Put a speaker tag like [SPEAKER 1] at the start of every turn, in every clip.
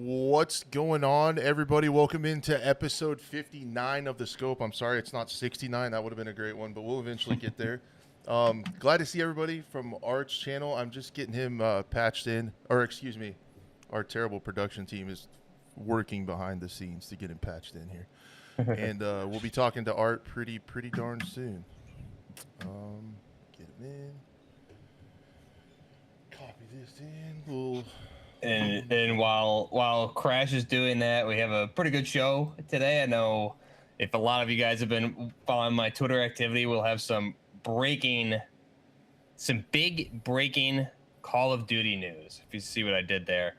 [SPEAKER 1] What's going on, everybody? Welcome into episode 59 of The Scope. I'm sorry it's not 69. That would have been a great one, but we'll eventually get there. Glad to see everybody from Art's channel. I'm just getting him patched in, or excuse me, our terrible production team is working behind the scenes to get him patched in here. And we'll be talking to Art pretty darn soon. Get him in. Copy this in. We'll...
[SPEAKER 2] And while Crash is doing that, we have a pretty good show today. I know if a lot of you guys have been following my Twitter activity, we'll have some big breaking Call of Duty news. If you see what I did there,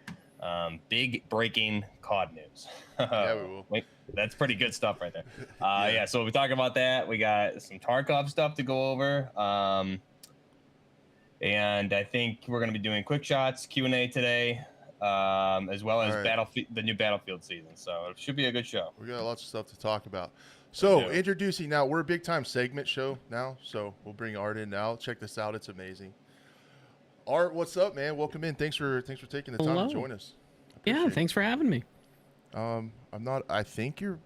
[SPEAKER 2] big breaking COD news.
[SPEAKER 1] Yeah, we will.
[SPEAKER 2] That's pretty good stuff right there. Yeah, so we'll be talking about that. We got some Tarkov stuff to go over. And I think we're going to be doing quick shots, Q&A today, as well as the new Battlefield season. So it should be a good show.
[SPEAKER 1] We got lots of stuff to talk about. So introducing now, we're a big time segment show now. So we'll bring Art in now. Check this out. It's amazing. Art, what's up, man? Welcome in. Thanks for taking the time to join us.
[SPEAKER 3] Yeah, thanks for having me.
[SPEAKER 1] I think your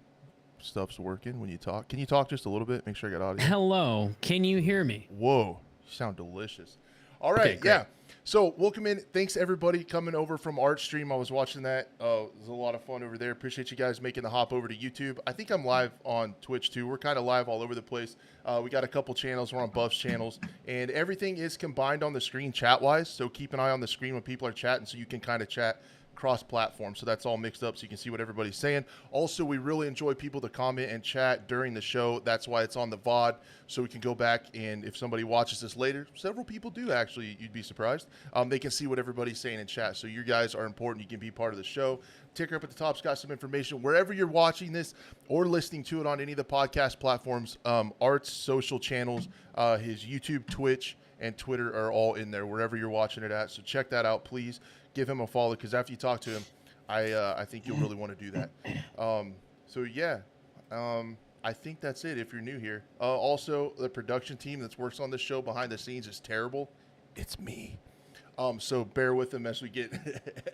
[SPEAKER 1] stuff's working when you talk. Can you talk just a little bit? Make sure I got audio.
[SPEAKER 3] Hello. Can you hear me?
[SPEAKER 1] Whoa. You sound delicious. All right,
[SPEAKER 3] okay,
[SPEAKER 1] yeah. So welcome in. Thanks everybody coming over from Art Stream. I was watching that. It was a lot of fun over there. Appreciate you guys making the hop over to YouTube. I think I'm live on Twitch too. We're kind of live all over the place. We got a couple channels. We're on Buff's channels, and everything is combined on the screen chat-wise. So keep an eye on the screen when people are chatting, so you can kind of chat cross-platform, so that's all mixed up so you can see what everybody's saying. Also, we really enjoy people to comment and chat during the show. That's why it's on the VOD, so we can go back, and if somebody watches this later, several people do actually, you'd be surprised, they can see what everybody's saying in chat. So you guys are important. You can be part of the show. Ticker up at the top's got some information wherever you're watching this or listening to it on any of the podcast platforms. Art's social channels, his YouTube, Twitch, and Twitter are all in there wherever you're watching it at. So check that out, please. Give him a follow, because after you talk to him, I think you'll really want to do that. So yeah, I think that's it if you're new here. Also, the production team that works on this show behind the scenes is terrible. It's me. So bear with them as we get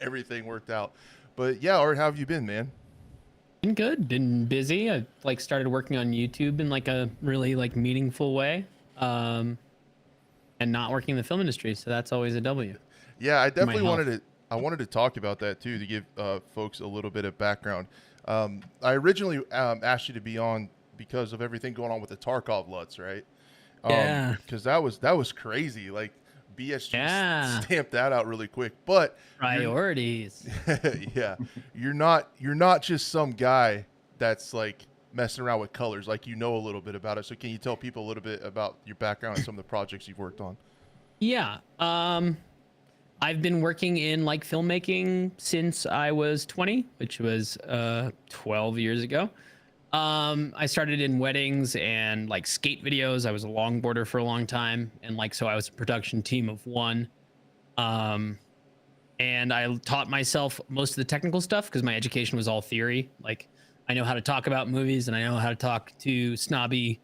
[SPEAKER 1] everything worked out. But yeah, Art, how have you been, man?
[SPEAKER 3] Been good. Been busy. I started working on YouTube in a really meaningful way, and not working in the film industry. So that's always a W.
[SPEAKER 1] Yeah, I definitely wanted to talk about that too, to give folks a little bit of background. I originally asked you to be on because of everything going on with the Tarkov LUTs, right?
[SPEAKER 3] Yeah.
[SPEAKER 1] Because that was crazy. Like BSG stamped that out really quick. But
[SPEAKER 3] priorities.
[SPEAKER 1] Yeah, you're not just some guy that's like messing around with colors. Like, you know a little bit about it. So can you tell people a little bit about your background and some of the projects you've worked on?
[SPEAKER 3] Yeah. I've been working in filmmaking since I was 20, which was 12 years ago. I started in weddings and skate videos. I was a longboarder for a long time, and so I was a production team of one. And I taught myself most of the technical stuff because my education was all theory. I know how to talk about movies, and I know how to talk to snobby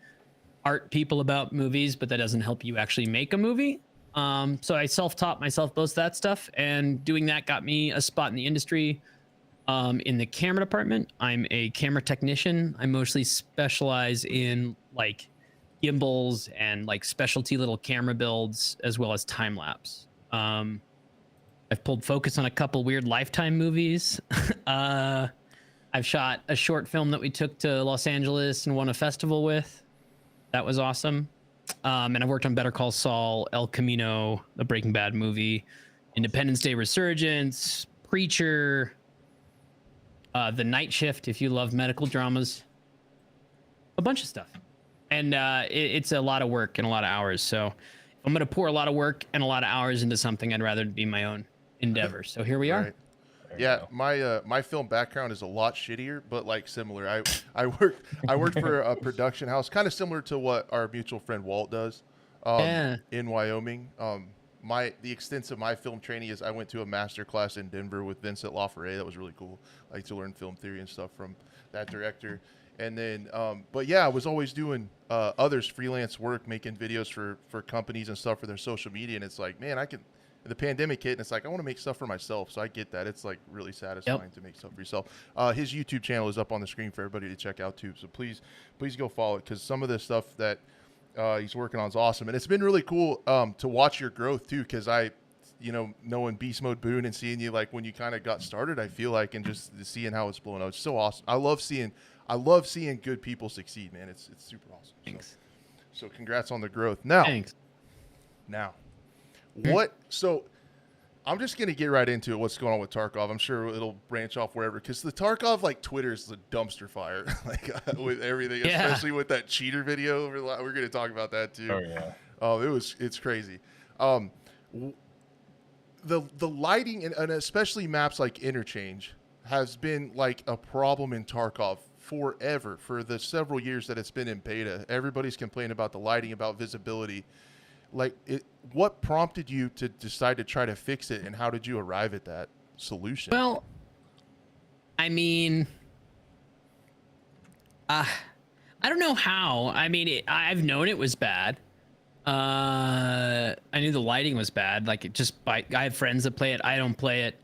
[SPEAKER 3] art people about movies, but that doesn't help you actually make a movie. So I self-taught myself most of that stuff, and doing that got me a spot in the industry. In the camera department, I'm a camera technician. I mostly specialize in gimbals and specialty little camera builds, as well as time lapse. I've pulled focus on a couple weird Lifetime movies. I've shot a short film that we took to Los Angeles and won a festival with. That was awesome. And I've worked on Better Call Saul, El Camino, the Breaking Bad movie, Independence Day Resurgence, Preacher, The Night Shift, if you love medical dramas, a bunch of stuff. And it's a lot of work and a lot of hours. So if I'm going to pour a lot of work and a lot of hours into something, I'd rather be my own endeavor. So here we are.
[SPEAKER 1] Right. Yeah, my film background is a lot shittier, but similar. I worked for a production house, kind of similar to what our mutual friend Walt does, in Wyoming. The extent of my film training is I went to a master class in Denver with Vincent LaFerre. That was really cool. To learn film theory and stuff from that director. And then, but yeah, I was always doing others freelance work, making videos for companies and stuff for their social media. And it's like, man, And the pandemic hit, and it's like, I want to make stuff for myself. So I get that. It's like really satisfying to make stuff for yourself. His YouTube channel is up on the screen for everybody to check out too. So please go follow it, because some of the stuff that he's working on is awesome. And it's been really cool to watch your growth too, because knowing Beast Mode Boone and seeing you like when you kind of got started, I feel like, and just seeing how it's blowing out. It's so awesome. I love seeing good people succeed, man. It's super awesome.
[SPEAKER 3] Thanks.
[SPEAKER 1] So congrats on the growth. Now, so I'm just going to get right into it. What's going on with Tarkov? I'm sure it'll branch off wherever, because the Tarkov like Twitter is a dumpster fire, like with everything, especially with that cheater video. We're going to talk about that too.
[SPEAKER 2] Oh yeah.
[SPEAKER 1] It's crazy. The lighting and especially maps like Interchange has been like a problem in Tarkov forever, for the several years that it's been in beta. Everybody's complaining about the lighting, about visibility. What prompted you to decide to try to fix it, and how did you arrive at that solution?
[SPEAKER 3] Well, I mean, I don't know how. I mean, I've known it was bad. I knew the lighting was bad. Like, I have friends that play it. I don't play it.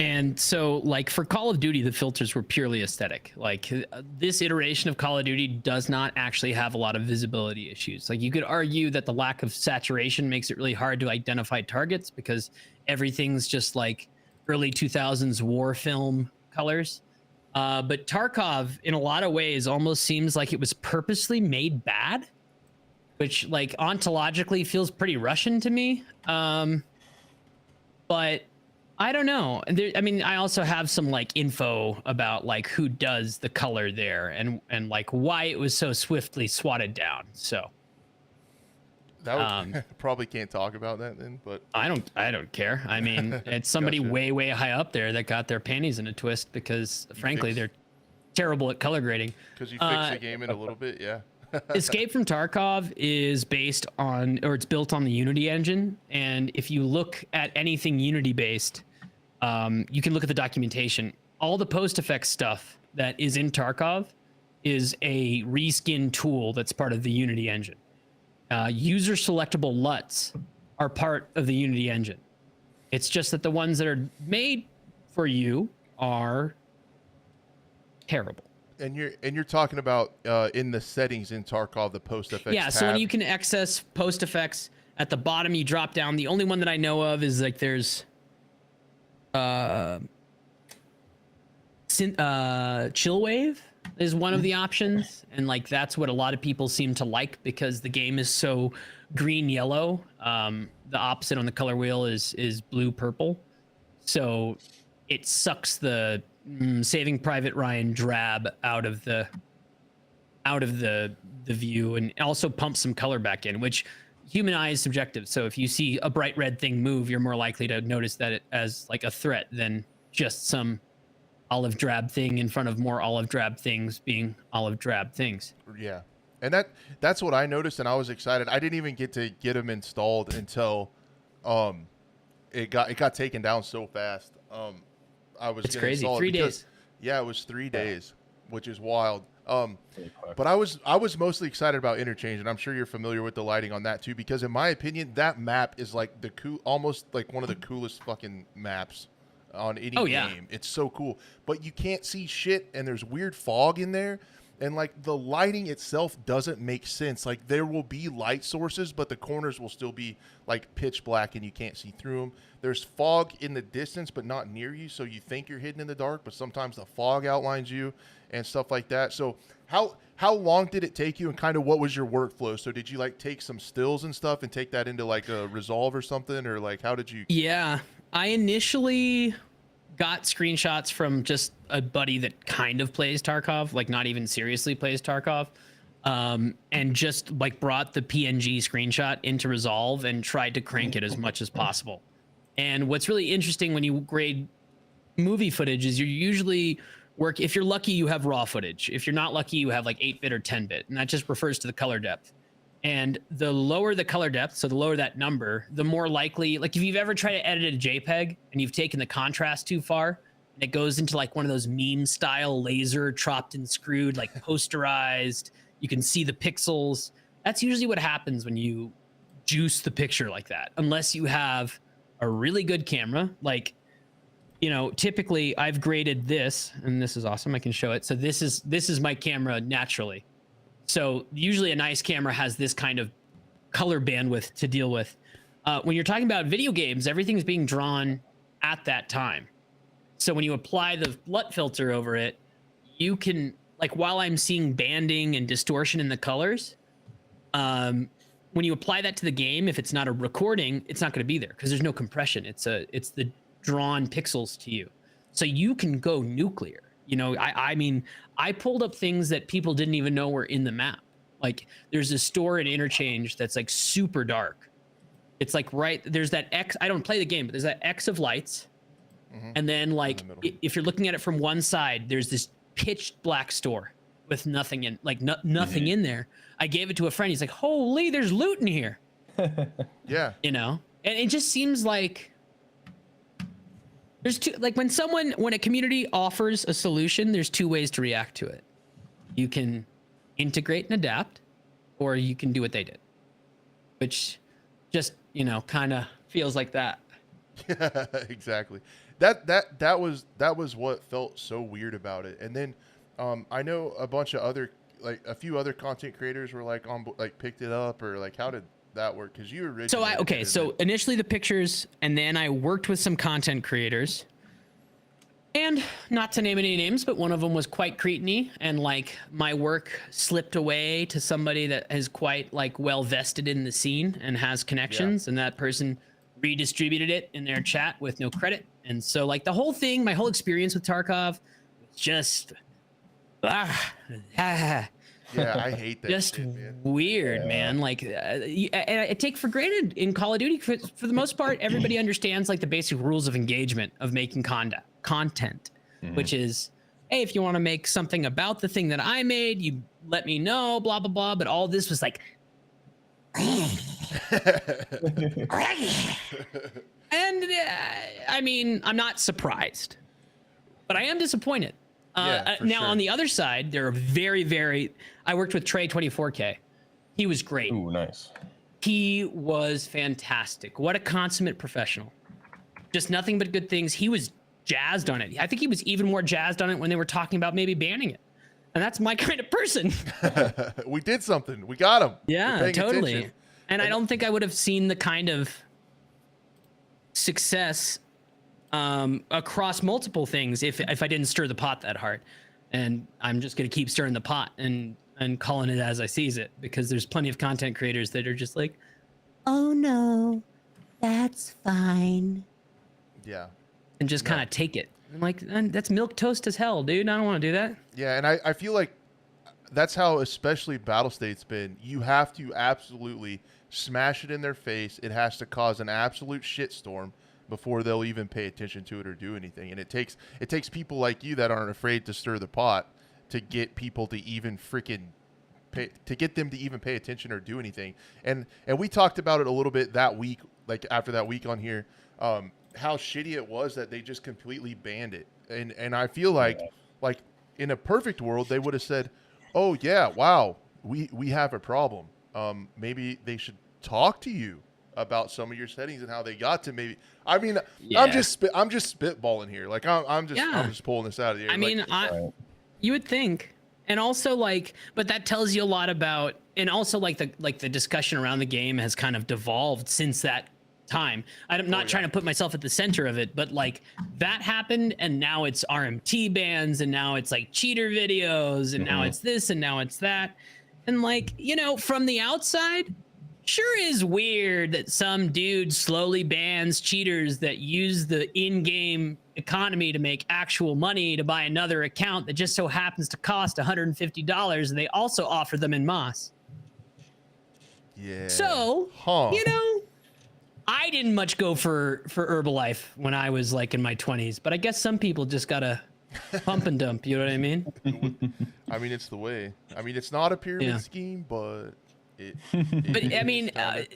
[SPEAKER 3] And so, like, for Call of Duty, the filters were purely aesthetic. Like, this iteration of Call of Duty does not actually have a lot of visibility issues. Like, you could argue that the lack of saturation makes it really hard to identify targets, because everything's just like early 2000s war film colors. But Tarkov, in a lot of ways, almost seems like it was purposely made bad, which, like, ontologically feels pretty Russian to me. But I don't know. I mean, I also have some like info about like who does the color there, and like why it was so swiftly swatted down. So
[SPEAKER 1] that would, probably can't talk about that then, but
[SPEAKER 3] I don't care. I mean, it's somebody
[SPEAKER 1] Gotcha.
[SPEAKER 3] way high up there that got their panties in a twist, because frankly they're terrible at color grading.
[SPEAKER 1] Because you fix the game in a little bit, yeah.
[SPEAKER 3] Escape from Tarkov is based on, or it's built on the Unity engine. And if you look at anything Unity based, you can look at the documentation. All the post effects stuff that is in Tarkov is a reskin tool that's part of the Unity engine. User selectable LUTs are part of the Unity engine. It's just that the ones that are made for you are terrible.
[SPEAKER 1] And you're talking about in the settings in Tarkov, the post effects.
[SPEAKER 3] Yeah, so when you can access post effects at the bottom, you drop down. The only one that I know of is like there's chill wave is one of the options, and like that's what a lot of people seem to like, because the game is so green yellow. The opposite on the color wheel is blue purple, so it sucks the Saving Private Ryan drab out of the view, and also pumps some color back in, which human eye is subjective. So if you see a bright red thing move, you're more likely to notice that it as like a threat than just some olive drab thing in front of more olive drab things being olive drab things.
[SPEAKER 1] Yeah. And that's what I noticed, and I was excited. I didn't even get to get them installed until it got taken down so fast. It's
[SPEAKER 3] crazy. 3 days.
[SPEAKER 1] Yeah, it was 3 days, which is wild. But I was mostly excited about Interchange, and I'm sure you're familiar with the lighting on that too, because in my opinion, that map is like almost like one of the coolest fucking maps on any game.
[SPEAKER 3] Yeah.
[SPEAKER 1] It's so cool, but you can't see shit, and there's weird fog in there, and like the lighting itself doesn't make sense. Like there will be light sources, but the corners will still be like pitch black and you can't see through them. There's fog in the distance, but not near you, so you think you're hidden in the dark, but sometimes the fog outlines you and stuff like that. So how long did it take you, and kind of what was your workflow? So did you like take some stills and stuff and take that into like a Resolve or something, or like how did you?
[SPEAKER 3] Yeah, I initially got screenshots from just a buddy that kind of plays Tarkov, like not even seriously plays Tarkov, and just like brought the PNG screenshot into Resolve and tried to crank it as much as possible. And what's really interesting when you grade movie footage is you usually if you're lucky, you have raw footage. If you're not lucky, you have like 8-bit or 10-bit, and that just refers to the color depth. And the lower the color depth, so the lower that number, the more likely, like if you've ever tried to edit a JPEG and you've taken the contrast too far, and it goes into like one of those meme style laser chopped and screwed, like posterized, you can see the pixels. That's usually what happens when you juice the picture like that unless you have a really good camera. Like, you know, typically I've graded this, and this is awesome. I can show it. So this is my camera naturally. So usually a nice camera has this kind of color bandwidth to deal with. When you're talking about video games, everything's being drawn at that time. So when you apply the LUT filter over it, you can, like, while I'm seeing banding and distortion in the colors, when you apply that to the game, if it's not a recording, it's not going to be there because there's no compression. It's the drawn pixels to you. So you can go nuclear. You know, I mean, I pulled up things that people didn't even know were in the map. Like, there's a store in Interchange that's like super dark. It's like there's that X. I don't play the game, but there's that X of lights. And then, like, if you're looking at it from one side, there's this pitch black store with nothing in, like, nothing in there. I gave it to a friend. He's like, holy, there's loot in here.
[SPEAKER 1] Yeah.
[SPEAKER 3] You know? And it just seems like there's two, like, when a community offers a solution, there's two ways to react to it. You can integrate and adapt, or you can do what they did, which just, you know, kind of feels like that.
[SPEAKER 1] Yeah, exactly. That was what felt so weird about it. And then I know a bunch of other, like, a few other content creators were like picked it up, or like, how did that work? Because you originally
[SPEAKER 3] so initially the pictures, and then I worked with some content creators, and not to name any names, but one of them was quite Cretan-y, and like my work slipped away to somebody that is quite like well vested in the scene and has connections, and that person redistributed it in their chat with no credit. And so, like, the whole thing, my whole experience with Tarkov, just
[SPEAKER 1] yeah, I hate that.
[SPEAKER 3] just
[SPEAKER 1] shit, man.
[SPEAKER 3] weird, man. Like, and I take for granted in Call of Duty, for the most part, everybody understands like the basic rules of engagement of making content, which is, hey, if you want to make something about the thing that I made, you let me know, blah blah blah. But all this was like, and I mean, I'm not surprised, but I am disappointed. Now,
[SPEAKER 1] sure.
[SPEAKER 3] on the other side, there are very. I worked with Trey 24K. He was great.
[SPEAKER 2] Ooh, nice.
[SPEAKER 3] He was fantastic. What a consummate professional. Just nothing but good things. He was jazzed on it. I think he was even more jazzed on it when they were talking about maybe banning it. And that's my kind of person.
[SPEAKER 1] We did something. We got him.
[SPEAKER 3] Yeah, totally.
[SPEAKER 1] Attention.
[SPEAKER 3] And I don't think I would have seen the kind of success across multiple things if I didn't stir the pot that hard. And I'm just going to keep stirring the pot and calling it as I sees it, because there's plenty of content creators that are just like, oh no, that's fine.
[SPEAKER 1] Yeah.
[SPEAKER 3] And just kind of take it. I'm like, that's milk toast as hell, dude. I don't want to do that.
[SPEAKER 1] Yeah, and I feel like that's how especially Battle State's been. You have to absolutely smash it in their face. It has to cause an absolute shitstorm before they'll even pay attention to it or do anything. And it takes people like you that aren't afraid to stir the pot to get people to even pay attention or do anything. And we talked about it a little bit that week, like after that week on here, how shitty it was that they just completely banned it. And I feel like in a perfect world they would have said, oh yeah, wow, we have a problem. Maybe they should talk to you about some of your settings and how they got to maybe. I mean, yeah. I'm just spitballing here. Like I'm just pulling this out of the air.
[SPEAKER 3] I mean, you would think, and also like, but that tells you a lot about, and also like the discussion around the game has kind of devolved since that time. I'm not trying to put myself at the center of it, but like that happened, and now it's RMT bans, and now it's like cheater videos, and now it's this, and now it's that, and like, you know, from the outside, sure is weird that some dude slowly bans cheaters that use the in-game economy to make actual money to buy another account that just so happens to cost $150, and they also offer them in Moss.
[SPEAKER 1] Yeah.
[SPEAKER 3] So, you know, I didn't much go for Herbalife when I was like in my 20s, but I guess some people just gotta pump and dump. You know what I mean?
[SPEAKER 1] I mean, it's the way. I mean, it's not a pyramid scheme, but
[SPEAKER 3] but I mean,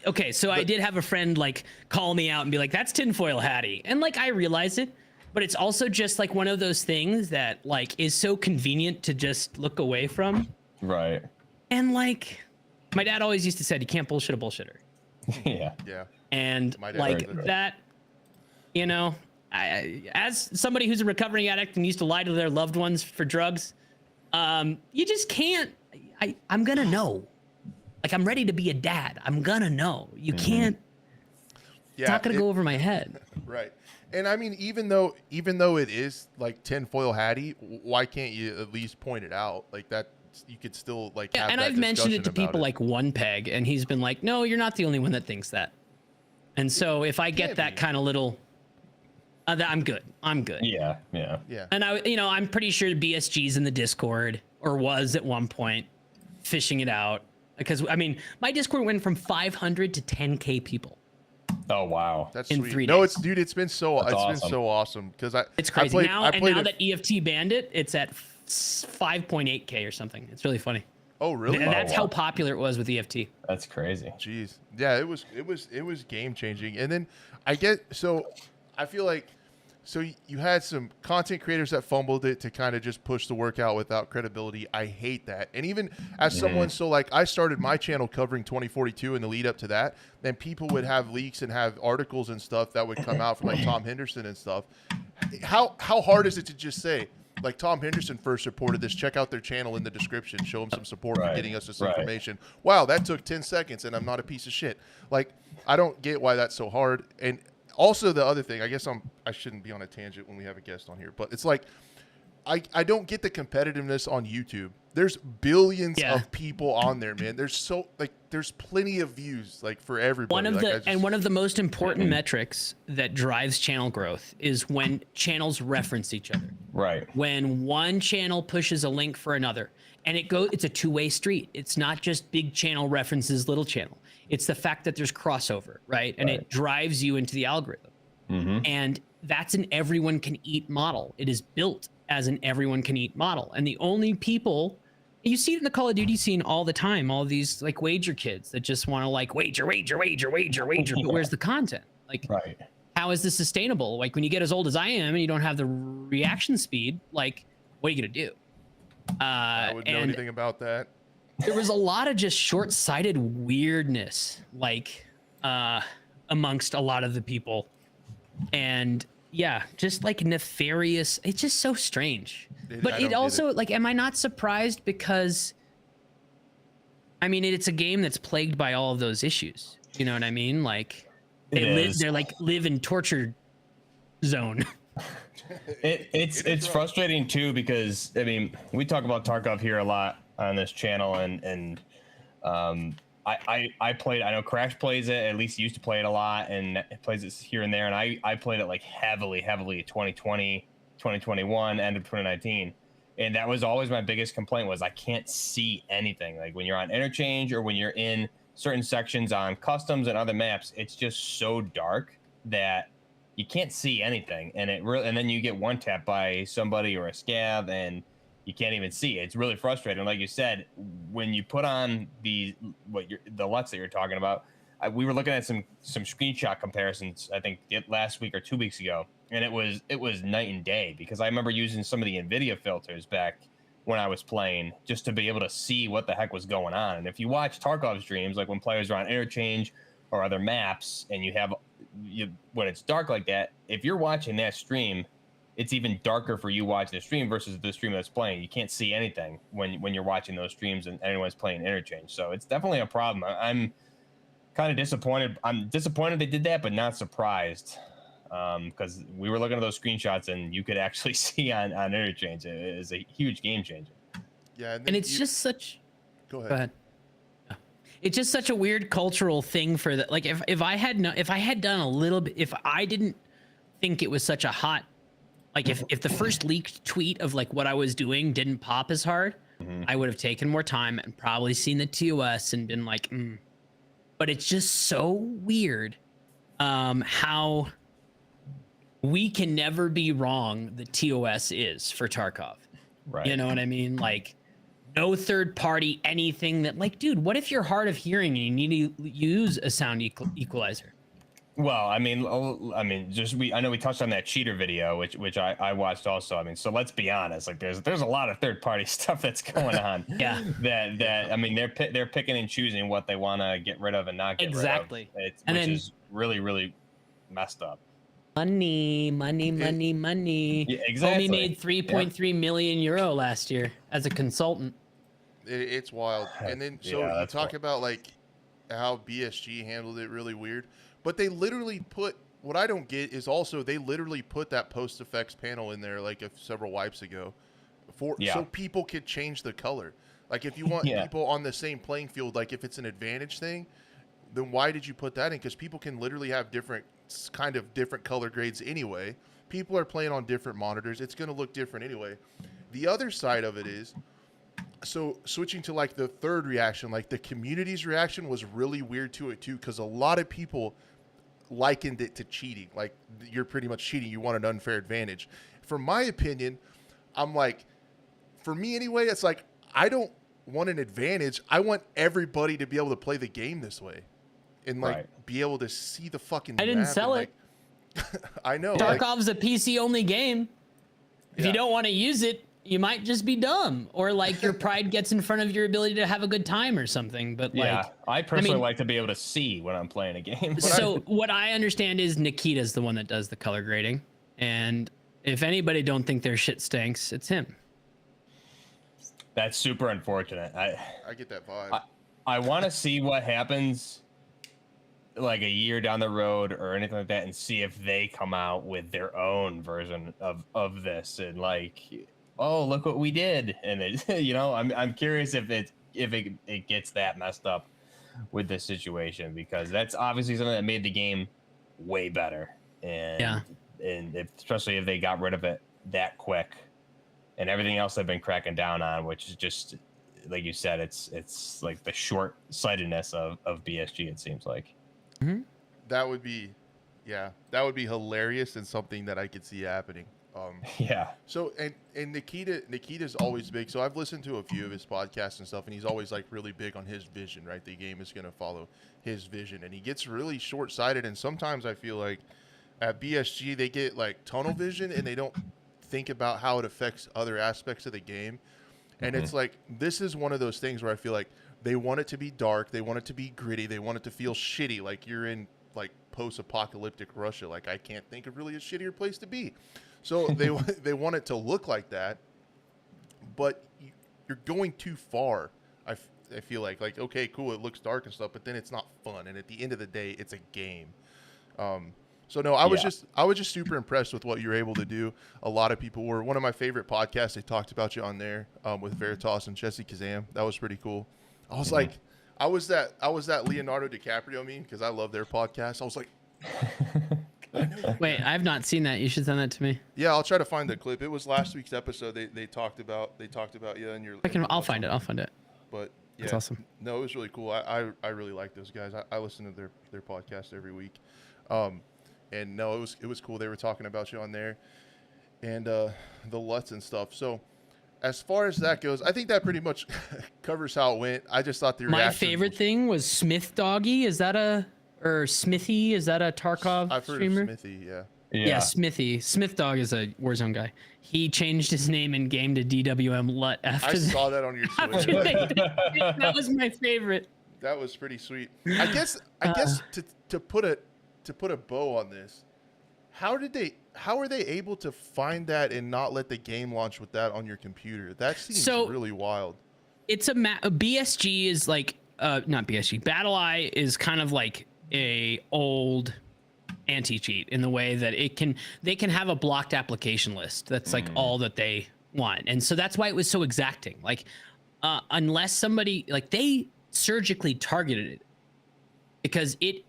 [SPEAKER 3] okay, so I did have a friend like call me out and be like, "That's tinfoil hattie," and like I realize it, but it's also just like one of those things that like is so convenient to just look away from.
[SPEAKER 2] Right.
[SPEAKER 3] And like, my dad always used to say, "You can't bullshit a bullshitter."
[SPEAKER 2] Yeah.
[SPEAKER 1] Yeah.
[SPEAKER 3] And
[SPEAKER 1] My dad
[SPEAKER 3] like
[SPEAKER 1] did that.
[SPEAKER 3] that, you know, as somebody who's a recovering addict and used to lie to their loved ones for drugs, you just can't. I'm gonna know. Like, I'm ready to be a dad. I'm gonna know. You can't.
[SPEAKER 1] Yeah.
[SPEAKER 3] It's not gonna go over my head.
[SPEAKER 1] Right. And I mean, even though it is like tinfoil hatty, why can't you at least point it out like that? You could still like
[SPEAKER 3] Yeah,
[SPEAKER 1] have
[SPEAKER 3] and
[SPEAKER 1] that
[SPEAKER 3] I've mentioned it to
[SPEAKER 1] discussion
[SPEAKER 3] people
[SPEAKER 1] about
[SPEAKER 3] like One Peg, and he's been like, "No, you're not the only one that thinks that." And so if I get
[SPEAKER 1] can't
[SPEAKER 3] that
[SPEAKER 1] be.
[SPEAKER 3] kind of little, I'm good. I'm good.
[SPEAKER 2] Yeah.
[SPEAKER 1] Yeah.
[SPEAKER 3] And I'm pretty sure BSG's in the Discord, or was at one point, fishing it out. Because I mean, my Discord went from 500 to 10K people.
[SPEAKER 2] Oh wow.
[SPEAKER 1] That's
[SPEAKER 3] in
[SPEAKER 1] sweet.
[SPEAKER 3] 3
[SPEAKER 1] No,
[SPEAKER 3] days.
[SPEAKER 1] it's been so
[SPEAKER 2] That's awesome.
[SPEAKER 1] been so awesome because
[SPEAKER 3] It's crazy.
[SPEAKER 1] I played
[SPEAKER 3] now
[SPEAKER 1] it-
[SPEAKER 3] that EFT banned it, it's at 5.8K or something. It's really funny.
[SPEAKER 1] Oh really?
[SPEAKER 3] And that's
[SPEAKER 2] wow.
[SPEAKER 3] how popular it was with EFT.
[SPEAKER 2] That's crazy.
[SPEAKER 1] Jeez. Yeah, it was game changing. And then I feel like you had some content creators that fumbled it to kind of just push the workout without credibility. I hate that. And even as someone, so like I started my channel covering 2042 in the lead up to that, then people would have leaks and have articles and stuff that would come out from like Tom Henderson and stuff. How hard is it to just say, like, Tom Henderson first reported this, check out their channel in the description, show them some support for
[SPEAKER 2] Right,
[SPEAKER 1] getting us this
[SPEAKER 2] right.
[SPEAKER 1] information. Wow, that took 10 seconds and I'm not a piece of shit. Like, I don't get why that's so hard. And also the other thing, I guess I shouldn't be on a tangent when we have a guest on here, but it's like, I don't get the competitiveness on YouTube. There's billions of people on there, man. There's plenty of views like for everybody.
[SPEAKER 3] One of the most important metrics that drives channel growth is when channels reference each other.
[SPEAKER 2] Right.
[SPEAKER 3] When one channel pushes a link for another, and it's a two-way street. It's not just big channel references little channel. It's the fact that there's crossover, right? And it drives you into the algorithm. And that's an everyone can eat model. It is built as an everyone can eat model. And the only people, you see it in the Call of Duty scene all the time, all these like wager kids that just want to like wager, but where's the content? Like, how is this sustainable? Like, when you get as old as I am and you don't have the reaction speed, like, what are you gonna do?
[SPEAKER 1] I wouldn't know anything about that.
[SPEAKER 3] There was a lot of just short-sighted weirdness, like, amongst a lot of the people. And yeah, just like nefarious. It's just so strange. But it also, like, am I not surprised? Because, I mean, it's a game that's plagued by all of those issues. You know what I mean? Like, they're like live in torture zone.
[SPEAKER 2] It's frustrating too, because I mean, we talk about Tarkov here a lot on this channel, and I played, I know Crash plays it, at least used to play it a lot, and plays it here and there, and I played it like heavily 2020, 2021, end of 2019. And that was always my biggest complaint, was I can't see anything. Like, when you're on interchange or when you're in certain sections on customs and other maps, it's just so dark that you can't see anything. And and then you get one tap by somebody or a scav and you can't even see. It's really frustrating. Like you said, when you put on the LUTs that you're talking about, we were looking at some screenshot comparisons, I think last week or 2 weeks ago, and it was night and day, because I remember using some of the NVIDIA filters back when I was playing just to be able to see what the heck was going on. And if you watch Tarkov streams, like when players are on interchange or other maps, and when it's dark like that, if you're watching that stream, it's even darker for you watching the stream versus the stream that's playing. You can't see anything when you're watching those streams and anyone's playing interchange. So it's definitely a problem. I'm kind of disappointed. I'm disappointed they did that, but not surprised, because we were looking at those screenshots and you could actually see on interchange. It is a huge game changer.
[SPEAKER 1] Yeah,
[SPEAKER 3] And it's just such.
[SPEAKER 1] Go ahead.
[SPEAKER 3] Go ahead. It's just such a weird cultural thing for that. Like, if I had done a little bit, if I didn't think it was such a hot, like, if the first leaked tweet of like what I was doing didn't pop as hard, I would have taken more time and probably seen the TOS and been like, But it's just so weird, how we can never be wrong. The TOS is for Tarkov.
[SPEAKER 2] Right.
[SPEAKER 3] You know what I mean? Like, no third party, anything that, like, dude, what if you're hard of hearing and you need to use a sound equalizer?
[SPEAKER 2] Well, I know we touched on that cheater video, which I watched also. I mean, so let's be honest, like there's a lot of third party stuff that's going on.
[SPEAKER 3] Yeah.
[SPEAKER 2] That I mean, they're picking and choosing what they want to get rid of and not get
[SPEAKER 3] Exactly.
[SPEAKER 2] rid of.
[SPEAKER 3] And
[SPEAKER 2] Which
[SPEAKER 3] then-
[SPEAKER 2] is really messed up.
[SPEAKER 3] Money.
[SPEAKER 2] Yeah, exactly.
[SPEAKER 3] Homie made 3.3 million euro last year as a consultant.
[SPEAKER 1] It's wild. And then so
[SPEAKER 2] Yeah,
[SPEAKER 1] you
[SPEAKER 2] that's
[SPEAKER 1] talk
[SPEAKER 2] wild.
[SPEAKER 1] about like how BSG handled it really weird, but they literally put what I don't get is also they literally put that post effects panel in there like several wipes ago so people could change the color. Like if you want people on the same playing field, like if it's an advantage thing, then why did you put that in? Because people can literally have different color grades anyway. People are playing on different monitors. It's going to look different anyway. The other side of it is, so switching to like the third reaction, like the community's reaction was really weird to it too, because a lot of people likened it to cheating. Like you're pretty much cheating. You want an unfair advantage. For my opinion, I'm like, for me anyway, it's like, I don't want an advantage. I want everybody to be able to play the game this way and like be able to see the fucking
[SPEAKER 3] I didn't
[SPEAKER 1] map
[SPEAKER 3] sell
[SPEAKER 1] and,
[SPEAKER 3] it.
[SPEAKER 1] I know.
[SPEAKER 3] Tarkov's a PC only game. If
[SPEAKER 1] Yeah.
[SPEAKER 3] you don't want to use it, you might just be dumb, or like your pride gets in front of your ability to have a good time or something. But
[SPEAKER 2] Yeah,
[SPEAKER 3] like,
[SPEAKER 2] I personally
[SPEAKER 3] mean-
[SPEAKER 2] like to be able to see when I'm playing a game.
[SPEAKER 3] so what I understand is Nikita's the one that does the color grading, and if anybody don't think their shit stinks, it's him.
[SPEAKER 2] That's super unfortunate.
[SPEAKER 1] I get that vibe.
[SPEAKER 2] I want to see what happens like a year down the road or anything like that and see if they come out with their own version of this and like, oh, look what we did. And it, you know, I'm curious if it gets that messed up with this situation, because that's obviously something that made the game way better. And especially if they got rid of it that quick. And everything else they've been cracking down on, which is just, like you said, it's like the short-sightedness of BSG, it seems like.
[SPEAKER 3] Mm-hmm.
[SPEAKER 1] That would be hilarious and something that I could see happening.
[SPEAKER 2] Yeah.
[SPEAKER 1] So and Nikita's always big. So I've listened to a few of his podcasts and stuff, and he's always like really big on his vision, right? The game is going to follow his vision, and he gets really short-sighted. And sometimes I feel like at BSG they get like tunnel vision, and they don't think about how it affects other aspects of the game. And it's like, this is one of those things where I feel like they want it to be dark, they want it to be gritty, they want it to feel shitty, like you're in like post-apocalyptic Russia. Like I can't think of really a shittier place to be. So they want it to look like that, but you're going too far. I feel like okay, cool, it looks dark and stuff, but then it's not fun. And at the end of the day, it's a game. So no, I was just super impressed with what you were able to do. A lot of people were. One of my favorite podcasts, they talked about you on there with Veritas and Jesse Kazam. That was pretty cool. I was like, I was that Leonardo DiCaprio meme because I love their podcast. I was like,
[SPEAKER 3] Wait, I've not seen that. You should send that to me.
[SPEAKER 1] yeah, I'll try to find the clip. It was last week's episode. They talked about you and your.
[SPEAKER 3] I'll find it.
[SPEAKER 1] But yeah,
[SPEAKER 3] That's awesome.
[SPEAKER 1] No, it was really cool. I really like those guys. I listen to their podcast every week. And no, it was cool. They were talking about you on there, and the LUTs and stuff. So, as far as that goes, I think that pretty much covers how it went. I just thought the
[SPEAKER 3] My
[SPEAKER 1] reaction
[SPEAKER 3] favorite thing was Smith Doggy. Is that Smithy? Is that a Tarkov
[SPEAKER 1] I've heard
[SPEAKER 3] streamer?
[SPEAKER 1] of Smithy. Yeah.
[SPEAKER 3] Yeah, Smithy. Smith Dog is a Warzone guy. He changed his name in game to DWM LUT after
[SPEAKER 1] I saw that on your
[SPEAKER 3] after
[SPEAKER 1] Twitter.
[SPEAKER 3] they did it. That was my favorite.
[SPEAKER 1] That was pretty sweet. I guess to put a bow on this, how are they able to find that and not let the game launch with that on your computer? That seems really wild.
[SPEAKER 3] It's a BSG is like not BSG. BattleEye is kind of like a old anti-cheat in the way that they can have a blocked application list. That's like all that they want. And so that's why it was so exacting. Like unless somebody like they surgically targeted it because it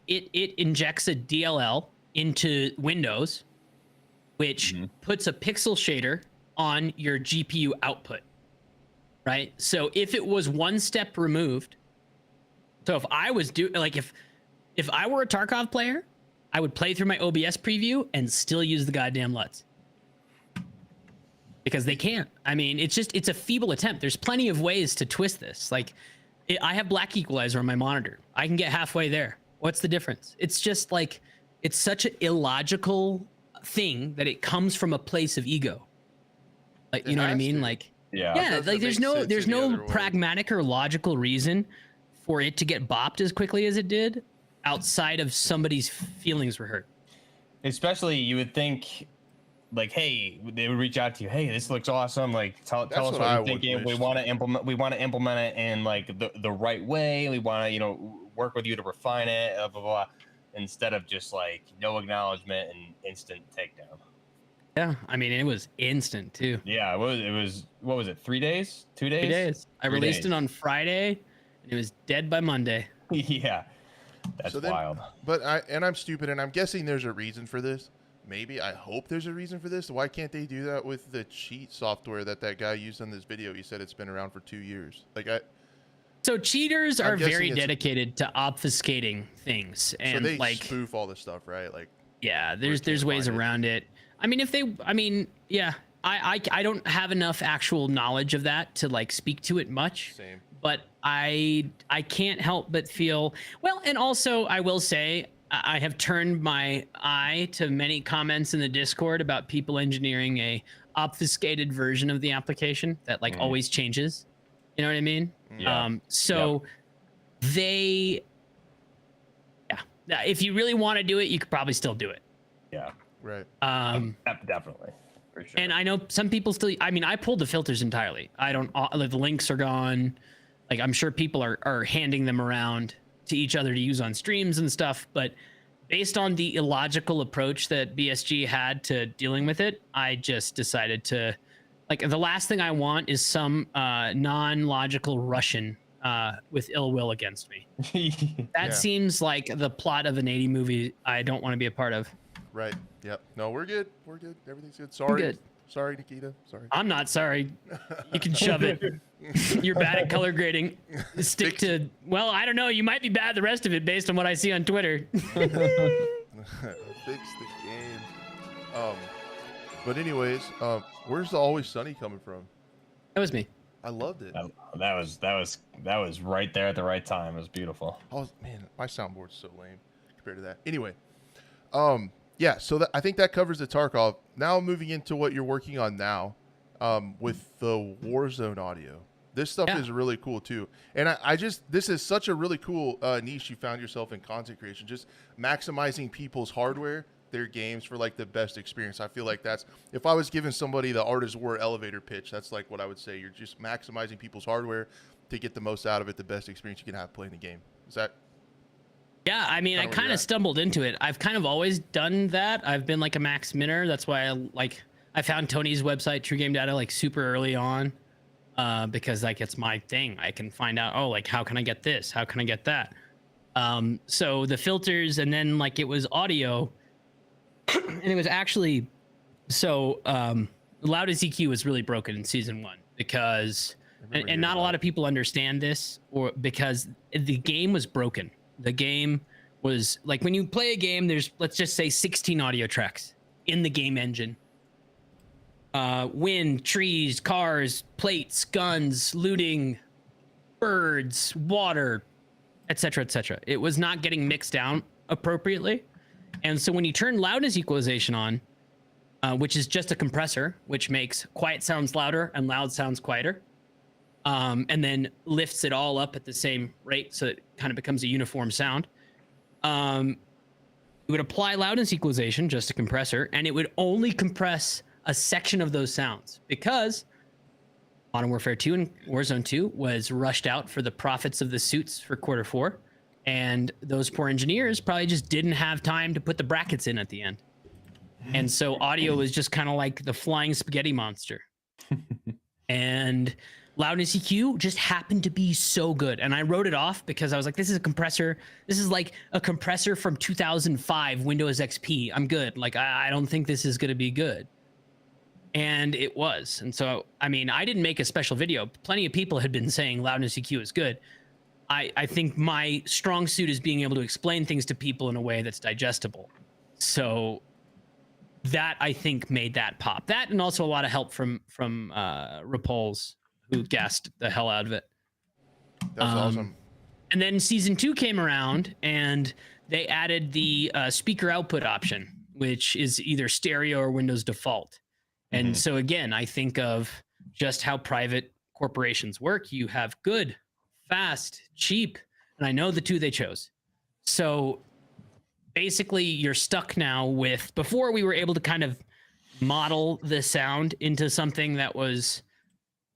[SPEAKER 3] injects a DLL into Windows, which puts a pixel shader on your GPU output, right? So if it was one step removed, so if I was if I were a Tarkov player, I would play through my OBS preview and still use the goddamn LUTs. Because they can't. I mean, it's a feeble attempt. There's plenty of ways to twist this. Like, I have black equalizer on my monitor. I can get halfway there. What's the difference? It's just like it's such an illogical thing that it comes from a place of ego. Like, you know what I mean? Like, yeah, like there's no pragmatic or logical reason for it to get bopped as quickly as it did outside of somebody's feelings were hurt.
[SPEAKER 2] Especially, you would think, like, hey, they would reach out to you. Hey, this looks awesome. Like, tell us what you're thinking. We want to implement it in like the right way. We want to, work with you to refine it. Blah, blah, blah. Instead of just like no acknowledgement and instant takedown.
[SPEAKER 3] Yeah, I mean, it was instant too.
[SPEAKER 2] Yeah, it was what was it? 3 days? 2 days?
[SPEAKER 3] 3 days. I released it on Friday, and it was dead by Monday.
[SPEAKER 2] Yeah, that's wild.
[SPEAKER 1] But I'm stupid, and I'm guessing there's a reason for this. Maybe I hope there's a reason for this. Why can't they do that with the cheat software that guy used on this video? He said it's been around for 2 years.
[SPEAKER 3] So cheaters are very dedicated to obfuscating things, and
[SPEAKER 1] so they
[SPEAKER 3] like
[SPEAKER 1] spoof all this stuff, right? Like,
[SPEAKER 3] yeah, there's ways around it. I mean, yeah, I don't have enough actual knowledge of that to like speak to it much.
[SPEAKER 1] Same.
[SPEAKER 3] But I can't help but feel well, and also I will say I have turned my eye to many comments in the Discord about people engineering a obfuscated version of the application that like always changes. You know what I mean?
[SPEAKER 2] Yeah.
[SPEAKER 3] If you really want to do it, you could probably still do it.
[SPEAKER 2] Yeah.
[SPEAKER 1] Right.
[SPEAKER 2] Definitely. For sure.
[SPEAKER 3] And I know some people still, I mean, I pulled the filters entirely. I don't, the links are gone. Like, I'm sure people are handing them around to each other to use on streams and stuff. But based on the illogical approach that BSG had to dealing with it, I just decided to, like, the last thing I want is some non-logical Russian with ill will against me. That seems like the plot of an 80 movie I don't want to be a part of.
[SPEAKER 1] Right. Yep. No, we're good. We're good. Everything's good. Sorry.
[SPEAKER 3] Good.
[SPEAKER 1] Sorry, Nikita. Sorry.
[SPEAKER 3] I'm not sorry. You can shove it. You're bad at color grading. Stick to, well, I don't know. You might be bad the rest of it based on what I see on Twitter.
[SPEAKER 1] Fix the game. But anyways, where's the Always Sunny coming from?
[SPEAKER 3] That was me.
[SPEAKER 1] I loved it.
[SPEAKER 2] That was right there at the right time. It was beautiful.
[SPEAKER 1] Man, my soundboard's so lame compared to that. Anyway, yeah. So I think that covers the Tarkov. Now moving into what you're working on now, with the Warzone audio. This stuff is really cool too. And this is such a really cool niche you found yourself in content creation. Just maximizing people's hardware, their games for like the best experience. I feel like that's, if I was giving somebody the Art is War elevator pitch, that's like what I would say. You're just maximizing people's hardware to get the most out of it, the best experience you can have playing the game. Is that?
[SPEAKER 3] Yeah, I mean, I kind of stumbled into it. I've kind of always done that. I've been like a max minner. That's why I found Tony's website, True Game Data, like super early on, because like it's my thing. I can find out, oh, like how can I get this? How can I get that? So the filters, and then like it was audio, and it was actually Loudest EQ was really broken in season 1 because, and not a lot of people understand this, or because the game was broken. The game was like, when you play a game, there's, let's just say 16 audio tracks in the game engine. Wind, trees, cars, plates, guns, looting, birds, water, etc., etc. It was not getting mixed down appropriately. And so when you turn loudness equalization on, which is just a compressor, which makes quiet sounds louder and loud sounds quieter, and then lifts it all up at the same rate, so it kind of becomes a uniform sound. You would apply loudness equalization, just a compressor, and it would only compress a section of those sounds, because Modern Warfare 2 and Warzone 2 was rushed out for the profits of the suits for Q4, and those poor engineers probably just didn't have time to put the brackets in at the end. And so audio was just kind of like the flying spaghetti monster. And loudness EQ just happened to be so good. And I wrote it off because I was like, this is a compressor. This is like a compressor from 2005 Windows XP. I'm good. Like, I don't think this is going to be good. And it was. And so, I mean, I didn't make a special video. Plenty of people had been saying loudness EQ is good. I think my strong suit is being able to explain things to people in a way that's digestible. So that, I think, made that pop. That, and also a lot of help from Repulse, who gassed the hell out of it.
[SPEAKER 1] That's awesome.
[SPEAKER 3] And then season 2 came around, and they added the speaker output option, which is either stereo or Windows default. And so again, I think of just how private corporations work. You have good, fast, cheap, and I know the two they chose. So basically you're stuck now with, before we were able to kind of model the sound into something that was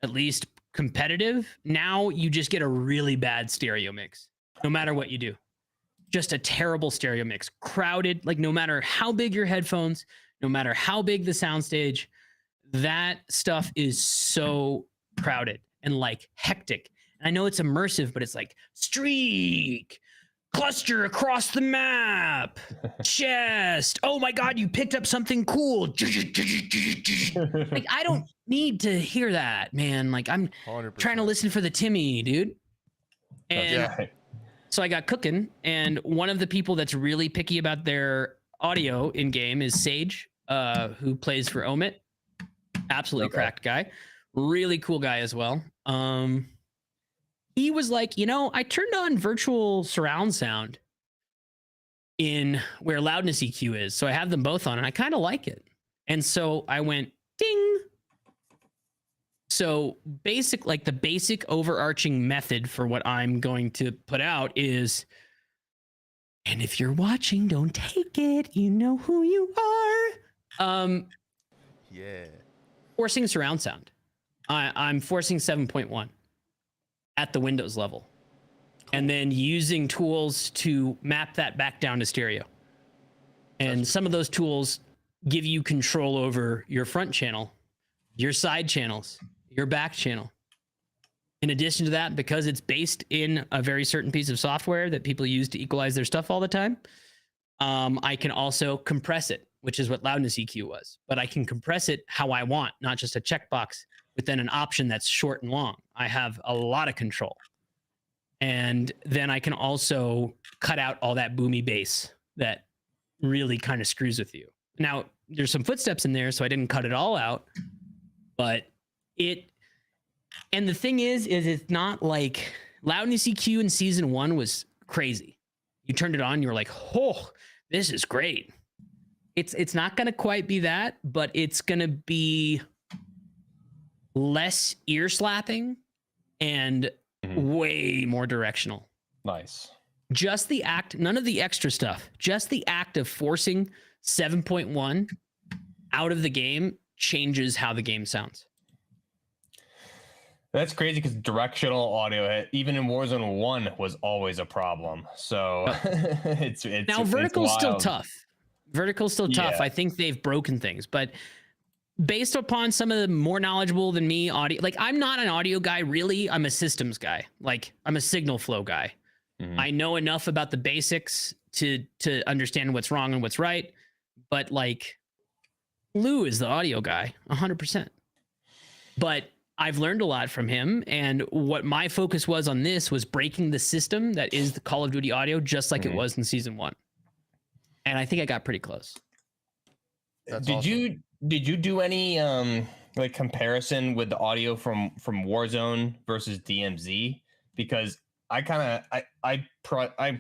[SPEAKER 3] at least competitive. Now you just get a really bad stereo mix, no matter what you do. Just a terrible stereo mix, crowded, like no matter how big your headphones, no matter how big the soundstage, that stuff is so crowded and like hectic. And I know it's immersive, but it's like streak, cluster across the map, chest. Oh my God, you picked up something cool. Like, I don't need to hear that, man. Like, I'm
[SPEAKER 1] 100%.
[SPEAKER 3] trying to listen for the Timmy, dude. And so I got cooking, and one of the people that's really picky about their audio in game is Sage, who plays for Omit. Absolutely cracked guy. Really cool guy as well. He was like, I turned on virtual surround sound in where loudness EQ is. So I have them both on and I kind of like it. And so I went ding. So the basic overarching method for what I'm going to put out is, and if you're watching, don't take it. You know who you are.
[SPEAKER 1] Yeah.
[SPEAKER 3] Forcing surround sound. I'm forcing 7.1 at the Windows level. And then using tools to map that back down to stereo. And some of those tools give you control over your front channel, your side channels, your back channel. In addition to that, because it's based in a very certain piece of software that people use to equalize their stuff all the time, I can also compress it, which is what loudness EQ was. But I can compress it how I want, not just a checkbox within an option that's short and long. I have a lot of control. And then I can also cut out all that boomy bass that really kind of screws with you. Now, there's some footsteps in there, so I didn't cut it all out. But and the thing is it's not like loudness EQ in season 1 was crazy. You turned it on, you were like, oh, this is great. It's not going to quite be that, but it's going to be less ear slapping and way more directional.
[SPEAKER 2] Nice.
[SPEAKER 3] Just the act, none of the extra stuff, just the act of forcing 7.1 out of the game changes how the game sounds.
[SPEAKER 2] That's crazy because directional audio, even in Warzone 1, was always a problem. So it's
[SPEAKER 3] now vertical's still
[SPEAKER 2] wild.
[SPEAKER 3] tough. Vertical's still tough.
[SPEAKER 2] Yeah.
[SPEAKER 3] I think they've broken things, but based upon some of the more knowledgeable than me audio, like I'm not an audio guy really. I'm a systems guy. Like I'm a signal flow guy. I know enough about the basics to understand what's wrong and what's right. But like Lou is the audio guy, 100%. But I've learned a lot from him, and what my focus was on this was breaking the system that is the Call of Duty audio, just like it was in season 1. And I think I got pretty close.
[SPEAKER 2] Did you do any like comparison with the audio from Warzone versus DMZ? Because I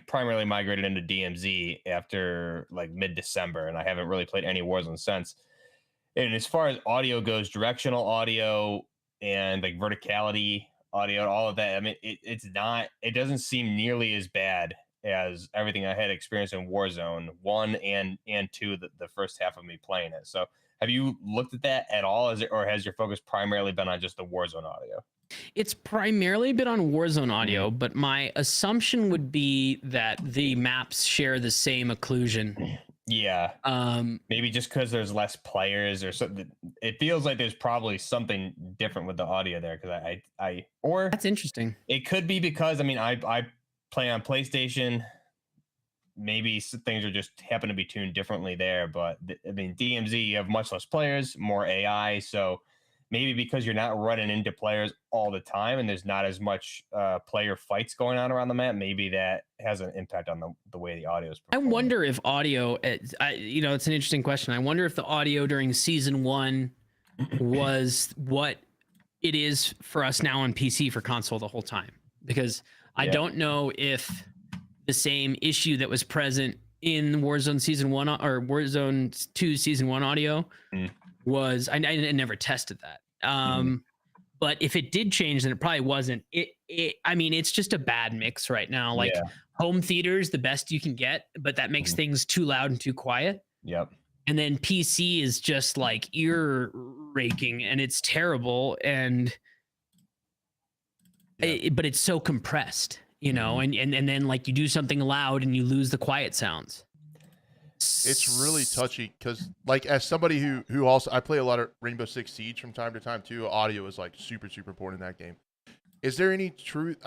[SPEAKER 2] primarily migrated into DMZ after like mid-December, and I haven't really played any Warzone since. And as far as audio goes, directional audio and like verticality audio, all of that, I mean, it doesn't seem nearly as bad as everything I had experienced in Warzone 1 and 2, the first half of me playing it. So have you looked at that at all? Or has your focus primarily been on just the Warzone audio?
[SPEAKER 3] It's primarily been on Warzone audio, but my assumption would be that the maps share the same occlusion.
[SPEAKER 2] Yeah. Maybe just because there's less players or something. It feels like there's probably something different with the audio there. Because or
[SPEAKER 3] that's interesting.
[SPEAKER 2] It could be because I play on PlayStation. Maybe things are just happen to be tuned differently there. But I mean, DMZ, you have much less players, more AI. So maybe because you're not running into players all the time and there's not as much player fights going on around the map, maybe that has an impact on the way the audio is performed.
[SPEAKER 3] I wonder if audio, it's an interesting question. I wonder if the audio during season 1 was what it is for us now on PC for console the whole time. Because I don't know if the same issue that was present in Warzone Season 1 or Warzone 2 Season 1 audio was I never tested that. But if it did change, then it probably wasn't. I mean, it's just a bad mix right now. Like home theater is the best you can get, but that makes things too loud and too quiet.
[SPEAKER 2] Yep.
[SPEAKER 3] And then PC is just like ear raking, and it's terrible. And but it's so compressed, you know. And then like you do something loud and you lose the quiet sounds.
[SPEAKER 1] It's really touchy because, like, as somebody who also I play a lot of Rainbow Six Siege from time to time too. Audio is like super important in that game. Is there any truth?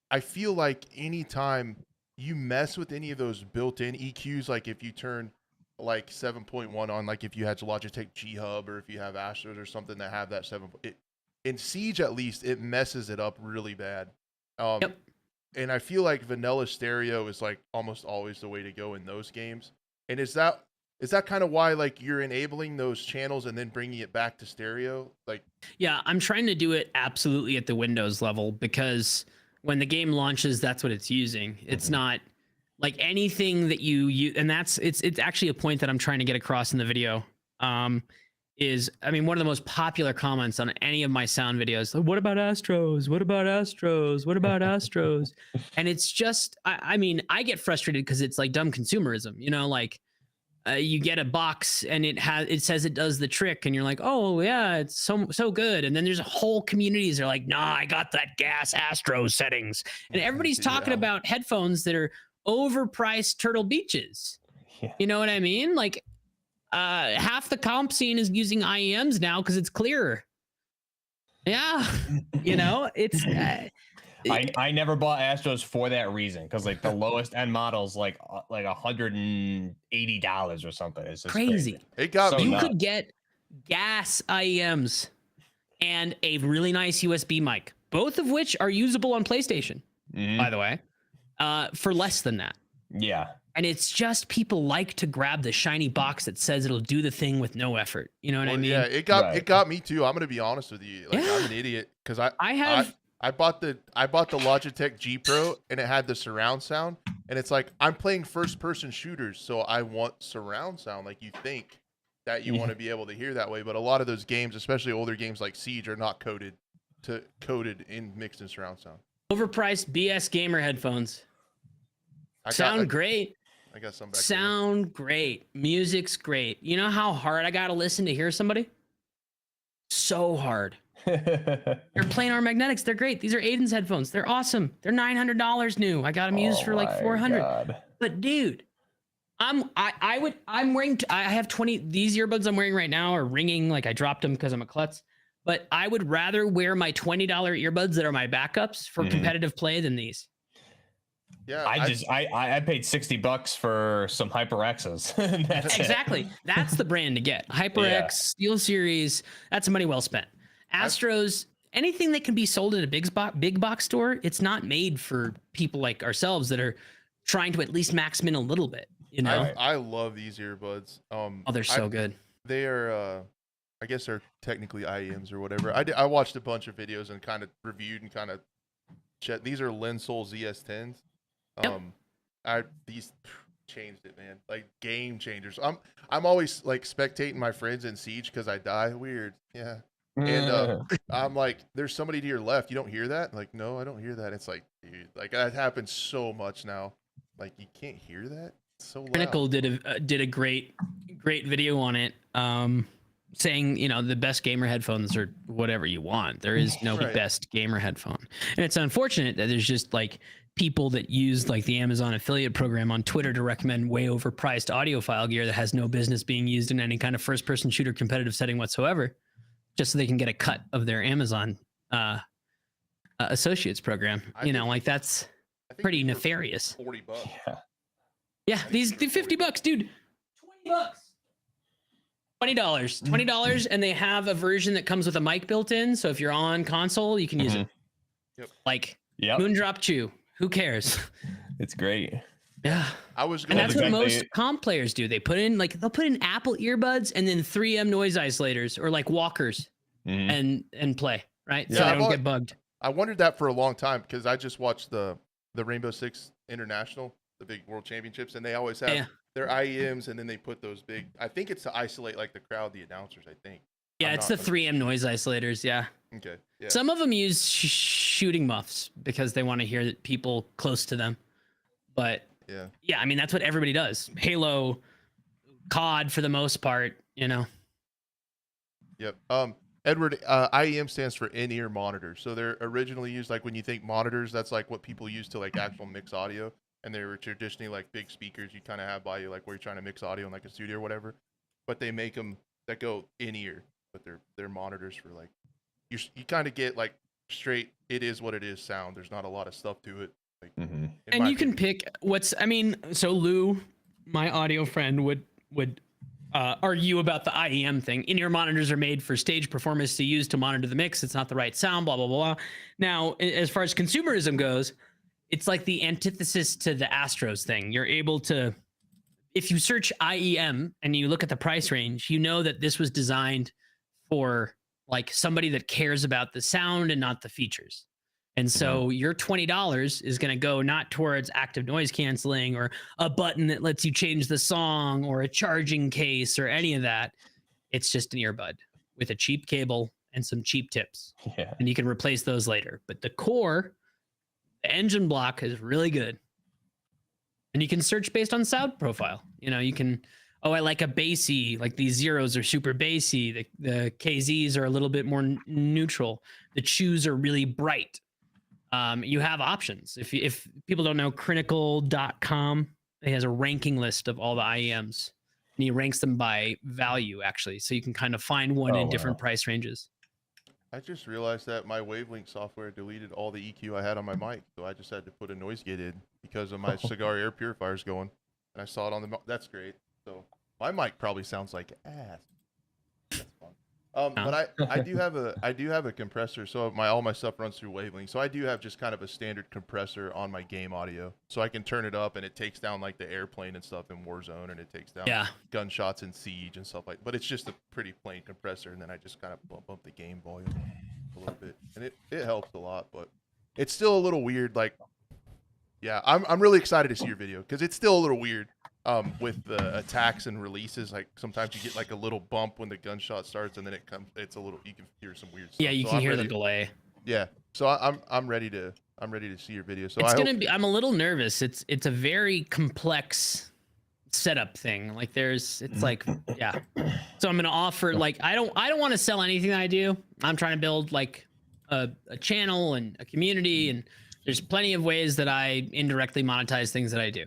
[SPEAKER 1] I feel like anytime you mess with any of those built-in EQs, like if you turn like 7.1 on, like if you had Logitech G Hub or if you have Astros or something that have that in Siege at least, it messes it up really bad. And I feel like vanilla stereo is like almost always the way to go in those games. And is that kind of why like you're enabling those channels and then bringing it back to stereo? Like, yeah,
[SPEAKER 3] I'm trying to do it absolutely at the Windows level because when the game launches, that's what it's using. It's not like anything that you use, and it's actually a point that I'm trying to get across in the video. Is I mean, one of the most popular comments on any of my sound videos, like, what about Astros? What about Astros? What about Astros? And it's just, I mean, I get frustrated because it's like dumb consumerism, you know, like you get a box and it says it does the trick, and you're like, oh yeah, it's so good. And then there's whole communities that are like, nah, I got that gas Astros settings, and everybody's talking about headphones that are overpriced Turtle Beaches. You know what I mean? Like, half the comp scene is using IEMs now because it's clearer. Yeah, you know, it's.
[SPEAKER 2] I never bought Astros for that reason because like the lowest end models like $180 or something. It's just crazy.
[SPEAKER 1] It got
[SPEAKER 2] so
[SPEAKER 1] me.
[SPEAKER 3] You could get gas IEMs and a really nice USB mic, both of which are usable on PlayStation, by the way, for less than that.
[SPEAKER 2] Yeah.
[SPEAKER 3] And it's just people like to grab the shiny box that says it'll do the thing with no effort. You know what I mean?
[SPEAKER 1] Yeah, it got me too. I'm gonna be honest with you. Like, I'm an idiot because I bought the Logitech G Pro and it had the surround sound, and it's like I'm playing first person shooters, so I want surround sound. Like, you think that you want to be able to hear that way, but a lot of those games, especially older games like Siege, are not coded in mixed and surround sound.
[SPEAKER 3] Overpriced BS gamer headphones. Sound great.
[SPEAKER 1] I got some back
[SPEAKER 3] Sound great. Music's great. You know how hard I gotta listen to hear somebody? So hard. They're plain R magnetics. They're great. These are Aiden's headphones. They're awesome. They're $900 new. I got them used for like $400.
[SPEAKER 2] God.
[SPEAKER 3] But dude, I have 20. These earbuds I'm wearing right now are ringing. Like I dropped them because I'm a klutz. But I would rather wear my $20 earbuds that are my backups for competitive play than these.
[SPEAKER 1] Yeah,
[SPEAKER 2] I paid $60 for some HyperXs.
[SPEAKER 3] Exactly. That's the brand to get. HyperX, Steel Series. That's money well spent. Astros, anything that can be sold at a big box store, it's not made for people like ourselves that are trying to at least max min a little bit. You know,
[SPEAKER 1] I love these earbuds.
[SPEAKER 3] Oh, they're so good.
[SPEAKER 1] They are, I guess they're technically IEMs or whatever. I watched a bunch of videos and kind of reviewed and kind of checked. These are Linsol ZS10s. These changed it, man. Like, game changers. I'm always like spectating my friends in Siege because I die. Weird, yeah. And I'm like, there's somebody to your left. You don't hear that? Like, no, I don't hear that. It's like, dude, like that happens so much now. Like, you can't hear that. It's so loud.
[SPEAKER 3] Critical did a great video on it, saying, you know, the best gamer headphones are whatever you want. There is no best gamer headphone, and it's unfortunate that there's just like people that use like the Amazon affiliate program on Twitter to recommend way overpriced audiophile gear that has no business being used in any kind of first-person shooter competitive setting whatsoever, just so they can get a cut of their Amazon associates program. You know, like that's pretty nefarious.
[SPEAKER 1] $40.
[SPEAKER 3] Yeah, these $50, dude. $20. $20, and they have a version that comes with a mic built in. So if you're on console, you can use it.
[SPEAKER 1] Yep.
[SPEAKER 3] Like Moondrop Chew. Who cares?
[SPEAKER 2] It's great.
[SPEAKER 3] Yeah.
[SPEAKER 1] And
[SPEAKER 3] that's what most comp players do. They'll put in Apple earbuds and then 3M noise isolators or like walkers and play, right?
[SPEAKER 1] Yeah,
[SPEAKER 3] so they don't get bugged.
[SPEAKER 1] I wondered that for a long time because I just watched the the Rainbow Six International, the big World Championships, and they always have
[SPEAKER 3] Yeah.
[SPEAKER 1] their IEMs, and then they put those big. I think it's to isolate like the crowd, the announcers. I think.
[SPEAKER 3] Yeah,
[SPEAKER 1] I'm
[SPEAKER 3] it's
[SPEAKER 1] not
[SPEAKER 3] the 3M noise isolators. Yeah.
[SPEAKER 1] Okay. Yeah.
[SPEAKER 3] Some of them use shooting muffs because they want to hear people close to them. But
[SPEAKER 1] Yeah.
[SPEAKER 3] yeah, I mean, that's what everybody does. Halo, COD for the most part, you know.
[SPEAKER 1] Yep. Edward, IEM stands for in-ear monitor. So they're originally used like when you think monitors, that's like what people use to like actual mix audio, and they were traditionally like big speakers you kind of have by you, like where you're trying to mix audio in like a studio or whatever. But they make them that go in ear, but they're monitors for like you kind of get like straight. It is what it is sound. There's not a lot of stuff to it. Like,
[SPEAKER 3] And you can pick what's. I mean, so Lou, my audio friend, would argue about the IEM thing. In-ear monitors are made for stage performers to use to monitor the mix. It's not the right sound, blah, blah, blah. Now, as far as consumerism goes, it's like the antithesis to the Astros thing. You're able to, if you search IEM and you look at the price range, you know that this was designed for like somebody that cares about the sound and not the features. And so your $20 is going to go not towards active noise canceling or a button that lets you change the song or a charging case or any of that. It's just an earbud with a cheap cable and some cheap tips.
[SPEAKER 2] Yeah.
[SPEAKER 3] And you can replace those later. But the core, the engine block is really good. And you can search based on sound profile. You know, you can, oh, I like a bassy, like these zeros are super bassy. The KZs are a little bit more neutral. The chews are really bright. You have options. If people don't know, Critical.com, it has a ranking list of all the IEMs, and he ranks them by value, actually. So you can kind of find one in different price ranges.
[SPEAKER 1] I just realized that my Wavelength software deleted all the EQ I had on my mic, so I just had to put a noise gate in because of my cigar air purifiers going, and I saw it on the. That's great. So my mic probably sounds like ass. That's fun. But I do have a compressor, so all my stuff runs through Wavelength. So I do have just kind of a standard compressor on my game audio, so I can turn it up and it takes down like the airplane and stuff in Warzone, and it takes down gunshots in Siege and stuff like. But it's just a pretty plain compressor, and then I just kind of bump up the game volume a little bit, and it helps a lot. But it's still a little weird. Like, yeah, I'm really excited to see your video because it's still a little weird. With the attacks and releases, like sometimes you get like a little bump when the gunshot starts, and then it's a little, you can hear some weird stuff.
[SPEAKER 3] Yeah, you can hear the delay.
[SPEAKER 1] Yeah, so I'm ready to see your video. So
[SPEAKER 3] I'm a little nervous. It's a very complex setup thing. Like yeah. So I'm gonna offer like I don't want to sell anything I do. I'm trying to build like a channel and a community, and there's plenty of ways that I indirectly monetize things that I do.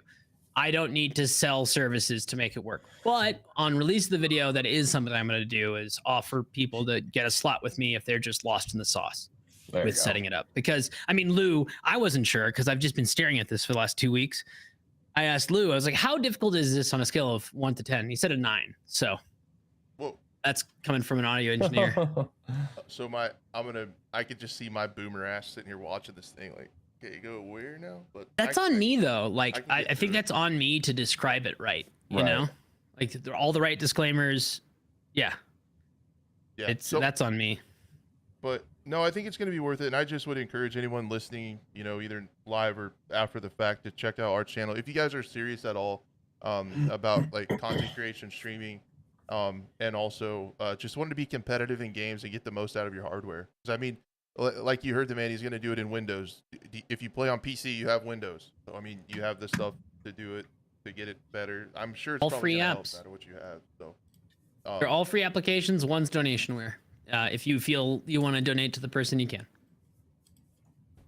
[SPEAKER 3] I don't need to sell services to make it work. But on release of the video, that is something I'm going to do, is offer people to get a slot with me if they're just lost in the sauce with setting it up. Because, I mean, Lou, I wasn't sure because I've just been staring at this for the last 2 weeks. I asked Lou, I was like, how difficult is this on a scale of 1 to 10? He said a 9. So that's coming from an audio engineer.
[SPEAKER 1] So I could just see my boomer ass sitting here watching this thing like, okay, go where now? But
[SPEAKER 3] that's on me though. Like I think that's on me to describe it right. You know, like all the right disclaimers. Yeah. That's on me.
[SPEAKER 1] But no, I think it's going to be worth it, and I just would encourage anyone listening, you know, either live or after the fact, to check out our channel if you guys are serious at all about like content creation, streaming, and also just wanting to be competitive in games and get the most out of your hardware. Because I mean, like you heard the man, he's going to do it in Windows. If you play on PC, you have Windows. So, I mean, you have the stuff to do it, to get it better. I'm sure it's
[SPEAKER 3] all
[SPEAKER 1] probably
[SPEAKER 3] free
[SPEAKER 1] gonna
[SPEAKER 3] apps.
[SPEAKER 1] help out of what you have. So,
[SPEAKER 3] they're all free applications. One's donationware. If you feel you want to donate to the person, you can.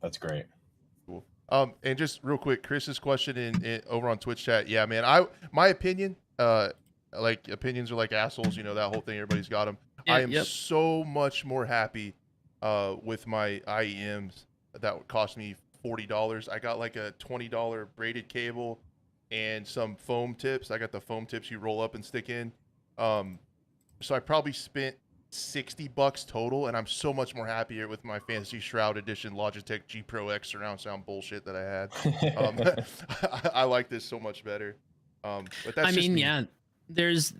[SPEAKER 2] That's great.
[SPEAKER 1] Cool. And just real quick, Chris's question in over on Twitch chat. Yeah, man, my opinion, like opinions are like assholes. You know, that whole thing. Everybody's got them.
[SPEAKER 3] Yeah,
[SPEAKER 1] I am so much more happy with my IEMs that would cost me $40. I got like a $20 braided cable and some foam tips. I got the foam tips you roll up and stick in. So I probably spent $60 total, and I'm so much more happier with my Fantasy Shroud Edition Logitech G Pro X surround sound bullshit that I had. I like this so much better. But that's
[SPEAKER 3] I mean, yeah, there's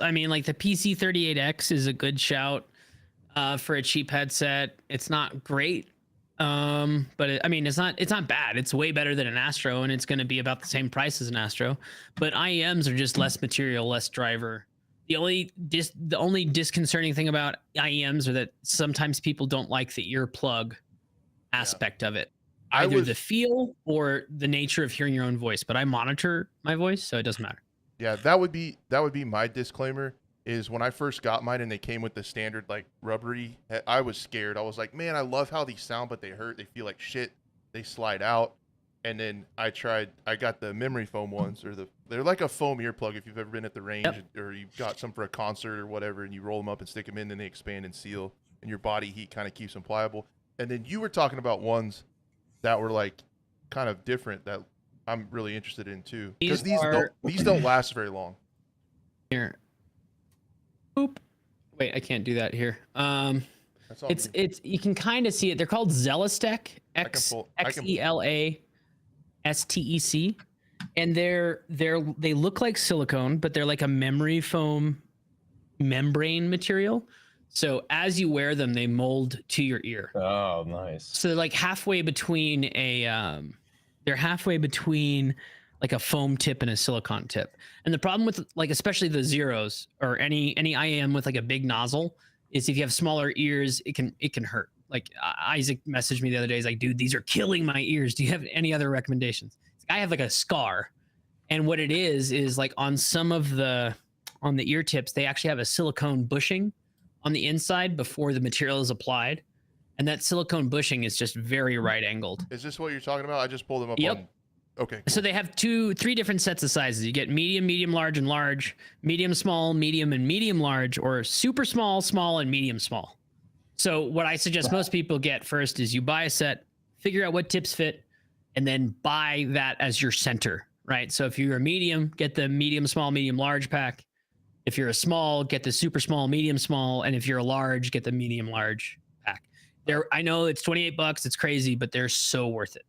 [SPEAKER 3] I mean, like the PC38X is a good shout for a cheap headset. It's not great. I mean, it's not bad. It's way better than an Astro, and it's going to be about the same price as an Astro. But IEMs are just less material, less driver. The only disconcerting thing about IEMs are that sometimes people don't like the earplug aspect of it, either the feel or the nature of hearing your own voice. But I monitor my voice, so it doesn't matter.
[SPEAKER 1] Yeah, that would be my disclaimer. Is when I first got mine and they came with the standard like rubbery, I was scared. I was like, man, I love how these sound, but they hurt. They feel like shit. They slide out. And then I got the memory foam ones, or they're like a foam earplug if you've ever been at the range, or you've got some for a concert or whatever, and you roll them up and stick them in, and they expand and seal, and your body heat kind of keeps them pliable. And then you were talking about ones that were like kind of different that I'm really interested in too, because these don't last very long.
[SPEAKER 3] Here. Boop. Wait, I can't do that here. It's you can kind of see it. They're called Zelastec, XELASTEC, and they look like silicone, but they're like a memory foam membrane material. So as you wear them, they mold to your ear.
[SPEAKER 2] Oh, nice.
[SPEAKER 3] So they're like halfway between like a foam tip and a silicone tip. And the problem with like especially the zeros or any IM with like a big nozzle is if you have smaller ears, it can hurt. Like Isaac messaged me the other day. He's like, dude, these are killing my ears. Do you have any other recommendations? I have like a scar, and what it is like on the ear tips, they actually have a silicone bushing on the inside before the material is applied. And that silicone bushing is just very right angled.
[SPEAKER 1] Is this what you're talking about? I just pulled them up.
[SPEAKER 3] Yep.
[SPEAKER 1] Okay. Cool.
[SPEAKER 3] So they have three different sets of sizes. You get medium, medium, large, and large, medium, small, medium, and medium large, or super small, small, and medium small. So what I suggest most people get first is you buy a set, figure out what tips fit, and then buy that as your center, right? So if you're a medium, get the medium, small, medium, large pack. If you're a small, get the super small, medium, small, and if you're a large, get the medium, large pack. I know it's $28. It's crazy, but they're so worth it.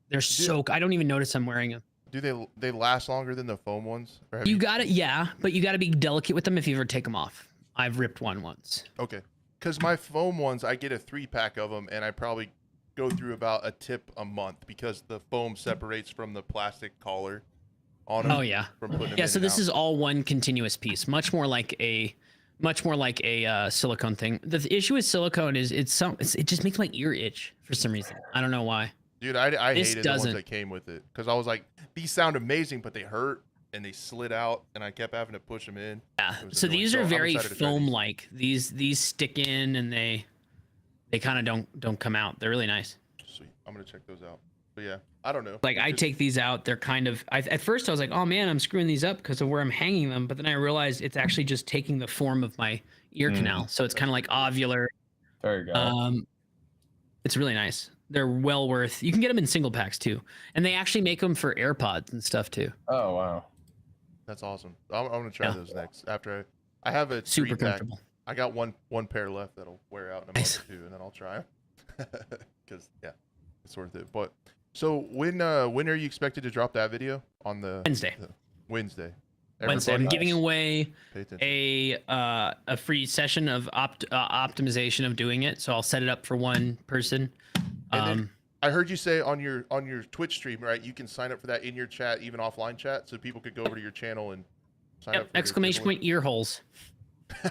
[SPEAKER 3] I don't even notice I'm wearing them.
[SPEAKER 1] Do they last longer than the foam ones?
[SPEAKER 3] You got it, yeah, but you got to be delicate with them if you ever take them off. I've ripped one once.
[SPEAKER 1] Okay, because my foam ones, I get a 3-pack of them, and I probably go through about a tip a month because the foam separates from the plastic collar on them.
[SPEAKER 3] Oh yeah,
[SPEAKER 1] from putting them
[SPEAKER 3] yeah.
[SPEAKER 1] in
[SPEAKER 3] So
[SPEAKER 1] and
[SPEAKER 3] this
[SPEAKER 1] out.
[SPEAKER 3] is all one continuous piece, much more like a silicone thing. The issue with silicone is it just makes my ear itch for some reason. I don't know why.
[SPEAKER 1] Dude, I
[SPEAKER 3] This
[SPEAKER 1] hated the ones
[SPEAKER 3] doesn't.
[SPEAKER 1] that came with it because I was like, these sound amazing, but they hurt and they slid out, and I kept having to push them in.
[SPEAKER 3] Yeah.
[SPEAKER 1] It was
[SPEAKER 3] So
[SPEAKER 1] annoying.
[SPEAKER 3] these are
[SPEAKER 1] I'm
[SPEAKER 3] very
[SPEAKER 1] excited to try these.
[SPEAKER 3] foam-like. These stick in and they kind of don't come out. They're really nice.
[SPEAKER 1] Sweet. I'm gonna check those out. But yeah, I don't know.
[SPEAKER 3] Like I take these out, they're kind of. At first I was like, oh man, I'm screwing these up because of where I'm hanging them. But then I realized it's actually just taking the form of my ear canal. So it's kind of like ovular.
[SPEAKER 2] There you go.
[SPEAKER 3] It's really nice. They're well worth. You can get them in single packs too, and they actually make them for AirPods and stuff too.
[SPEAKER 2] Oh wow.
[SPEAKER 1] That's awesome. I'm gonna try
[SPEAKER 3] Yeah.
[SPEAKER 1] those next. After I have a
[SPEAKER 3] Super
[SPEAKER 1] 3-pack.
[SPEAKER 3] comfortable.
[SPEAKER 1] I got one pair left that'll wear out in a
[SPEAKER 3] Nice.
[SPEAKER 1] month or two, and then I'll try them. Because yeah, it's worth it. But so when are you expected to drop that video on the
[SPEAKER 3] Wednesday.
[SPEAKER 1] Wednesday.
[SPEAKER 3] Wednesday. I'm
[SPEAKER 1] Everybody
[SPEAKER 3] giving away
[SPEAKER 1] pay attention.
[SPEAKER 3] a free session of optimization of doing it. So I'll set it up for one person.
[SPEAKER 1] And then I heard you say on your Twitch stream, right? You can sign up for that in your chat, even offline chat, so people could go over to your channel and sign up. For
[SPEAKER 3] Exclamation point ear holes.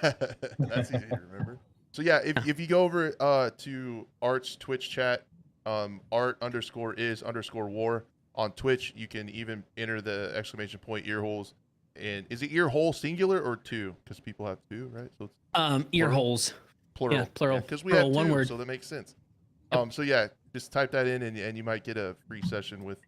[SPEAKER 1] That's easy to remember. So yeah, if you go over to Art's Twitch chat, art_is_war on Twitch, you can even enter the exclamation point ear holes. And is it ear hole singular or two? Because people have two, right? So it's
[SPEAKER 3] Ear holes.
[SPEAKER 1] plural.
[SPEAKER 3] Yeah, plural.
[SPEAKER 1] Because we
[SPEAKER 3] Plural,
[SPEAKER 1] have
[SPEAKER 3] one
[SPEAKER 1] two,
[SPEAKER 3] word.
[SPEAKER 1] so that makes sense. So yeah, just type that in, and you might get a free session with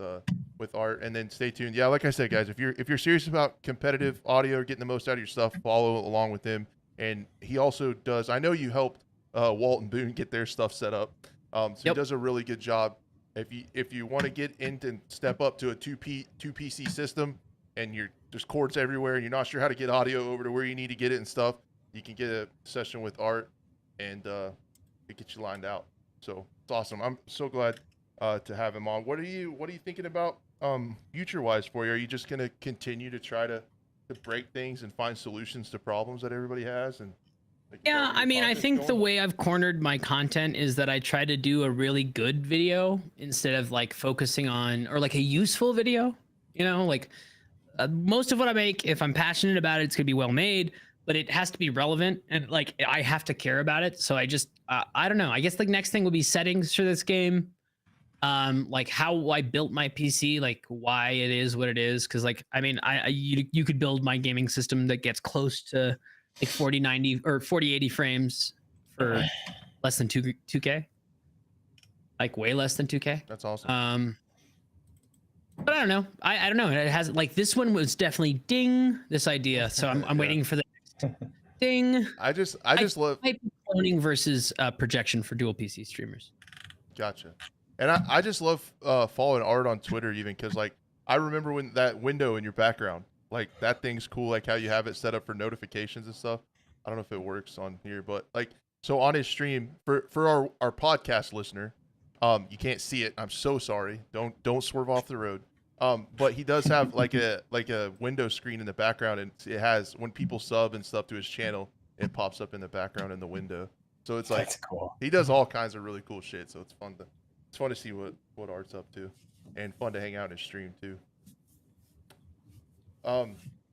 [SPEAKER 1] Art. And then stay tuned. Yeah, like I said, guys, if you're serious about competitive audio or getting the most out of your stuff, follow along with him. And he also does. I know you helped Walt and Boone get their stuff set up. So he does a really good job. If you want to get into and step up to a two PC system, and there's cords everywhere, and you're not sure how to get audio over to where you need to get it and stuff, you can get a session with Art, and it gets you lined out. So it's awesome. I'm so glad to have him on. What are you thinking about future wise for you? Are you just gonna continue to try to break things and find solutions to problems that everybody has, and Like, is that
[SPEAKER 3] Yeah,
[SPEAKER 1] where
[SPEAKER 3] I
[SPEAKER 1] your
[SPEAKER 3] mean, I
[SPEAKER 1] content's
[SPEAKER 3] think the
[SPEAKER 1] going?
[SPEAKER 3] way I've cornered my content is that I try to do a really good video instead of like focusing on or like a useful video. You know, like most of what I make, if I'm passionate about it, it's gonna be well made, but it has to be relevant and like I have to care about it. So I just, I don't know. I guess the next thing will be settings for this game. Like how I built my PC, like why it is what it is. Cause like, I mean, you could build my gaming system that gets close to like 4090 or 4080 frames for less than 2K, like way less than 2K.
[SPEAKER 1] That's awesome.
[SPEAKER 3] But I don't know. I don't know. It has like this one was definitely ding this idea. So I'm
[SPEAKER 1] Yeah.
[SPEAKER 3] waiting for the next ding.
[SPEAKER 1] I just love.
[SPEAKER 3] Might be cloning versus projection for dual PC streamers.
[SPEAKER 1] Gotcha. And I just love following art on Twitter even because like I remember when that window in your background, like that thing's cool, like how you have it set up for notifications and stuff. I don't know if it works on here, but like so on his stream for our podcast listener, you can't see it. I'm so sorry. Don't swerve off the road. But he does have like a window screen in the background, and it has when people sub and stuff to his channel, it pops up in the background in the window. So it's like
[SPEAKER 2] That's cool.
[SPEAKER 1] he does all kinds of really cool shit. So it's fun to see what Art's up to, and fun to hang out in his stream too.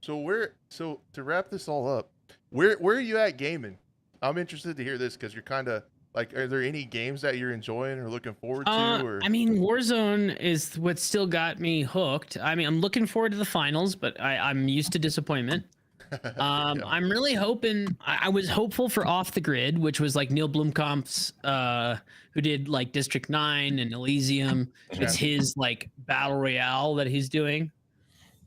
[SPEAKER 1] So to wrap this all up, where are you at gaming? I'm interested to hear this because you're kind of like, are there any games that you're enjoying or looking forward to? Or
[SPEAKER 3] I mean, Warzone is what still got me hooked. I mean, I'm looking forward to the finals, but I'm used to disappointment.
[SPEAKER 1] Yeah.
[SPEAKER 3] I'm really hoping. I was hopeful for Off the Grid, which was like Neil Blomkamp's, who did like District 9 and Elysium. It's his like battle royale that he's doing,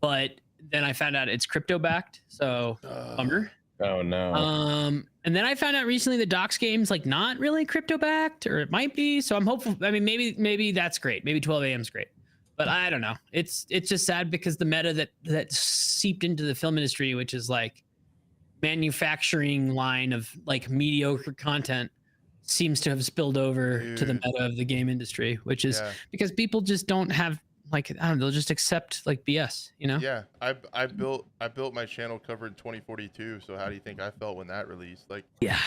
[SPEAKER 3] but then I found out it's crypto backed, so bummer.
[SPEAKER 2] Oh no.
[SPEAKER 3] And then I found out recently the Docs game's like not really crypto backed, or it might be. So I'm hopeful. I mean, maybe that's great. Maybe 12 a.m. is great, but I don't know. It's just sad because the meta that seeped into the film industry, which is like manufacturing line of like mediocre content, seems to have spilled over to the meta of the game industry, which is because people just don't have like, I don't know, they'll just accept like BS, you know?
[SPEAKER 1] Yeah, I built my channel covered 2042. So how do you think I felt when that released? Like,
[SPEAKER 3] Yeah.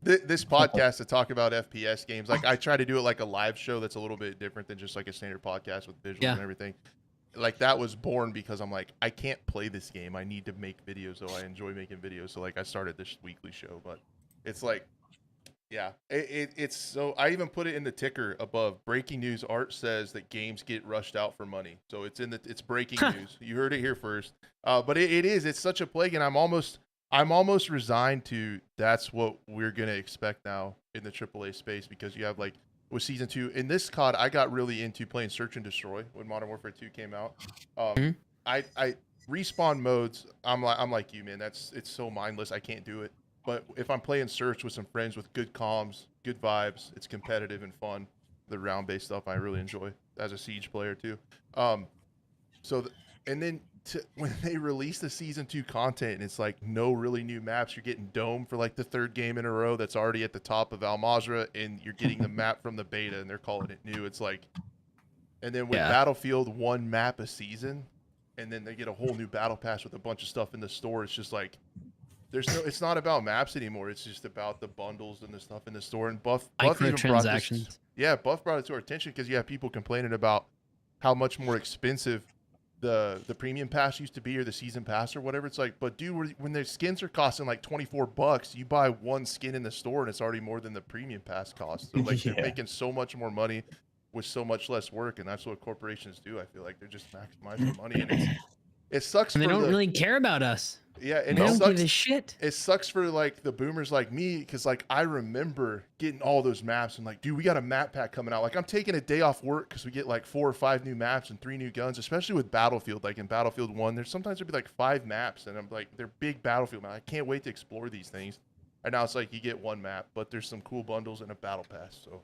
[SPEAKER 1] this podcast to talk about FPS games, like I try to do it like a live show that's a little bit different than just like a standard podcast with visuals and everything. Like that was born because I'm like, I can't play this game. I need to make videos, so I enjoy making videos. So like I started this weekly show, but it's like, yeah, it's so I even put it in the ticker above. Breaking news: Art says that games get rushed out for money. So it's it's breaking news. You heard it here first. But it's such a plague, and I'm almost resigned to that's what we're gonna expect now in the AAA space because you have like with season 2 in this COD, I got really into playing Search and Destroy when Modern Warfare 2 came out. I respawn modes. I'm like you, man. It's so mindless. I can't do it. But if I'm playing Search with some friends with good comms, good vibes, it's competitive and fun. The round-based stuff I really enjoy as a Siege player too. And then when they release the season 2 content, and it's like no really new maps. You're getting Dome for like the 3rd game in a row. That's already at the top of Al Mazrah, and you're getting the map from the beta, and they're calling it new. It's like, and then with Battlefield 1 map a season, and then they get a whole new battle pass with a bunch of stuff in the store. It's just like. It's not about maps anymore. It's just about the bundles and the stuff in the store. And Buff even brought this, Buff brought it to our attention because you have people complaining about how much more expensive the premium pass used to be or the season pass or whatever. It's like, but dude, when the skins are costing like $24, you buy one skin in the store and it's already more than the premium pass costs. So like they're making so much more money with so much less work, and that's what corporations do. I feel like they're just maximizing money, and it sucks.
[SPEAKER 3] And they don't really care about us.
[SPEAKER 1] Yeah, and
[SPEAKER 3] they don't give a shit.
[SPEAKER 1] It sucks for like the boomers like me because like I remember getting all those maps and like, dude, we got a map pack coming out. Like I'm taking a day off work because we get like 4 or 5 new maps and 3 new guns, especially with Battlefield. Like in Battlefield 1, there'd be like 5 maps, and I'm like, they're big Battlefield maps. I can't wait to explore these things. And now it's like you get 1 map, but there's some cool bundles and a battle pass. So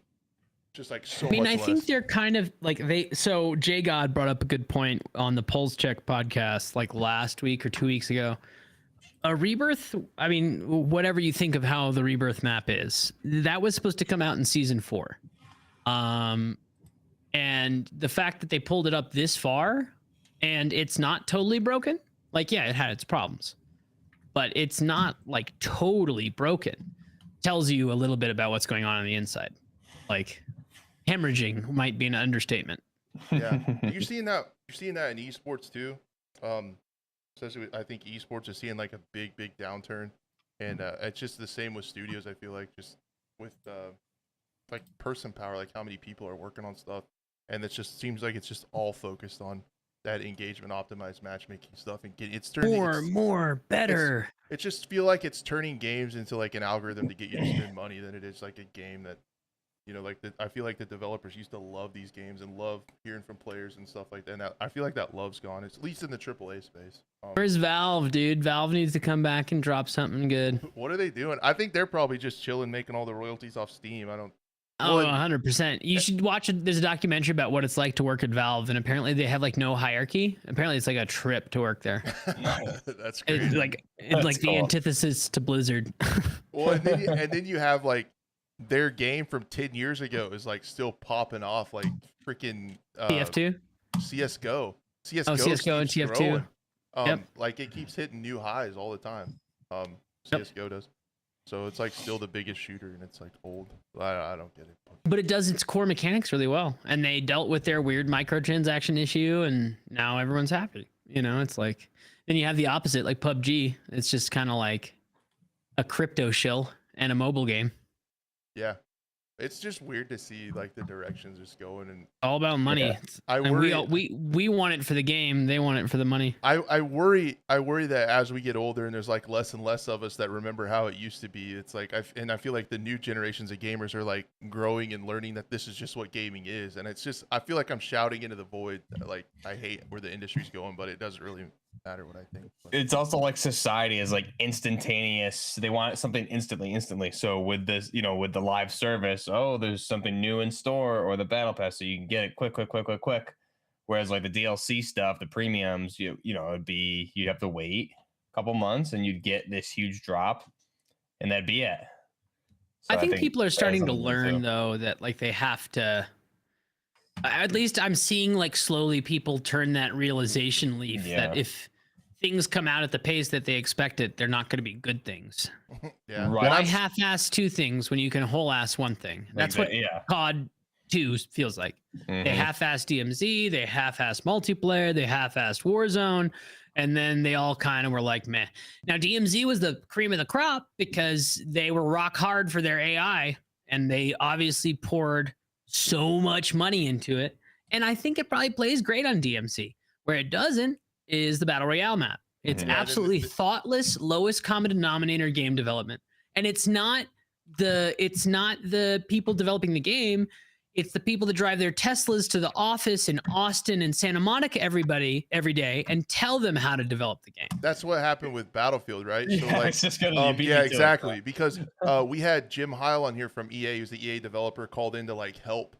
[SPEAKER 1] just like so much. I mean,
[SPEAKER 3] I think they're kind of like so J God brought up a good point on the Pulse Check podcast like last week or 2 weeks ago. A Rebirth, I mean, whatever you think of how the Rebirth map is, that was supposed to come out in season 4. And the fact that they pulled it up this far and it's not totally broken, like, yeah, it had its problems. but it's not like totally broken. Tells you a little bit about what's going on the inside. Like hemorrhaging might be an understatement.
[SPEAKER 1] Yeah, you're seeing that. You're seeing that in esports too. Especially I think esports is seeing like a big downturn, and it's just the same with studios. I feel like just with like person power, like how many people are working on stuff, and it just seems like it's just all focused on that engagement optimized matchmaking stuff, and it's turning
[SPEAKER 3] More, better.
[SPEAKER 1] It just feel like it's turning games into like an algorithm to get you to spend money than it is like a game that, you know, like I feel like the developers used to love these games and love hearing from players and stuff like that. And I feel like that love's gone, at least in the AAA space.
[SPEAKER 3] Where's Valve, dude? Valve needs to come back and drop something good.
[SPEAKER 1] What are they doing? I think they're probably just chilling, making all the royalties off Steam. I don't.
[SPEAKER 3] Oh, 100%. You should watch it. There's a documentary about what it's like to work at Valve, and apparently they have like no hierarchy. Apparently it's like a trip to work there.
[SPEAKER 1] That's crazy.
[SPEAKER 3] It's like the antithesis to Blizzard.
[SPEAKER 1] Well, and then you have like their game from 10 years ago is like still popping off, like freaking
[SPEAKER 3] TF2,
[SPEAKER 1] CS:GO.
[SPEAKER 3] CS:GO and TF2.
[SPEAKER 1] Yep. Like it keeps hitting new highs all the time. CS:GO does. So it's like still the biggest shooter, and it's like old. I don't get it.
[SPEAKER 3] But it does its core mechanics really well, and they dealt with their weird microtransaction issue, and now everyone's happy. You know, it's like then you have the opposite, like PUBG. It's just kind of like a crypto shill and a mobile game.
[SPEAKER 1] Yeah, it's just weird to see like the directions just going, and
[SPEAKER 3] all about money.
[SPEAKER 1] Yeah. I worry.
[SPEAKER 3] We want it for the game. They want it for the money.
[SPEAKER 1] I worry that as we get older and there's like less and less of us that remember how it used to be. It's like I feel like the new generations of gamers are like growing and learning that this is just what gaming is, and it's just I feel like I'm shouting into the void. Like I hate where the industry's going, but it doesn't really matter what I think. But
[SPEAKER 2] it's also like society is like instantaneous. They want something instantly. So with this, you know, with the live service, oh, there's something new in store, or the battle pass, so you can get it quick. Whereas like the DLC stuff, the premiums, you know, you'd have to wait a couple months and you'd get this huge drop, and that'd be it. So
[SPEAKER 3] I think people are starting to learn though that like they have to. At least I'm seeing like slowly people turn that realization leaf that if things come out at the pace that they expected, they're not going to be good things.
[SPEAKER 1] Yeah,
[SPEAKER 2] right.
[SPEAKER 3] Why half-ass two things when you can whole-ass one thing? That's what COD 2 feels like.
[SPEAKER 2] Mm-hmm.
[SPEAKER 3] They half-ass DMZ, they half-ass multiplayer, they half-assed Warzone, and then they all kind of were like, meh. Now DMZ was the cream of the crop because they were rock hard for their AI, and they obviously poured so much money into it. And I think it probably plays great on DMC. Where it doesn't is the Battle Royale map. It's absolutely thoughtless, lowest common denominator game development. And it's not the people developing the game. It's the people that drive their Teslas to the office in Austin and Santa Monica every day and tell them how to develop the game.
[SPEAKER 1] That's what happened with Battlefield, right?
[SPEAKER 2] Yeah,
[SPEAKER 1] so like,
[SPEAKER 2] it's just gonna
[SPEAKER 1] exactly. Because we had Jim Heil on here from EA, who's the EA developer, called in to like help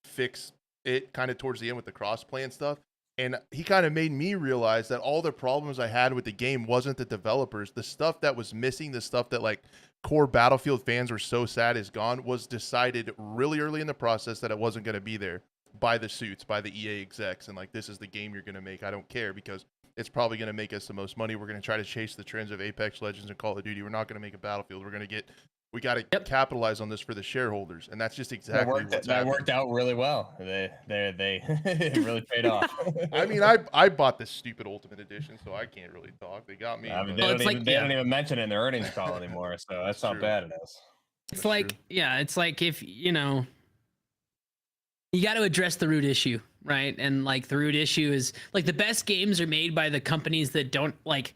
[SPEAKER 1] fix it kind of towards the end with the crossplay and stuff. And he kind of made me realize that all the problems I had with the game wasn't the developers. The stuff that was missing, the stuff that like core Battlefield fans were so sad is gone, was decided really early in the process that it wasn't going to be there by the suits, by the EA execs. And like, this is the game you're going to make. I don't care because it's probably going to make us the most money. We're going to try to chase the trends of Apex Legends and Call of Duty. We're not going to make a Battlefield. We got to capitalize on this for the shareholders, and that's just exactly
[SPEAKER 2] that worked out really well. They it really paid off.
[SPEAKER 1] I mean, I bought this stupid Ultimate Edition, so I can't really talk. They got me.
[SPEAKER 2] I mean, they don't even mention it in their earnings call anymore, so that's not bad. It is.
[SPEAKER 3] It's like it's like if you know, you got to address the root issue, right? And like the root issue is like the best games are made by the companies that don't like.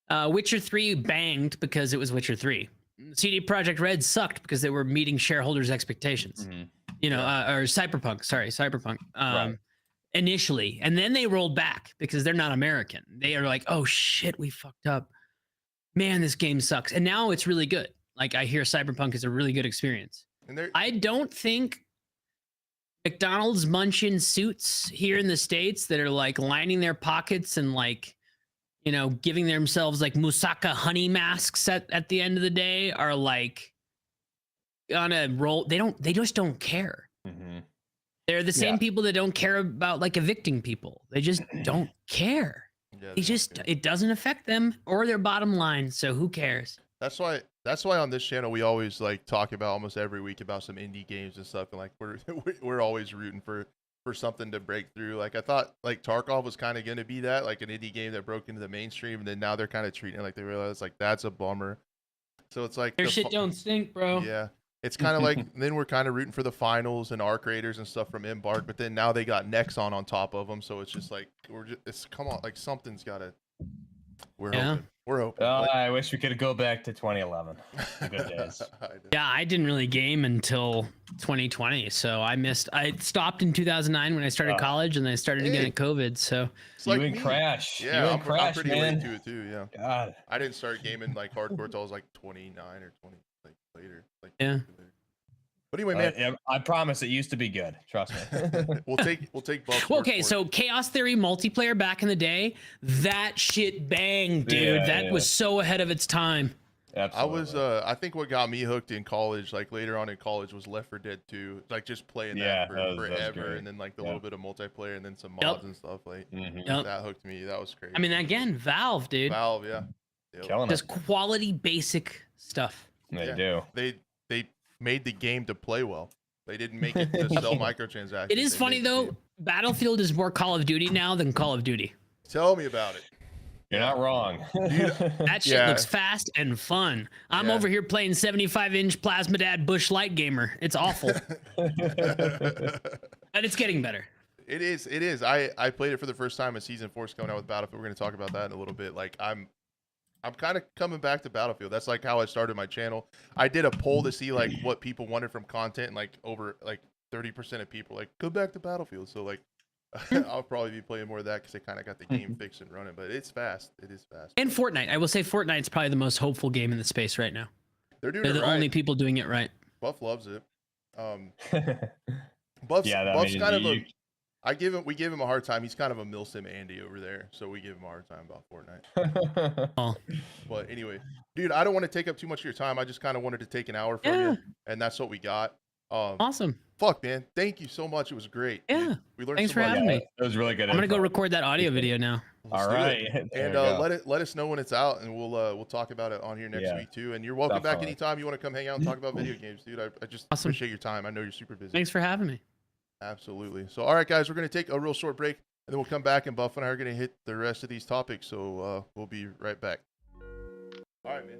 [SPEAKER 3] Witcher 3 banged because it was Witcher 3. CD Projekt Red sucked because they were meeting shareholders' expectations, you know, or Cyberpunk, right. Initially. And then they rolled back because they're not American. They are like, oh shit, we fucked up. Man, this game sucks. And now it's really good. Like I hear Cyberpunk is a really good experience. And I don't think McDonald's munching suits here in the States that are like lining their pockets and like, you know, giving themselves like moussaka honey masks at the end of the day are like on a roll. They just don't care. They're the same people that don't care about like evicting people. They just don't care.
[SPEAKER 1] Yeah,
[SPEAKER 3] It
[SPEAKER 1] they
[SPEAKER 3] just
[SPEAKER 1] don't care.
[SPEAKER 3] it doesn't affect them or their bottom line, so who cares?
[SPEAKER 1] That's why on this channel we always like talk about almost every week about some indie games and stuff, and like we're always rooting for something to break through. Like I thought like Tarkov was kind of going to be that, like an indie game that broke into the mainstream, and then now they're kind of treating it like they realize like that's a bummer. So it's like
[SPEAKER 3] Their shit don't stink, bro.
[SPEAKER 1] yeah. It's kind of like then we're kind of rooting for the finals and our creators and stuff from Embark, but then now they got Nexon on top of them, so it's just like it's come on, like something's got to. We're
[SPEAKER 3] Yeah.
[SPEAKER 1] hoping. We're hoping.
[SPEAKER 2] Oh, I wish we could go back to 2011. The good days.
[SPEAKER 3] Yeah, I didn't really game until 2020, so I stopped in 2009 when I started college, and I started again at COVID. So
[SPEAKER 1] It's
[SPEAKER 2] you
[SPEAKER 1] like
[SPEAKER 2] and
[SPEAKER 1] me.
[SPEAKER 2] Crash.
[SPEAKER 1] Yeah,
[SPEAKER 2] you and Crash,
[SPEAKER 1] I'm pretty
[SPEAKER 2] man.
[SPEAKER 1] late to it too. Yeah.
[SPEAKER 2] God.
[SPEAKER 1] I didn't start gaming like hardcore until I was like 29 or 20, like later. Like
[SPEAKER 3] Yeah.
[SPEAKER 1] But anyway, man,
[SPEAKER 2] Yeah, I promise it used to be good. Trust me.
[SPEAKER 1] we'll take Buff's
[SPEAKER 3] well,
[SPEAKER 1] word
[SPEAKER 3] okay,
[SPEAKER 1] for
[SPEAKER 3] so
[SPEAKER 1] it.
[SPEAKER 3] Chaos Theory multiplayer back in the day, that shit banged, dude.
[SPEAKER 2] Yeah,
[SPEAKER 3] that
[SPEAKER 2] yeah.
[SPEAKER 3] was so ahead of its time.
[SPEAKER 2] Absolutely.
[SPEAKER 1] I was I think what got me hooked in college, like later on in college, was Left 4 Dead 2. Like just playing
[SPEAKER 2] Yeah,
[SPEAKER 1] that for
[SPEAKER 2] that was
[SPEAKER 1] forever,
[SPEAKER 2] great.
[SPEAKER 1] and then like the
[SPEAKER 2] Yep.
[SPEAKER 1] little bit of multiplayer, and then some
[SPEAKER 3] Yep.
[SPEAKER 1] mods and stuff. Like
[SPEAKER 3] Yep.
[SPEAKER 1] that hooked me. That was crazy.
[SPEAKER 3] I mean, again, Valve, dude.
[SPEAKER 1] Valve, yeah. Yep.
[SPEAKER 2] Killing
[SPEAKER 3] Just
[SPEAKER 2] it.
[SPEAKER 3] quality basic stuff.
[SPEAKER 2] They
[SPEAKER 1] Yeah.
[SPEAKER 2] do.
[SPEAKER 1] They made the game to play well. They didn't make it to sell microtransactions.
[SPEAKER 3] It is
[SPEAKER 1] They
[SPEAKER 3] funny
[SPEAKER 1] made the
[SPEAKER 3] though.
[SPEAKER 1] game.
[SPEAKER 3] Battlefield is more Call of Duty now than Call of Duty.
[SPEAKER 1] Tell me about it.
[SPEAKER 2] You're not wrong.
[SPEAKER 3] That shit
[SPEAKER 1] Yeah.
[SPEAKER 3] looks fast and fun. I'm
[SPEAKER 1] Yeah.
[SPEAKER 3] over here playing 75-inch Plasma Dad Bush Light Gamer. It's awful, but it's getting better.
[SPEAKER 1] It is. I played it for the first time. Season 4 is coming out with Battlefield. We're going to talk about that in a little bit. Like I'm kind of coming back to Battlefield. That's like how I started my channel. I did a poll to see like what people wanted from content, and like over like 30% of people like go back to Battlefield. So like I'll probably be playing more of that because they kind of got the game fixed and running. But it's fast. It is fast.
[SPEAKER 3] And Fortnite. I will say Fortnite's probably the most hopeful game in the space right now.
[SPEAKER 1] They're doing
[SPEAKER 3] They're
[SPEAKER 1] it
[SPEAKER 3] the
[SPEAKER 1] right.
[SPEAKER 3] only people doing it right.
[SPEAKER 1] Buff loves it. Buff's kind of a. We give him a hard time. He's kind of a Milsim Andy over there, so we give him a hard time about Fortnite.
[SPEAKER 3] Oh,
[SPEAKER 1] But anyway, dude, I don't want to take up too much of your time. I just kind of wanted to take an hour from
[SPEAKER 3] Yeah.
[SPEAKER 1] you, and that's what we got.
[SPEAKER 3] awesome.
[SPEAKER 1] Fuck, man, thank you so much. It was great.
[SPEAKER 3] Yeah.
[SPEAKER 1] we learned.
[SPEAKER 3] Thanks
[SPEAKER 1] so
[SPEAKER 3] for
[SPEAKER 1] much.
[SPEAKER 3] having me.
[SPEAKER 2] It was really good.
[SPEAKER 3] I'm gonna go
[SPEAKER 2] info.
[SPEAKER 3] record that audio video now.
[SPEAKER 1] Let's
[SPEAKER 2] All
[SPEAKER 1] do it.
[SPEAKER 2] right. There
[SPEAKER 1] And
[SPEAKER 2] we go.
[SPEAKER 1] let us know when it's out, and we'll talk about it on here next
[SPEAKER 2] Yeah.
[SPEAKER 1] week too. And you're welcome back
[SPEAKER 2] Definitely.
[SPEAKER 1] anytime you want to come hang out and talk about video games, dude. I just
[SPEAKER 3] Awesome.
[SPEAKER 1] appreciate your time. I know you're super busy.
[SPEAKER 3] Thanks for having me.
[SPEAKER 1] Absolutely. So, all right, guys, we're going to take a real short break, and then we'll come back, and Buff and I are going to hit the rest of these topics. So, we'll be right back. All right, man.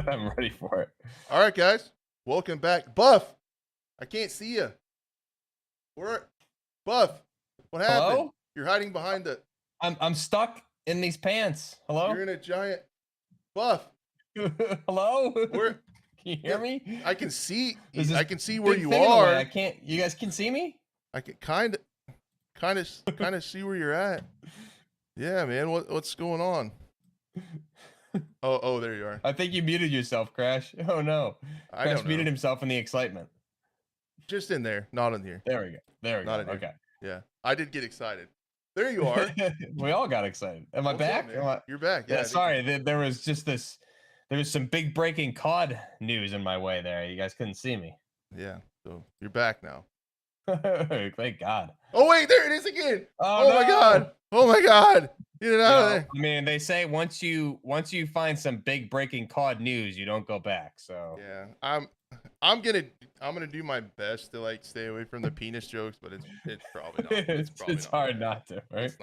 [SPEAKER 2] I'm ready for it.
[SPEAKER 1] All right, guys. Welcome back. Buff, I can't see you. Buff, what happened?
[SPEAKER 2] Hello?
[SPEAKER 1] You're hiding behind the.
[SPEAKER 2] I'm stuck in these pants. Hello?
[SPEAKER 1] You're in a giant. Buff,
[SPEAKER 2] Hello?
[SPEAKER 1] where?
[SPEAKER 2] Can you hear me?
[SPEAKER 1] I can see.
[SPEAKER 2] There's this
[SPEAKER 1] I can see where
[SPEAKER 2] Big
[SPEAKER 1] you
[SPEAKER 2] thing in the way.
[SPEAKER 1] are.
[SPEAKER 2] I can't. You guys can see me?
[SPEAKER 1] I can kind of see where you're at. Yeah, man. What's going on? Oh, there you are.
[SPEAKER 2] I think you muted yourself, Crash. Oh no.
[SPEAKER 1] I
[SPEAKER 2] Crash
[SPEAKER 1] don't
[SPEAKER 2] muted
[SPEAKER 1] know.
[SPEAKER 2] himself in the excitement.
[SPEAKER 1] Just in there, not in here.
[SPEAKER 2] There we go. There we
[SPEAKER 1] Not
[SPEAKER 2] go.
[SPEAKER 1] in here.
[SPEAKER 2] Okay.
[SPEAKER 1] Yeah, I did get excited. There you are.
[SPEAKER 2] We all got excited. Am I
[SPEAKER 1] What's up,
[SPEAKER 2] back?
[SPEAKER 1] man? You're back.
[SPEAKER 2] Yeah,
[SPEAKER 1] I think-
[SPEAKER 2] sorry. There was just this. There was some big breaking COD news in my way there. You guys couldn't see me.
[SPEAKER 1] Yeah. So you're back now.
[SPEAKER 2] Thank God.
[SPEAKER 1] Oh wait, there it is again.
[SPEAKER 2] Oh,
[SPEAKER 1] Oh my
[SPEAKER 2] no.
[SPEAKER 1] god. Oh my god. Get it out of there.
[SPEAKER 2] I mean, they say once you find some big breaking COD news, you don't go back. So
[SPEAKER 1] Yeah. I'm gonna do my best to like stay away from the penis jokes, but it's probably not.
[SPEAKER 2] it's,
[SPEAKER 1] probably
[SPEAKER 2] it's hard
[SPEAKER 1] gonna
[SPEAKER 2] not to, right?
[SPEAKER 1] It's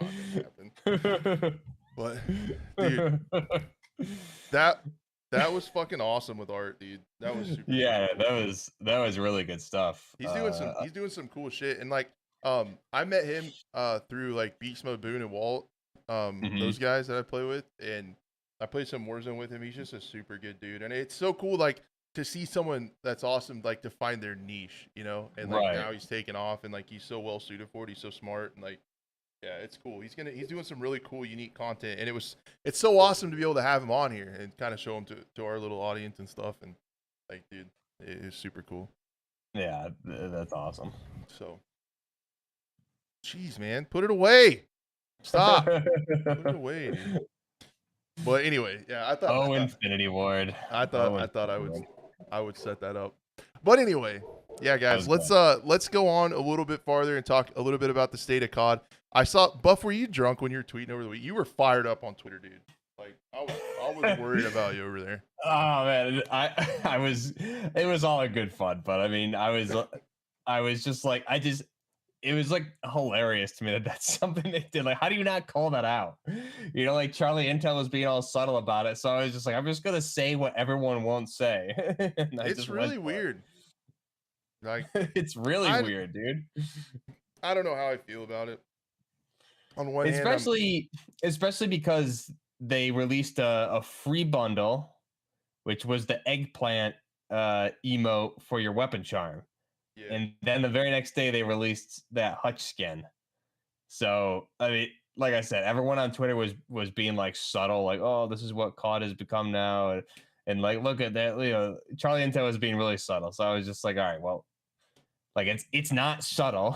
[SPEAKER 1] not gonna happen. But dude, that was fucking awesome with Art, dude. That was super.
[SPEAKER 2] yeah,
[SPEAKER 1] super cool.
[SPEAKER 2] that was really good stuff.
[SPEAKER 1] He's doing some cool shit, and like I met him through like Beast Mode Boone and Walt,
[SPEAKER 2] Mhm.
[SPEAKER 1] those guys that I play with, and I played some Warzone with him. He's just a super good dude, and it's so cool like to see someone that's awesome like to find their niche, you know, and like
[SPEAKER 2] Right.
[SPEAKER 1] now he's taken off and like he's so well suited for it. He's so smart and like yeah, it's cool. He's doing some really cool, unique content, and it's so awesome to be able to have him on here and kind of show him to our little audience and stuff. And like, dude, it is super cool.
[SPEAKER 2] Yeah, that's awesome.
[SPEAKER 1] So, jeez, man, put it away. Stop. Put it away, dude. But anyway, yeah, I thought
[SPEAKER 2] Infinity Ward.
[SPEAKER 1] I thought I would set that up. But anyway, yeah, guys, let's go on a little bit farther and talk a little bit about the state of COD. I saw Buff. Were you drunk when you were tweeting over the week? You were fired up on Twitter, dude. Like I was worried about you over there.
[SPEAKER 2] Oh man, I was. It was all in good fun, but I mean, I was just like, it was like hilarious to me that that's something they did. Like, how do you not call that out? You know, like Charlie Intel was being all subtle about it, so I was just like, I'm just gonna say what everyone won't say.
[SPEAKER 1] It's really weird. Like,
[SPEAKER 2] it's really weird, dude.
[SPEAKER 1] I don't know how I feel about it. On one hand,
[SPEAKER 2] especially because they released a free bundle, which was the eggplant emote for your weapon charm.
[SPEAKER 1] yeah.
[SPEAKER 2] And then the very next day they released that Hutch skin. So I mean, like I said, everyone on Twitter was being like subtle, like, oh, this is what COD has become now, and like look at that, you know, Charlie Intel was being really subtle. So I was just like, all right, well, like it's not subtle.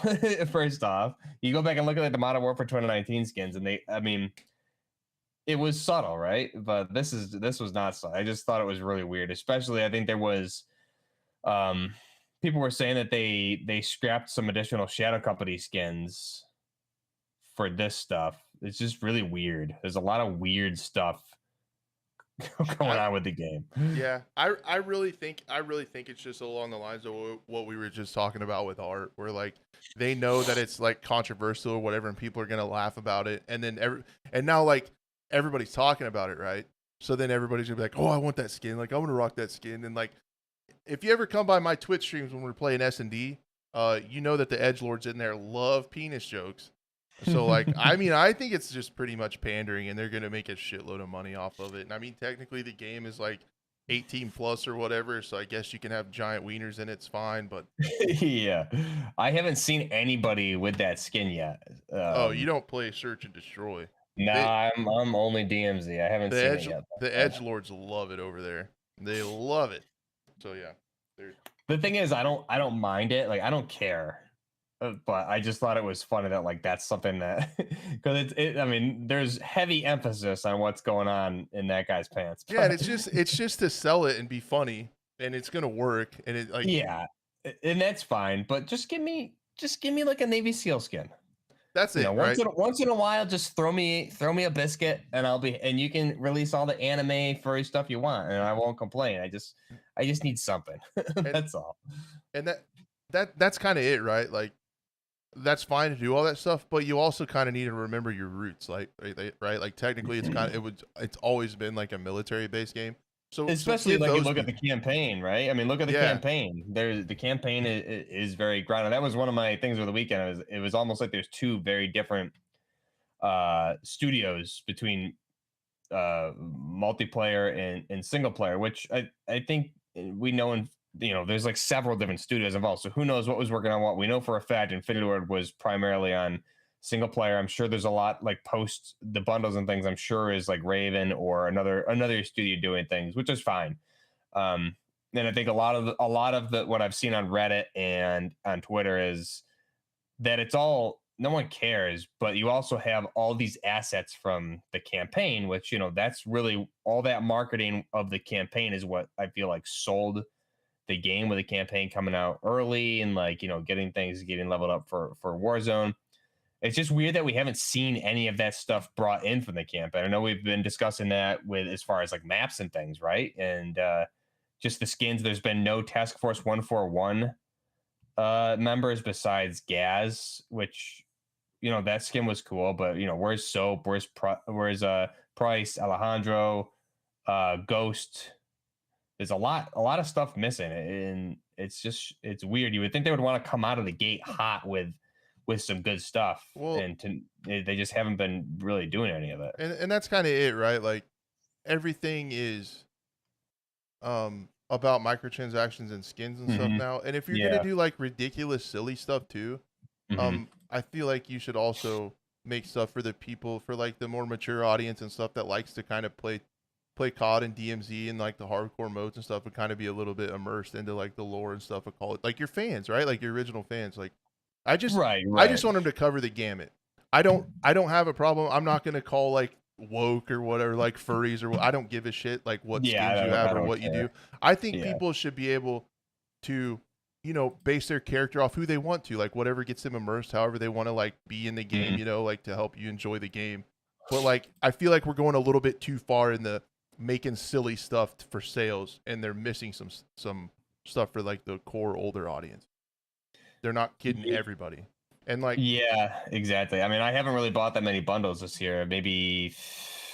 [SPEAKER 2] First off, you go back and look at like the Modern Warfare 2019 skins, and I mean, it was subtle, right? But this was not subtle. I just thought it was really weird. Especially, I think there was, people were saying that they scrapped some additional Shadow Company skins for this stuff. It's just really weird. There's a lot of weird stuff going on with the game.
[SPEAKER 1] Yeah, I really think it's just along the lines of what we were just talking about with art, where like they know that it's like controversial or whatever, and people are gonna laugh about it, and then now like everybody's talking about it, right? So then everybody's gonna be like, oh, I want that skin, like I'm gonna rock that skin, and like if you ever come by my Twitch streams when we're playing S&D, you know that the edgelords in there love penis jokes. So like, I mean, I think it's just pretty much pandering, and they're gonna make a shitload of money off of it. And I mean, technically, the game is like 18 plus or whatever, so I guess you can have giant wieners in it. It's fine, but
[SPEAKER 2] yeah, I haven't seen anybody with that skin yet.
[SPEAKER 1] Oh, you don't play Search and Destroy?
[SPEAKER 2] Nah, I'm only DMZ. I haven't seen it yet.
[SPEAKER 1] The edgelords love it over there. They love it. So yeah,
[SPEAKER 2] the thing is, I don't mind it. Like I don't care. But I just thought it was funny that like that's something that because I mean there's heavy emphasis on what's going on in that guy's pants.
[SPEAKER 1] Yeah, and it's just to sell it and be funny, and it's gonna work, and it like
[SPEAKER 2] yeah, and that's fine. But just give me like a Navy SEAL skin.
[SPEAKER 1] That's it.
[SPEAKER 2] You know,
[SPEAKER 1] right?
[SPEAKER 2] once in a while, just throw me a biscuit, and you can release all the anime furry stuff you want, and I won't complain. I just need something. That's all.
[SPEAKER 1] And that's kind of it, right? Like. That's fine to do all that stuff, but you also kind of need to remember your roots, like right? Like technically, it's always been like a military based game. So
[SPEAKER 2] especially like you look at the campaign, right? I mean, look at the campaign. The campaign is very grounded. That was one of my things over the weekend. It was almost like there's two very different studios between multiplayer and single player, which I think we know in. You know, there's like several different studios involved. So who knows what was working on what? We know for a fact Infinity Ward was primarily on single player. I'm sure there's a lot like post the bundles and things. I'm sure is like Raven or another studio doing things, which is fine. And I think a lot of the what I've seen on Reddit and on Twitter is that it's all no one cares, but you also have all these assets from the campaign, which you know that's really all that marketing of the campaign is what I feel like sold the game with the campaign coming out early and like, you know, getting leveled up for Warzone. It's just weird that we haven't seen any of that stuff brought in from the campaign. I know we've been discussing that with as far as like maps and things, right? And just the skins. There's been no Task Force 141 members besides Gaz, which, you know, that skin was cool, but you know, where's Soap? Where's Price, Alejandro, Ghost? There's a lot of stuff missing, and it's weird. You would think they would want to come out of the gate hot with some good stuff, and they just haven't been really doing any of it.
[SPEAKER 1] And that's kind of it, right? Like everything is about microtransactions and skins and stuff now. And if you're gonna
[SPEAKER 2] Yeah.
[SPEAKER 1] do like ridiculous, silly stuff too, I feel like you should also make stuff for the people, for like the more mature audience and stuff that likes to kind of play COD and DMZ and like the hardcore modes and stuff, and kind of be a little bit immersed into like the lore and stuff of Call it, like your fans, right? Like your original fans. Like I just
[SPEAKER 2] Right.
[SPEAKER 1] I just want them to cover the gamut. I don't have a problem. I'm not gonna call like woke or whatever, like furries or I don't give a shit like what skins you have or what you do. I think people should be able to, you know, base their character off who they want to, like whatever gets them immersed, however they want to like be in the game, you know, like to help you enjoy the game. But like I feel like we're going a little bit too far in the making silly stuff for sales, and they're missing some stuff for like the core older audience. They're not kidding everybody. And like,
[SPEAKER 2] yeah, exactly. I mean, I haven't really bought that many bundles this year. Maybe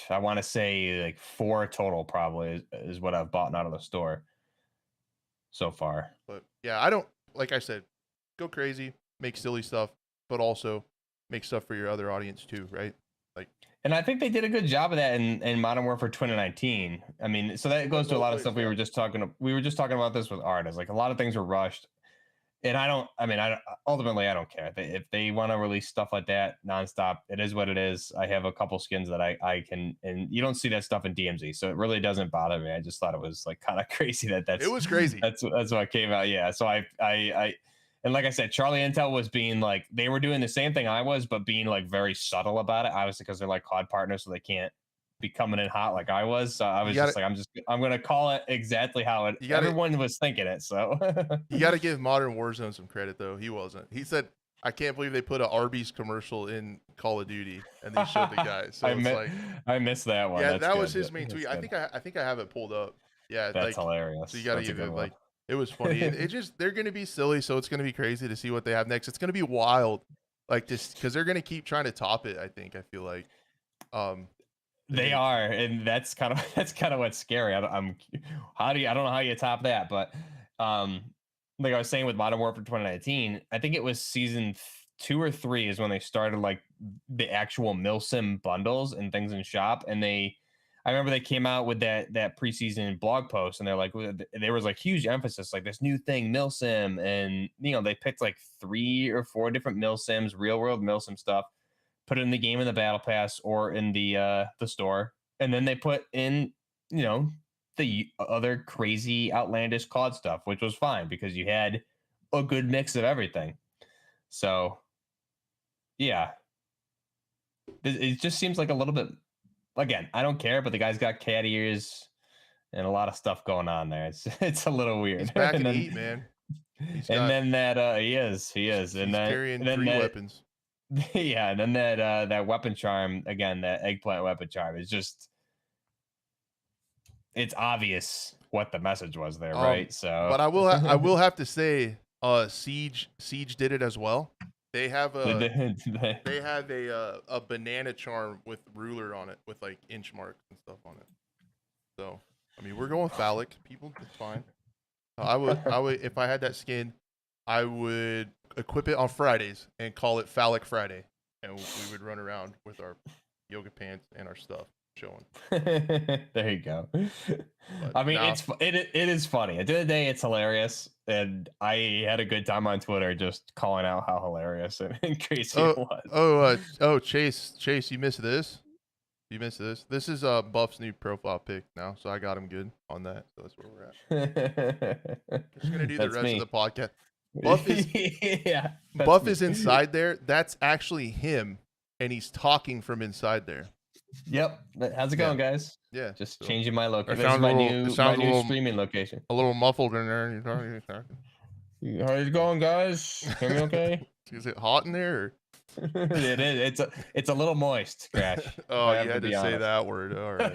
[SPEAKER 2] I want to say like 4 total probably is what I've bought out of the store so far.
[SPEAKER 1] But yeah, I don't, like I said, go crazy, make silly stuff, but also make stuff for your other audience too, right? Like,
[SPEAKER 2] and I think they did a good job of that in Modern Warfare 2019. I mean, so that goes to a lot of stuff we were just talking about this with art. Is like a lot of things were rushed. And ultimately, I don't care. If they want to release stuff like that nonstop, it is what it is. I have a couple skins that I can, and you don't see that stuff in DMZ, so it really doesn't bother me. I just thought it was like kind of crazy it
[SPEAKER 1] was crazy.
[SPEAKER 2] That's what came out. Yeah. So I and like I said, Charlie Intel was being like, they were doing the same thing I was, but being like very subtle about it, obviously because they're like COD partners, so they can't be coming in hot like I was. So I was I'm gonna call it exactly how everyone was thinking it. So
[SPEAKER 1] you got to give Modern Warzone some credit though. He wasn't. He said, "I can't believe they put an Arby's commercial in Call of Duty," and they showed the guy. So
[SPEAKER 2] I missed that one.
[SPEAKER 1] Yeah, that was his main tweet. I think I have it pulled up. Yeah,
[SPEAKER 2] that's hilarious.
[SPEAKER 1] So you got to give it like it was funny. it just they're gonna be silly, so it's gonna be crazy to see what they have next. It's gonna be wild, like this, because they're gonna keep trying to top it. I feel like.
[SPEAKER 2] They are, and that's kind of what's scary. I don't know how you top that, but like I was saying with Modern Warfare 2019, I think it was season 2 or 3 is when they started like the actual milsim bundles and things in shop, and I remember they came out with that preseason blog post, and they're like, there was like huge emphasis, like this new thing, milsim, and you know they picked like 3 or 4 different milsims, real world milsim stuff, put it in the game in the battle pass or in the store, and then they put in, you know, the other crazy outlandish COD stuff, which was fine because you had a good mix of everything. So yeah, it just seems like a little bit, again, I don't care, but the guy's got cat ears and a lot of stuff going on there. It's a little weird.
[SPEAKER 1] He's back in heat, man.
[SPEAKER 2] Then that he is
[SPEAKER 1] he's carrying 3 weapons.
[SPEAKER 2] Yeah, and then that weapon charm again, that eggplant weapon charm is just, it's obvious what the message was there, right? So,
[SPEAKER 1] but I will have to say, Siege did it as well. They have a banana charm with ruler on it, with like inch marks and stuff on it. So I mean, we're going phallic, people. It's fine. I would if I had that skin, I would equip it on Fridays and call it Phallic Friday, and we would run around with our yoga pants and our stuff showing.
[SPEAKER 2] There you go. I mean, it is funny. At the end of the day, it's hilarious, and I had a good time on Twitter just calling out how hilarious and crazy it was.
[SPEAKER 1] Chase, you missed this. This is Buff's new profile pic now, so I got him good on that. So that's where we're at. Just gonna do the rest of the podcast. Buff is Buff is inside there. That's actually him, and he's talking from inside there.
[SPEAKER 2] Yep. How's it going, guys?
[SPEAKER 1] Yeah.
[SPEAKER 2] Just changing my location. This is my new streaming location.
[SPEAKER 1] A little muffled in there. You're
[SPEAKER 2] talking. How's it going, guys? Hear me okay?
[SPEAKER 1] Is it hot in there? Or?
[SPEAKER 2] It is. It's a little moist, Crash.
[SPEAKER 1] Oh, you had to say that word. All right.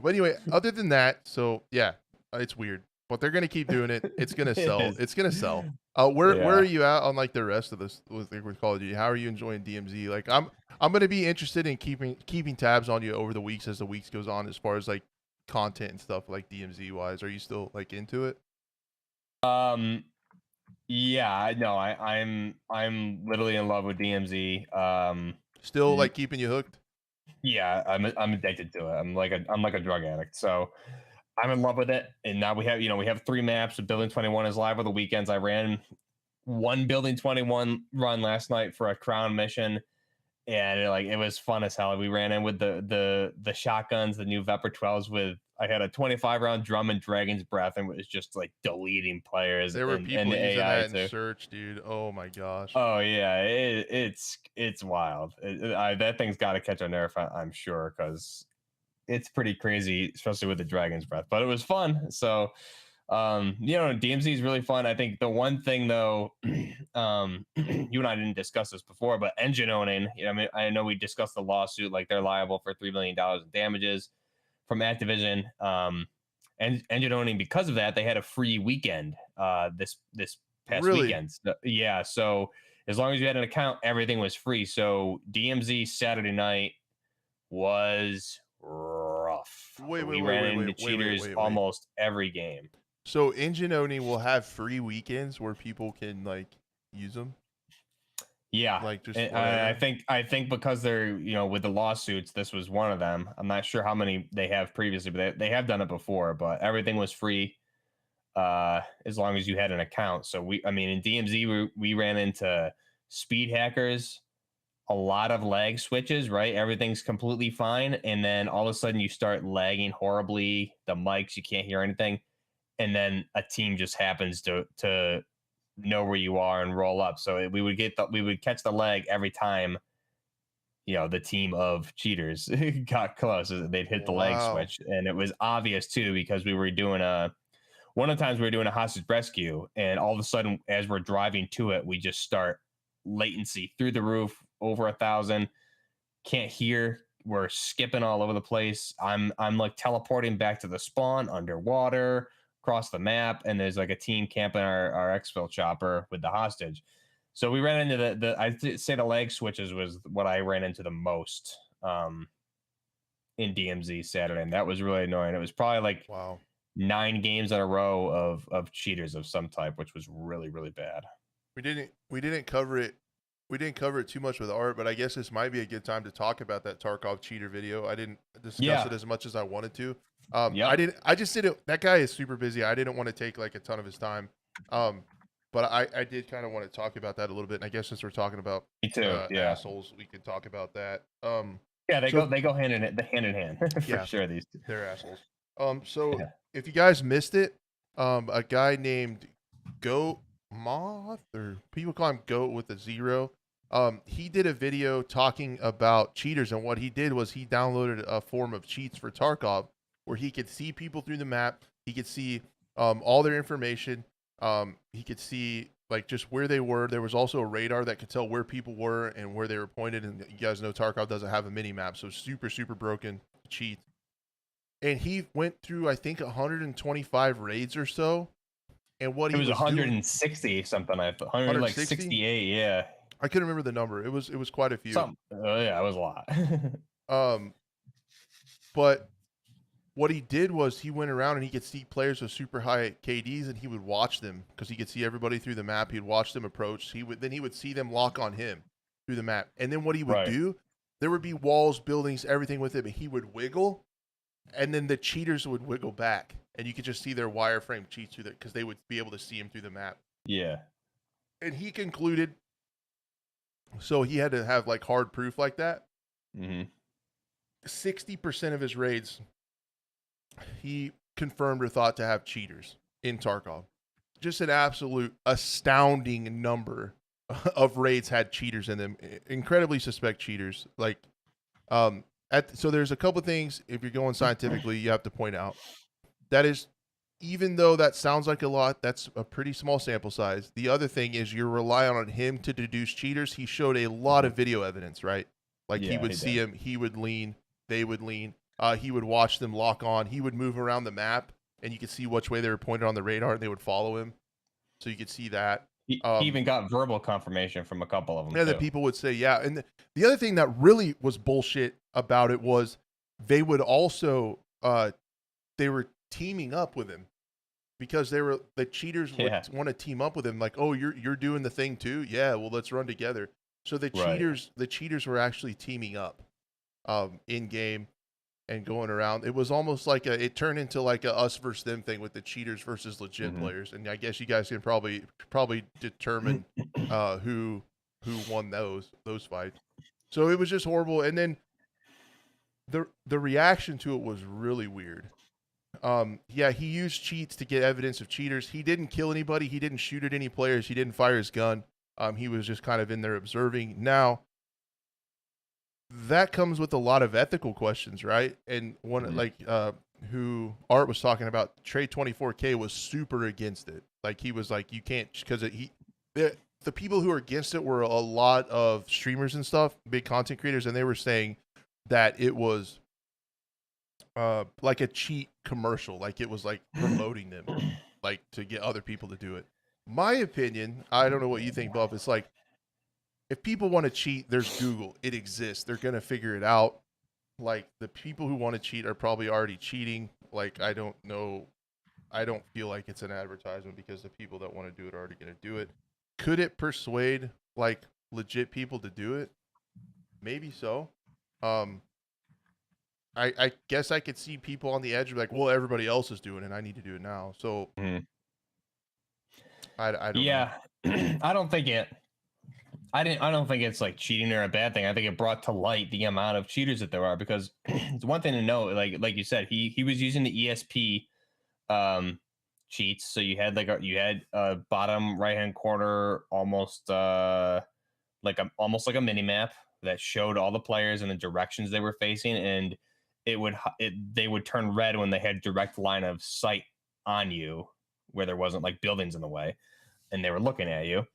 [SPEAKER 1] But anyway, other than that, so yeah, it's weird, but they're gonna keep doing it. It's gonna sell. It's gonna sell. Where are you at on like the rest of this with Call of Duty? How are you enjoying DMZ? Like I'm gonna be interested in keeping tabs on you over the weeks as the weeks goes on, as far as like content and stuff like DMZ wise. Are you still like into it?
[SPEAKER 2] Yeah, no, I'm literally in love with DMZ.
[SPEAKER 1] Still like keeping you hooked?
[SPEAKER 2] Yeah, I'm addicted to it. I'm like a drug addict. So I'm in love with it. And now we have 3 maps. Building 21 is live on the weekends. I ran one Building 21 run last night for a crown mission, and it was fun as hell. We ran in with the shotguns, the new Vepr 12s. With I had a 25 round drum and Dragon's Breath, and was just like deleting players
[SPEAKER 1] There were
[SPEAKER 2] and
[SPEAKER 1] people
[SPEAKER 2] the
[SPEAKER 1] using
[SPEAKER 2] AI
[SPEAKER 1] that in
[SPEAKER 2] too.
[SPEAKER 1] search, dude. Oh my gosh.
[SPEAKER 2] Oh yeah, it's wild. That thing's got to catch a nerf, I'm sure, because it's pretty crazy, especially with the Dragon's Breath. But it was fun. So, DMZ is really fun. I think the one thing though, you and I didn't discuss this before, but engine owning. I mean, I know we discussed the lawsuit, like they're liable for $3 million in damages from Activision. And engine owning, because of that, they had a free weekend. This past
[SPEAKER 1] Really?
[SPEAKER 2] weekend. Yeah, so as long as you had an account, everything was free. So DMZ Saturday night was rough.
[SPEAKER 1] Wait, wait,
[SPEAKER 2] We
[SPEAKER 1] wait,
[SPEAKER 2] ran
[SPEAKER 1] wait,
[SPEAKER 2] into
[SPEAKER 1] wait, wait, wait,
[SPEAKER 2] cheaters
[SPEAKER 1] wait, wait.
[SPEAKER 2] almost every game.
[SPEAKER 1] So Engine Oni will have free weekends where people can like use them,
[SPEAKER 2] Yeah,
[SPEAKER 1] like just
[SPEAKER 2] and
[SPEAKER 1] whatever.
[SPEAKER 2] I think because they're with the lawsuits, this was one of them. I'm not sure how many they have previously, but they have done it before. But everything was free, as long as you had an account. So I mean, in DMZ, we ran into speed hackers, a lot of lag switches, right? Everything's completely fine. And then all of a sudden you start lagging horribly. The mics, you can't hear anything. And then a team just happens to know where you are and roll up. So we would catch the lag every time, the team of cheaters got close. They'd hit the lag
[SPEAKER 1] Wow.
[SPEAKER 2] switch. And it was obvious too, because we were doing one of the times we were doing a hostage rescue, and all of a sudden, as we're driving to it, we just start latency through the roof, over 1,000. Can't hear. We're skipping all over the place. I'm like teleporting back to the spawn underwater, across the map, and there's like a team camping our exfil chopper with the hostage. So we ran into I'd say the lag switches was what I ran into the most in DMZ Saturday, and that was really annoying. It was probably like
[SPEAKER 1] Wow.
[SPEAKER 2] 9 games in a row of cheaters of some type, which was really, really bad.
[SPEAKER 1] We didn't cover it. We didn't cover it too much with Art, but I guess this might be a good time to talk about that Tarkov cheater video. I didn't discuss
[SPEAKER 2] Yeah.
[SPEAKER 1] it as much as I wanted to. I
[SPEAKER 2] Yep.
[SPEAKER 1] didn't. I just didn't. That guy is super busy. I didn't want to take like a ton of his time. Um, but I did kind of want to talk about that a little bit. And I guess since we're talking about
[SPEAKER 2] Me too. Yeah.
[SPEAKER 1] assholes, we could talk about that.
[SPEAKER 2] Yeah.
[SPEAKER 1] So
[SPEAKER 2] They go hand in hand for
[SPEAKER 1] yeah,
[SPEAKER 2] sure. These two.
[SPEAKER 1] they're assholes. So
[SPEAKER 2] Yeah.
[SPEAKER 1] if you guys missed it, a guy named Goat Moth, or people call him Goat with a zero. He did a video talking about cheaters, and what he did was he downloaded a form of cheats for Tarkov, where he could see people through the map. He could see all their information. He could see like just where they were. There was also a radar that could tell where people were and where they were pointed. And you guys know Tarkov doesn't have a mini map, so super super broken cheat. And he went through I think 125 raids or so. And what
[SPEAKER 2] It
[SPEAKER 1] he
[SPEAKER 2] was
[SPEAKER 1] was doing,
[SPEAKER 2] 160 something. I thought 100 like
[SPEAKER 1] 160.
[SPEAKER 2] 68. Yeah.
[SPEAKER 1] I couldn't remember the number. It was quite a few.
[SPEAKER 2] Something. Yeah, it was a lot.
[SPEAKER 1] Um, but what he did was he went around and he could see players with super high KDs and he would watch them because he could see everybody through the map. He'd watch them approach. He would see them lock on him through the map. And then what he would
[SPEAKER 2] Right.
[SPEAKER 1] do, there would be walls, buildings, everything with him, and he would wiggle, and then the cheaters would wiggle back, and you could just see their wireframe cheats through that because they would be able to see him through the map.
[SPEAKER 2] Yeah.
[SPEAKER 1] And he concluded, so he had to have like hard proof like that.
[SPEAKER 2] Hmm.
[SPEAKER 1] 60% of his raids, he confirmed or thought to have cheaters in Tarkov. Just an absolute astounding number of raids had cheaters in them. Incredibly suspect cheaters. Like, so there's a couple things, if you're going scientifically, you have to point out. That is, even though that sounds like a lot, that's a pretty small sample size. The other thing is you're relying on him to deduce cheaters. He showed a lot of video evidence, right? Like he
[SPEAKER 2] Yeah,
[SPEAKER 1] would
[SPEAKER 2] he
[SPEAKER 1] see
[SPEAKER 2] did.
[SPEAKER 1] him, he would lean, they would lean. He would watch them lock on. He would move around the map, and you could see which way they were pointed on the radar, and they would follow him. So you could see that.
[SPEAKER 2] He even got verbal confirmation from a couple of them
[SPEAKER 1] And then
[SPEAKER 2] too.
[SPEAKER 1] people would say, yeah. And the other thing that really was bullshit about it was they would also, they were teaming up with him because the cheaters would
[SPEAKER 2] Yeah.
[SPEAKER 1] want to team up with him. Like, oh, you're doing the thing too. Yeah. Well, let's run together. So the
[SPEAKER 2] Right.
[SPEAKER 1] cheaters were actually teaming up. in game and going around. It was almost like it turned into like a us versus them thing with the cheaters versus legit players. And I guess you guys can probably determine who won those fights. So it was just horrible. And then the reaction to it was really weird. Yeah, he used cheats to get evidence of cheaters. He didn't kill anybody. He didn't shoot at any players. He didn't fire his gun. He was just kind of in there observing. Now, that comes with a lot of ethical questions, right? And one who Art was talking about, Trade 24K was super against it. Like he was like, you can't, because the people who are against it were a lot of streamers and stuff, big content creators, and they were saying that it was like a cheat commercial, like it was like promoting them, like to get other people to do it. My opinion, I don't know what you think, Buff. It's like if people want to cheat, there's Google. It exists. They're gonna figure it out. Like the people who want to cheat are probably already cheating. Like I don't know. I don't feel like it's an advertisement because the people that want to do it are already gonna do it. Could it persuade like legit people to do it? Maybe so. I guess I could see people on the edge like, well, everybody else is doing it. I need to do it now. So I don't know.
[SPEAKER 2] I don't think it. I don't think it's like cheating or a bad thing. I think it brought to light the amount of cheaters that there are, because it's one thing to know, like you said, he was using the ESP cheats. So you had a bottom right hand corner, almost like a mini map that showed all the players and the directions they were facing, and they would turn red when they had direct line of sight on you, where there wasn't like buildings in the way, and they were looking at you.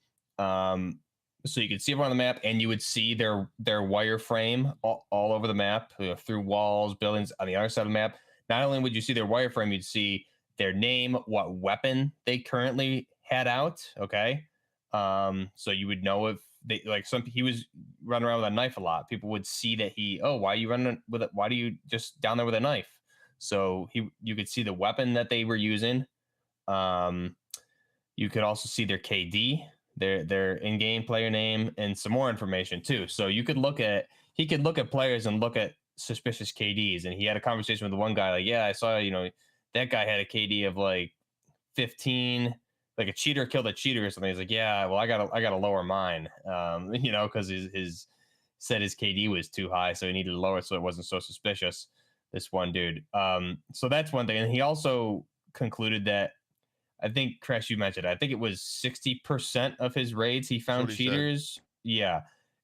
[SPEAKER 2] So you could see everyone on the map, and you would see their wireframe all over the map, through walls, buildings on the other side of the map. Not only would you see their wireframe, you'd see their name, what weapon they currently had out. Okay, so you would know if they he was running around with a knife a lot. People would see that why are you running with it? Why do you just down there with a knife? So you could see the weapon that they were using. You could also see their KD, their in-game player name, and some more information too. So he could look at players and look at suspicious KDs. And he had a conversation with the one guy, like, yeah, I saw, that guy had a KD of like 15, like a cheater killed a cheater or something. He's like, yeah, well, I gotta lower mine, because his said his KD was too high, so he needed to lower it so it wasn't so suspicious. This one dude. So that's one thing. And he also concluded that, I think, Crash, you mentioned, I think it was 60% of his raids he found cheaters. Yeah.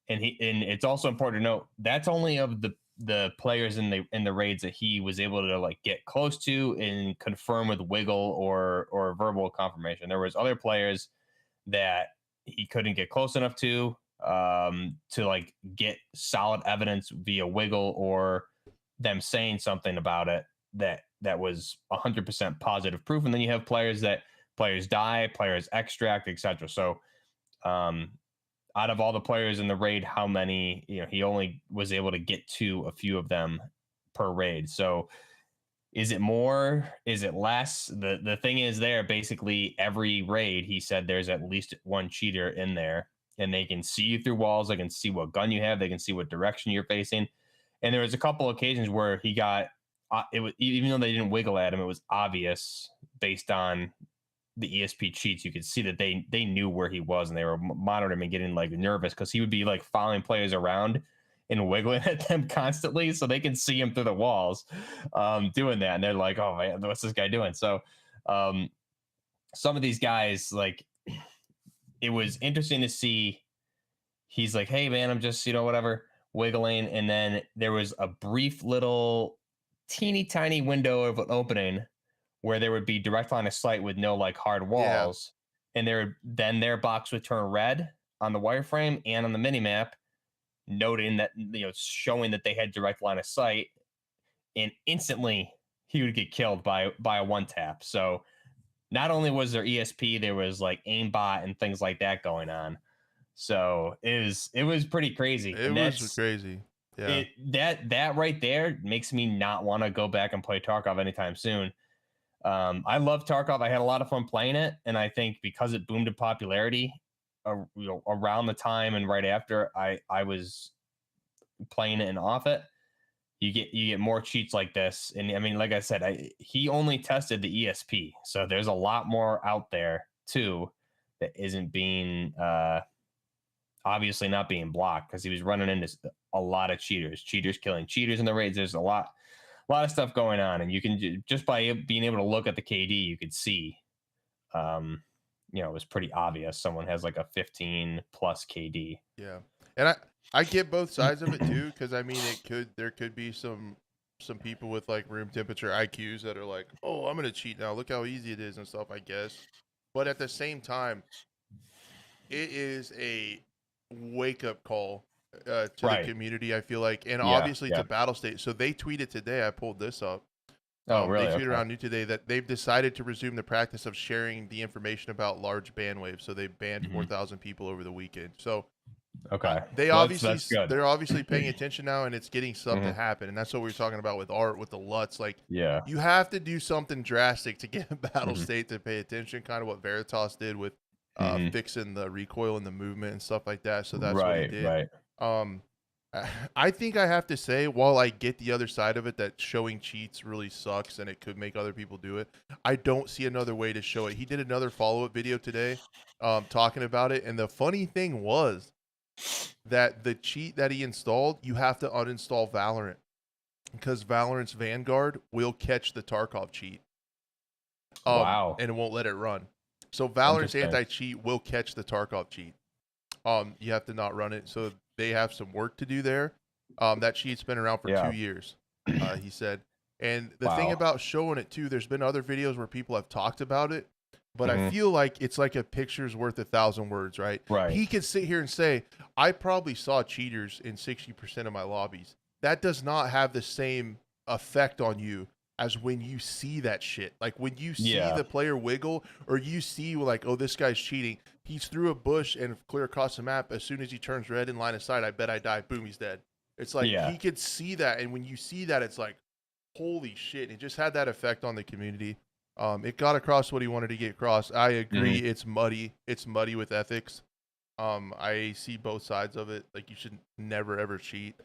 [SPEAKER 2] And it's also important to note that's only of the players in the raids that he was able to like get close to and confirm with wiggle or verbal confirmation. There was other players that he couldn't get close enough to like get solid evidence via wiggle or them saying something about it that was 100% positive proof. And then you have players die, players extract, etc. So out of all the players in the raid, how many, he only was able to get to a few of them per raid. So is it more? Is it less? The thing is, there basically every raid, he said there's at least one cheater in there, and they can see you through walls. They can see what gun you have. They can see what direction you're facing. And there was a couple occasions where he got it was, even though they didn't wiggle at him, it was obvious based on the ESP cheats. You could see that they knew where he was, and they were monitoring him and getting like nervous because he would be like following players around and wiggling at them constantly, so they can see him through the walls doing that. And they're like, oh man, what's this guy doing? So some of these guys, like, it was interesting to see. He's like, hey man, I'm just, whatever, wiggling. And then there was a brief little teeny tiny window of an opening where there would be direct line of sight with no like hard walls. Yeah. And then their box would turn red on the wireframe and on the mini map, noting that, showing that they had direct line of sight, and instantly he would get killed by a one tap. So not only was there ESP, there was like aimbot and things like that going on. So it was pretty crazy.
[SPEAKER 1] It was crazy. Yeah.
[SPEAKER 2] That right there makes me not want to go back and play Tarkov anytime soon. I love Tarkov. I had a lot of fun playing it, and I think because it boomed in popularity around the time and right after I was playing it and off it, you get more cheats like this. And I mean, like I said, he only tested the ESP, so there's a lot more out there too that isn't being obviously not being blocked, because he was running into a lot of cheaters killing cheaters in the raids. There's a lot of stuff going on, and you can just by being able to look at the KD, you could see, it was pretty obvious someone has like a 15 plus KD.
[SPEAKER 1] Yeah, and I get both sides of it too, because I mean there could be some people with like room temperature IQs that are like, oh, I'm gonna cheat now. Look how easy it is and stuff. I guess, but at the same time, it is a wake up call to the community. I feel like, and obviously to Battle State. So they tweeted today. I pulled this up.
[SPEAKER 2] Oh, really?
[SPEAKER 1] They tweeted around new today that they've decided to resume the practice of sharing the information about large ban waves. So they banned 4,000 people over the weekend. So they're obviously paying attention now, and it's getting stuff to happen. And that's what we were talking about with art, with the LUTs. Like, you have to do something drastic to get Battle State to pay attention. Kind of what Veritas did with fixing the recoil and the movement and stuff like that. So that's what he did. I think I have to say, while I get the other side of it, that showing cheats really sucks and it could make other people do it, I don't see another way to show it. He did another follow-up video today talking about it, and the funny thing was that the cheat that he installed, you have to uninstall Valorant, because Valorant's Vanguard will catch the Tarkov cheat. And it won't let it run. So Valorant's anti-cheat will catch the Tarkov cheat. You have to not run it. So they have some work to do there. That cheat's been around for 2 years, he said. And the thing about showing it too, there's been other videos where people have talked about it, but I feel like it's like a picture's worth 1,000 words, right? He could sit here and say, I probably saw cheaters in 60% of my lobbies. That does not have the same effect on you as when you see that shit. Like when you see the player wiggle, or you see like, oh, this guy's cheating. He's through a bush and clear across the map. As soon as he turns red in line of sight, I bet I die. Boom, he's dead. It's like he could see that. And when you see that, it's like, holy shit. It just had that effect on the community. It got across what he wanted to get across. I agree. It's muddy. It's muddy with ethics. I see both sides of it. Like, you should never, ever cheat.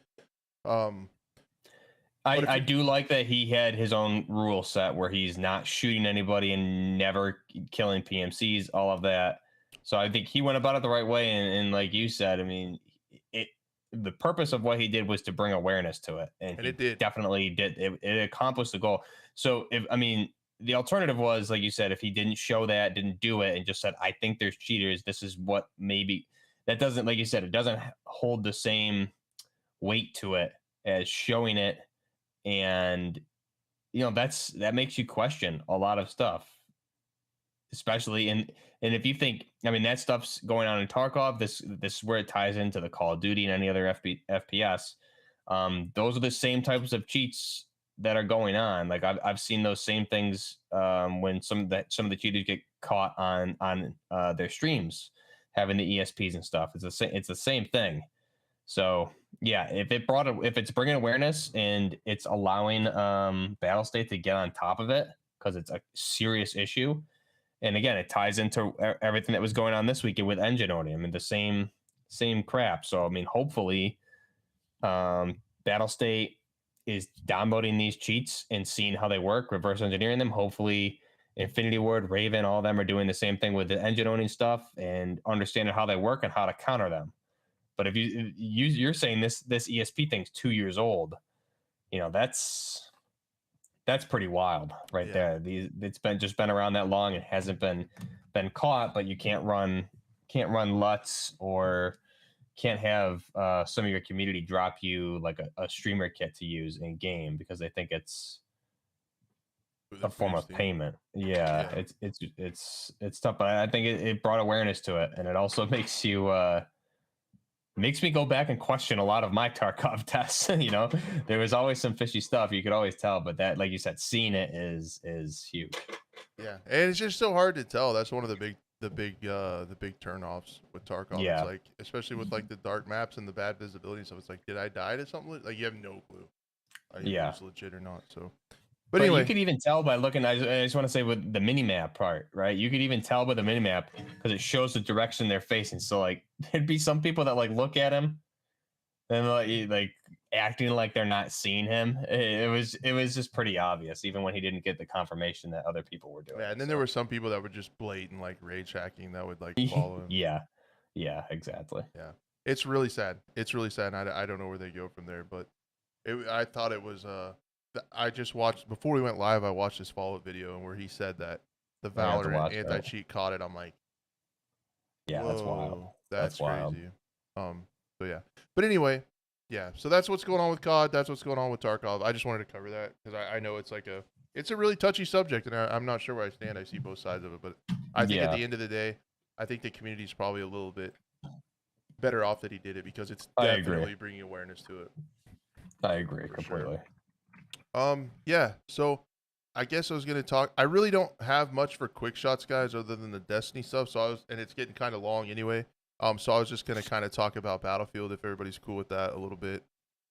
[SPEAKER 2] I do like that he had his own rule set where he's not shooting anybody and never killing PMCs, all of that. So I think he went about it the right way. And like you said, I mean, the purpose of what he did was to bring awareness to it. And it did. Definitely did. It accomplished the goal. So the alternative was, like you said, if he didn't show that, didn't do it, and just said, I think there's cheaters, this is what maybe, that doesn't, like you said, it doesn't hold the same weight to it as showing it. And, that makes you question a lot of stuff, especially and if you think, I mean, that stuff's going on in Tarkov, this is where it ties into the Call of Duty and any other FPS. Those are the same types of cheats that are going on. Like I've seen those same things when some of the cheaters get caught on their streams having the ESPs and stuff. It's the same thing. So yeah, if it's bringing awareness and it's allowing Battle State to get on top of it, because it's a serious issue. And again, it ties into everything that was going on this weekend with engine owning. I mean, the same crap. So I mean, hopefully, Battle State is downloading these cheats and seeing how they work, reverse engineering them. Hopefully, Infinity Ward, Raven, all of them are doing the same thing with the engine owning stuff and understanding how they work and how to counter them. But if you're saying this ESP thing's 2 years old, that's pretty wild right there. It's been around that long and hasn't been caught, but you can't run LUTs or can't have some of your community drop you like a streamer kit to use in game because they think it's a form of payment. It's tough, but I think it brought awareness to it, and it also makes me go back and question a lot of my Tarkov tests. There was always some fishy stuff you could always tell, but that, like you said, seeing it is huge.
[SPEAKER 1] Yeah, and it's just so hard to tell. That's one of the big turnoffs with Tarkov.
[SPEAKER 2] Yeah.
[SPEAKER 1] It's like, especially with like the dark maps and the bad visibility. So it's like, did I die to something? Like, you have no clue. If it's legit or not. So, but anyway,
[SPEAKER 2] you could even tell by looking. I just want to say with the minimap part, right? You could even tell by the minimap because it shows the direction they're facing. So like, there'd be some people that like look at him and like acting like they're not seeing him. It was just pretty obvious, even when he didn't get the confirmation that other people were doing.
[SPEAKER 1] Yeah, and then there were some people that were just blatant like rage hacking that would like follow him.
[SPEAKER 2] Yeah, exactly.
[SPEAKER 1] Yeah, it's really sad. It's really sad. And I don't know where they go from there, but I thought it was I just watched before we went live. I watched this follow-up video where he said that the
[SPEAKER 2] I have to
[SPEAKER 1] Valorant
[SPEAKER 2] watch that.
[SPEAKER 1] anti-cheat caught it. I'm like,
[SPEAKER 2] Yeah, that's wild.
[SPEAKER 1] whoa, that's
[SPEAKER 2] wild.
[SPEAKER 1] crazy. So yeah, but anyway, yeah. So that's what's going on with COD. That's what's going on with Tarkov. I just wanted to cover that because I know it's like it's a really touchy subject, and I'm not sure where I stand. I see both sides of it, but I think at the end of the day, I think the community's probably a little bit better off that he did it because it's definitely bringing awareness to it.
[SPEAKER 2] I agree completely.
[SPEAKER 1] Sure. Yeah. So I guess I was gonna talk. I really don't have much for quick shots, guys, other than the Destiny stuff. So and it's getting kind of long anyway. So I was just gonna kind of talk about Battlefield if everybody's cool with that a little bit.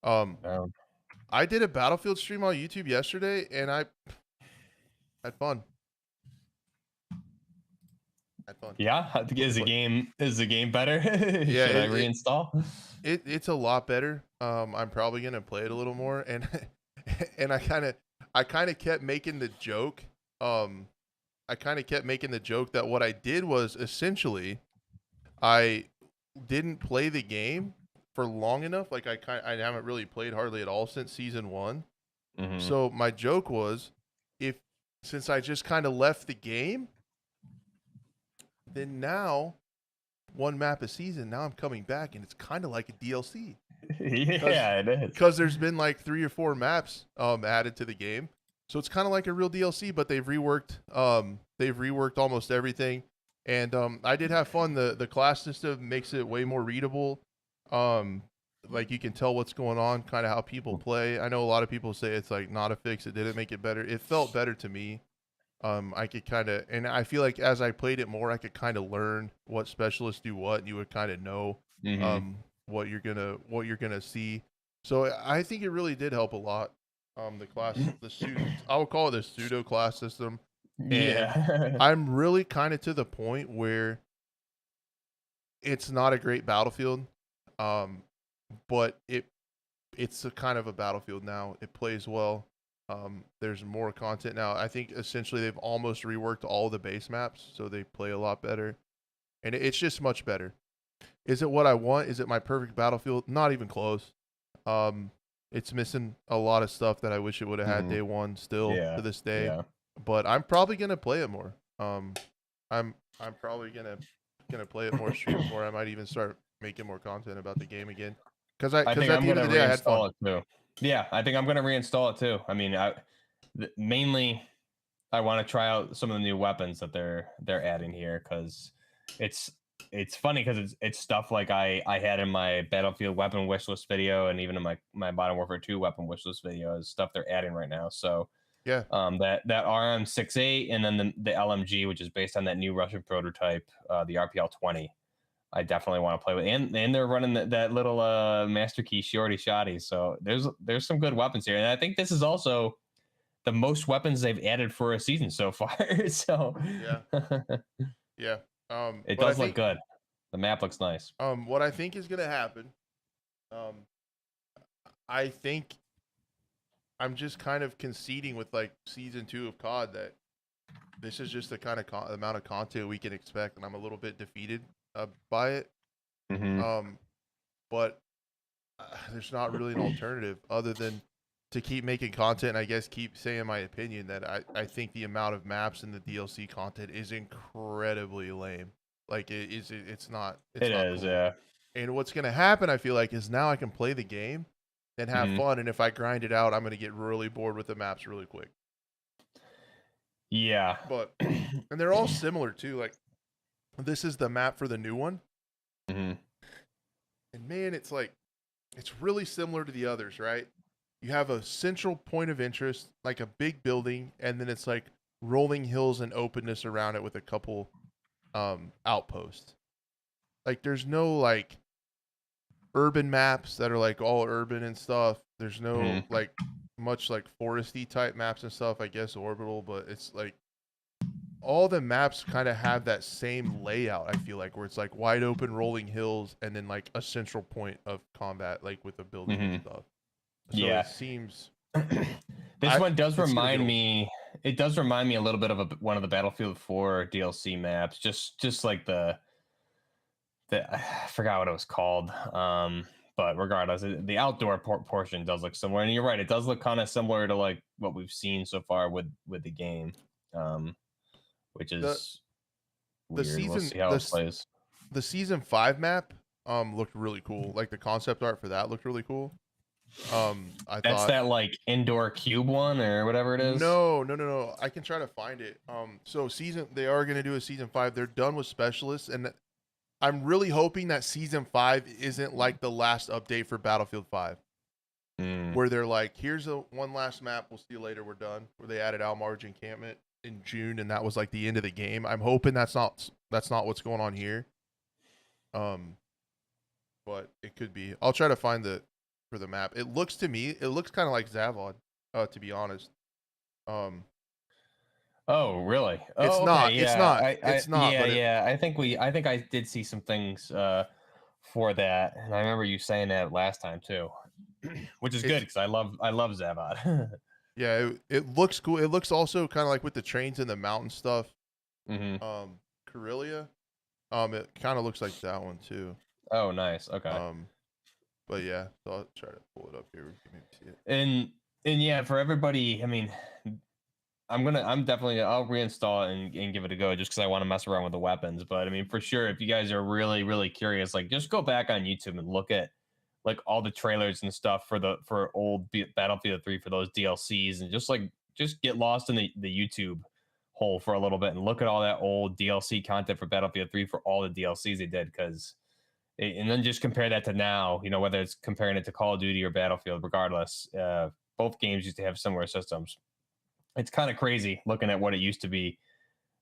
[SPEAKER 1] I did a Battlefield stream on YouTube yesterday, and I had fun.
[SPEAKER 2] Yeah, is the game better?
[SPEAKER 1] Yeah,
[SPEAKER 2] Should I reinstall?
[SPEAKER 1] It's a lot better. I'm probably gonna play it a little more, and and I kind of kept making the joke. I kind of kept making the joke that what I did was essentially, I didn't play the game for long enough. Like I haven't really played hardly at all since season 1.
[SPEAKER 2] Mm-hmm.
[SPEAKER 1] So my joke was, since I just kind of left the game, then now one map a season. Now I'm coming back, and it's kind of like a DLC.
[SPEAKER 2] Yeah, it is.
[SPEAKER 1] Because there's been like 3 or 4 maps added to the game, so it's kind of like a real DLC. But they've reworked almost everything, and I did have fun. The class system makes it way more readable. Like you can tell what's going on, kind of how people play. I know a lot of people say it's like not a fix. It didn't make it better. It felt better to me. I could kind of, and I feel like as I played it more, I could kind of learn what specialists do what, and you would kind of know what you're gonna see. So I think it really did help a lot. The pseudo, I would call it the pseudo class system. And I'm really kind of to the point where it's not a great Battlefield, but it's a kind of a Battlefield now. It plays well. There's more content now. I think essentially they've almost reworked all the base maps, so they play a lot better, and it's just much better. Is it what I want? Is it my perfect Battlefield? Not even close. It's missing a lot of stuff that I wish it would have had day one still to this day. Yeah. But I'm probably gonna play it more. I'm probably gonna play it more, stream more. I might even start making more content about the game again. Because at the end of the day, I had fun.
[SPEAKER 2] Yeah, I think I'm gonna reinstall it too. I mean, mainly I want to try out some of the new weapons that they're adding here, because it's funny because it's stuff like I had in my Battlefield weapon wishlist video, and even in my Modern Warfare 2 weapon wishlist video is stuff they're adding right now. So
[SPEAKER 1] yeah,
[SPEAKER 2] that RM68 and then the LMG, which is based on that new Russian prototype, the RPL-20. I definitely want to play with, and they're running that little Master Key shorty shoddy. So there's some good weapons here, and I think this is also the most weapons they've added for a season so far. So
[SPEAKER 1] yeah.
[SPEAKER 2] It does look good. The map looks nice.
[SPEAKER 1] What I think is gonna happen, I think I'm just kind of conceding with like season 2 of COD that this is just the kind of amount of content we can expect, and I'm a little bit defeated by it. But there's not really an alternative other than to keep making content, and I guess keep saying my opinion that I think the amount of maps in the DLC content is incredibly lame. Like it's not cool.
[SPEAKER 2] Yeah.
[SPEAKER 1] And what's gonna happen, I feel like, is now I can play the game and have fun, and if I grind it out, I'm gonna get really bored with the maps really quick.
[SPEAKER 2] Yeah.
[SPEAKER 1] But and they're all similar too. Like this is the map for the new one. And man, it's like it's really similar to the others, right? You have a central point of interest, like a big building, and then it's like rolling hills and openness around it with a couple outposts. Like there's no like urban maps that are like all urban and stuff. There's no like much like foresty type maps and stuff, I guess orbital, but it's like all the maps kind of have that same layout, I feel like, where it's like wide open rolling hills and then like a central point of combat, like with a building and stuff. So it
[SPEAKER 2] Yeah.
[SPEAKER 1] seems
[SPEAKER 2] This one does
[SPEAKER 1] it's gonna be
[SPEAKER 2] remind me. It does remind me a little bit of one of the Battlefield 4 DLC maps. Just like the I forgot what it was called. But regardless, the outdoor portion does look similar, and you're right. It does look kind of similar to like what we've seen so far with the game, which
[SPEAKER 1] the
[SPEAKER 2] is
[SPEAKER 1] the
[SPEAKER 2] weird. We'll
[SPEAKER 1] season
[SPEAKER 2] see how it plays.
[SPEAKER 1] the season 5 map looked really cool. Like the concept art for that looked really cool. I
[SPEAKER 2] That's
[SPEAKER 1] thought
[SPEAKER 2] that like indoor cube one or whatever it is.
[SPEAKER 1] no. I can try to find it. So they are gonna do a season 5. They're done with specialists, and I'm really hoping that season 5 isn't like the last update for Battlefield 5, where they're like, here's one last map. We'll see you later. We're done. Where they added Almarge encampment in June, and that was like the end of the game. I'm hoping that's not what's going on here. But it could be. I'll try to find for the map. It looks kind of like Zavod, to be honest.
[SPEAKER 2] Oh, really?
[SPEAKER 1] It's
[SPEAKER 2] Oh,
[SPEAKER 1] not.
[SPEAKER 2] okay.
[SPEAKER 1] It's
[SPEAKER 2] Yeah,
[SPEAKER 1] not.
[SPEAKER 2] I
[SPEAKER 1] It's not.
[SPEAKER 2] yeah,
[SPEAKER 1] But
[SPEAKER 2] yeah. I think I did see some things for that, and I remember you saying that last time too, which is good
[SPEAKER 1] it's
[SPEAKER 2] because I love Zavad.
[SPEAKER 1] yeah. It looks cool. It looks also kind of like with the trains and the mountain stuff.
[SPEAKER 2] hmm
[SPEAKER 1] Corellia. It kind of looks like that one too.
[SPEAKER 2] Oh, nice. Okay.
[SPEAKER 1] But yeah. So I'll try to pull it up here. We can maybe see it.
[SPEAKER 2] And yeah, for everybody, I mean, I'm definitely I'll reinstall it and give it a go just because I want to mess around with the weapons. But I mean, for sure, if you guys are really really curious, like just go back on YouTube and look at like all the trailers and stuff for old Battlefield 3 for those DLCs, and just get lost in the YouTube hole for a little bit and look at all that old DLC content for Battlefield 3 for all the DLCs they did, because and then just compare that to now, you know, whether it's comparing it to Call of Duty or Battlefield, regardless, both games used to have similar systems. It's kind of crazy looking at what it used to be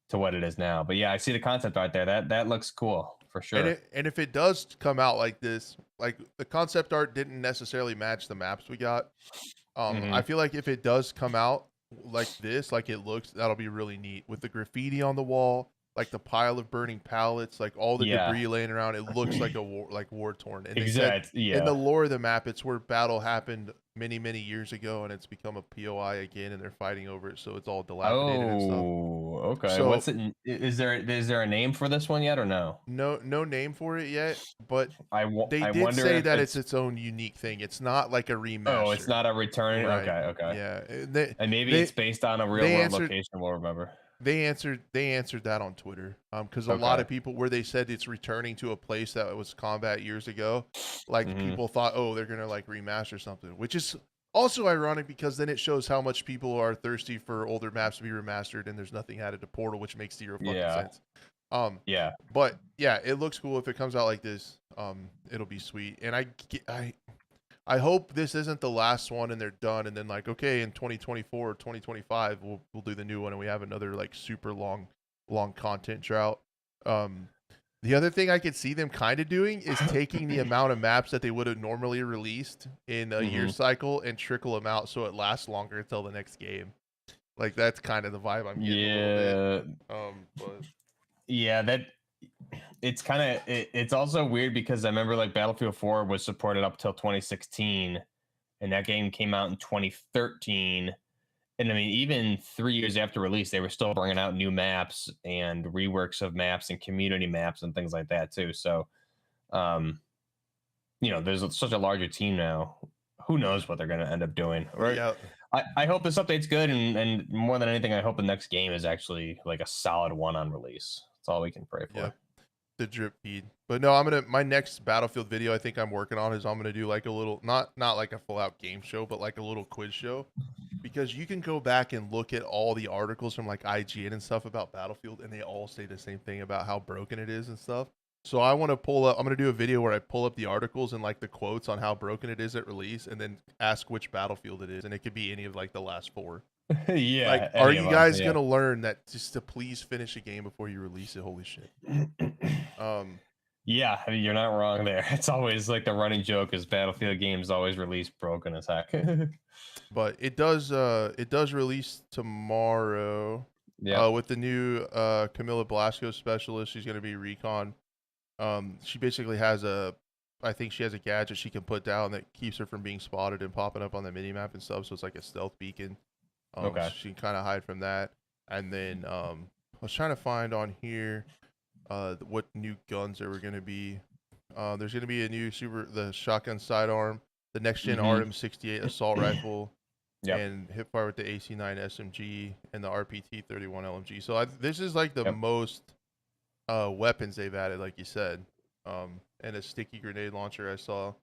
[SPEAKER 2] to what it is now. But yeah, I see the concept art there. That looks cool for sure.
[SPEAKER 1] And if it does come out like this, like the concept art didn't necessarily match the maps we got. I feel like if it does come out like this, like it looks, that'll be really neat with the graffiti on the wall, like the pile of burning pallets, like all the
[SPEAKER 2] Yeah,
[SPEAKER 1] debris laying around. It looks like war torn. And they said
[SPEAKER 2] exactly.
[SPEAKER 1] in the
[SPEAKER 2] Yeah.
[SPEAKER 1] lore of the map, it's where battle happened many years ago, and it's become a POI again, and they're fighting over it, so it's all dilapidated and stuff.
[SPEAKER 2] Oh, okay.
[SPEAKER 1] So
[SPEAKER 2] What's it? Is there a name for this one yet or no?
[SPEAKER 1] no name for it yet, but they
[SPEAKER 2] I
[SPEAKER 1] did
[SPEAKER 2] wonder
[SPEAKER 1] say
[SPEAKER 2] if
[SPEAKER 1] that it's its own unique thing. It's not like a remaster.
[SPEAKER 2] oh, it's not a return.
[SPEAKER 1] Right.
[SPEAKER 2] Okay, okay.
[SPEAKER 1] Yeah.
[SPEAKER 2] And maybe
[SPEAKER 1] They
[SPEAKER 2] it's based on a real
[SPEAKER 1] they
[SPEAKER 2] world
[SPEAKER 1] answered
[SPEAKER 2] location. We'll remember.
[SPEAKER 1] they answered that on Twitter. Because a lot
[SPEAKER 2] Okay.
[SPEAKER 1] of people, where they said it's returning to a place that was combat years ago, like
[SPEAKER 2] Mhm.
[SPEAKER 1] people thought, oh, they're gonna like remaster something, which is also ironic because then it shows how much people are thirsty for older maps to be remastered, and there's nothing added to Portal, which makes zero fucking
[SPEAKER 2] Yeah.
[SPEAKER 1] sense.
[SPEAKER 2] Yeah.
[SPEAKER 1] But yeah, it looks cool if it comes out like this. It'll be sweet, and I hope this isn't the last one and they're done, and then like, okay, in 2024 or 2025 we'll do the new one and we have another like super long content drought. The other thing I could see them kind of doing is taking the amount of maps that they would have normally released in a year cycle and trickle them out so it lasts longer until the next game. Like that's kind of the vibe I'm getting a little bit. But
[SPEAKER 2] Yeah, that it's kind of it's also weird because I remember like Battlefield 4 was supported up till 2016, and that game came out in 2013. And I mean, even 3 years after release, they were still bringing out new maps and reworks of maps and community maps and things like that too. So, you know, there's such a larger team now. Who knows what they're going to end up doing? Right?
[SPEAKER 1] yeah,
[SPEAKER 2] I hope this update's good, and more than anything, I hope the next game is actually like a solid one on release. That's all we can pray for.
[SPEAKER 1] yeah. The drip feed. But no, my next Battlefield video I think I'm working on is I'm gonna do like a little, not like a full out game show, but like a little quiz show, because you can go back and look at all the articles from like IGN and stuff about Battlefield, and they all say the same thing about how broken it is and stuff. So I'm gonna do a video where I pull up the articles and like the quotes on how broken it is at release, and then ask which Battlefield it is, and it could be any of like the last 4.
[SPEAKER 2] Yeah.
[SPEAKER 1] Like, are you guys gonna learn that just to please finish a game before you release it? Holy shit.
[SPEAKER 2] Yeah, I mean, you're not wrong there. It's always like the running joke is Battlefield games always release broken as heck.
[SPEAKER 1] But it does release tomorrow.
[SPEAKER 2] Yeah.
[SPEAKER 1] With the new Camilla Blasco specialist. She's gonna be recon. She basically has a I think she has a gadget she can put down that keeps her from being spotted and popping up on the mini map and stuff. So it's like a stealth beacon.
[SPEAKER 2] Okay.
[SPEAKER 1] So she can kind of hide from that. And then I was trying to find on here what new guns there were going to be. There's going to be a new the shotgun sidearm, the next gen RM68 assault rifle, and hipfire with the AC9 SMG and the RPT 31 LMG. So this is like the most weapons they've added, like you said, and a sticky grenade launcher I saw.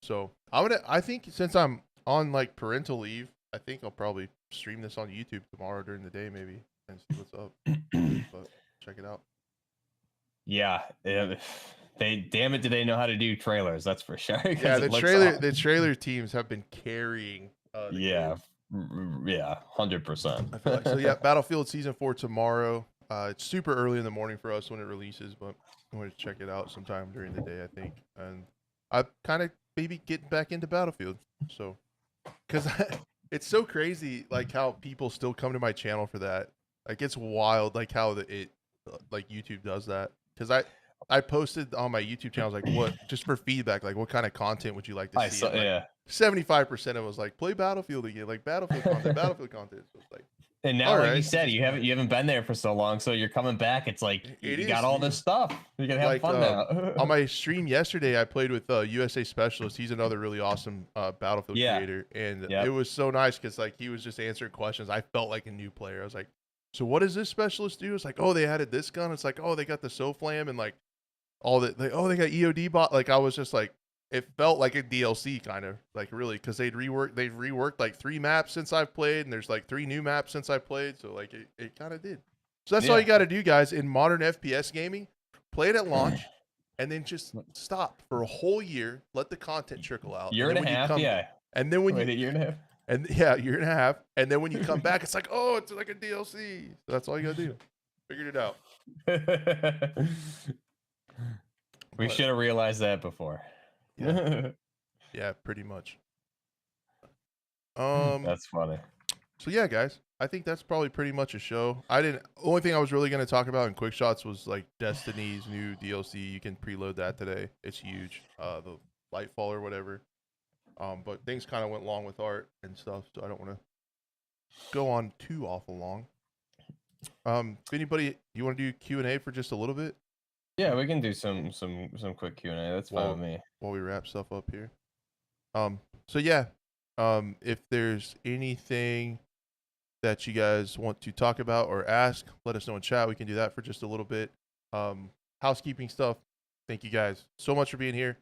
[SPEAKER 1] So I think since I'm on like parental leave, I think I'll probably stream this on YouTube tomorrow during the day maybe and see what's up. But check it out.
[SPEAKER 2] Yeah, damn it, do they know how to do trailers? That's for sure.
[SPEAKER 1] Yeah, the trailer teams have been carrying.
[SPEAKER 2] Yeah, 100%.
[SPEAKER 1] I feel like so. Yeah, Battlefield Season 4 tomorrow. It's super early in the morning for us when it releases, but I'm going to check it out sometime during the day, I think. And I kind of maybe getting back into Battlefield. So, because it's so crazy, like how people still come to my channel for that. Like it's wild, like how like YouTube does that. Because I posted on my YouTube channel, like what just for feedback, like what kind of content would you like to see?
[SPEAKER 2] Yeah.
[SPEAKER 1] 75% of it was like play Battlefield again, like Battlefield content, Battlefield content. So it's like.
[SPEAKER 2] And now, like you said, you haven't been there for so long, so you're coming back. It's like you got all this stuff. You can have fun now.
[SPEAKER 1] On my stream yesterday, I played with USA Specialist. He's another really awesome Battlefield creator, and it was so nice because like he was just answering questions. I felt like a new player. I was like, "So what does this specialist do?" It's like, "Oh, they added this gun." It's like, "Oh, they got the SOFLAM and like all that. Like, oh, they got EOD bot." Like I was just like. It felt like a DLC kind of like really because they've reworked like 3 maps since I've played and there's like 3 new maps since I played, so like it kind of did. So that's all you got to do, guys, in modern FPS gaming. Play it at launch and then just stop for a whole year, let the content trickle out.
[SPEAKER 2] Year and a half,
[SPEAKER 1] and then when
[SPEAKER 2] a year and a half.
[SPEAKER 1] And yeah, year and a half, and then when you come back, it's like, oh, it's like a DLC. So that's all you got to do. Figured it out.
[SPEAKER 2] We should have realized that before.
[SPEAKER 1] Yeah, pretty much.
[SPEAKER 2] That's funny.
[SPEAKER 1] So yeah, guys, I think that's probably pretty much a show. Only thing I was really going to talk about in quick shots was like Destiny's new DLC. You can preload that today. It's huge. The Lightfall or whatever. But things kind of went long with art and stuff, so I don't want to go on too awful long. If anybody, you want to do Q&A for just a little bit?
[SPEAKER 2] Yeah, we can do some quick Q&A. That's fine with me.
[SPEAKER 1] While we wrap stuff up here. So yeah, if there's anything that you guys want to talk about or ask, let us know in chat. We can do that for just a little bit. Housekeeping stuff. Thank you guys so much for being here.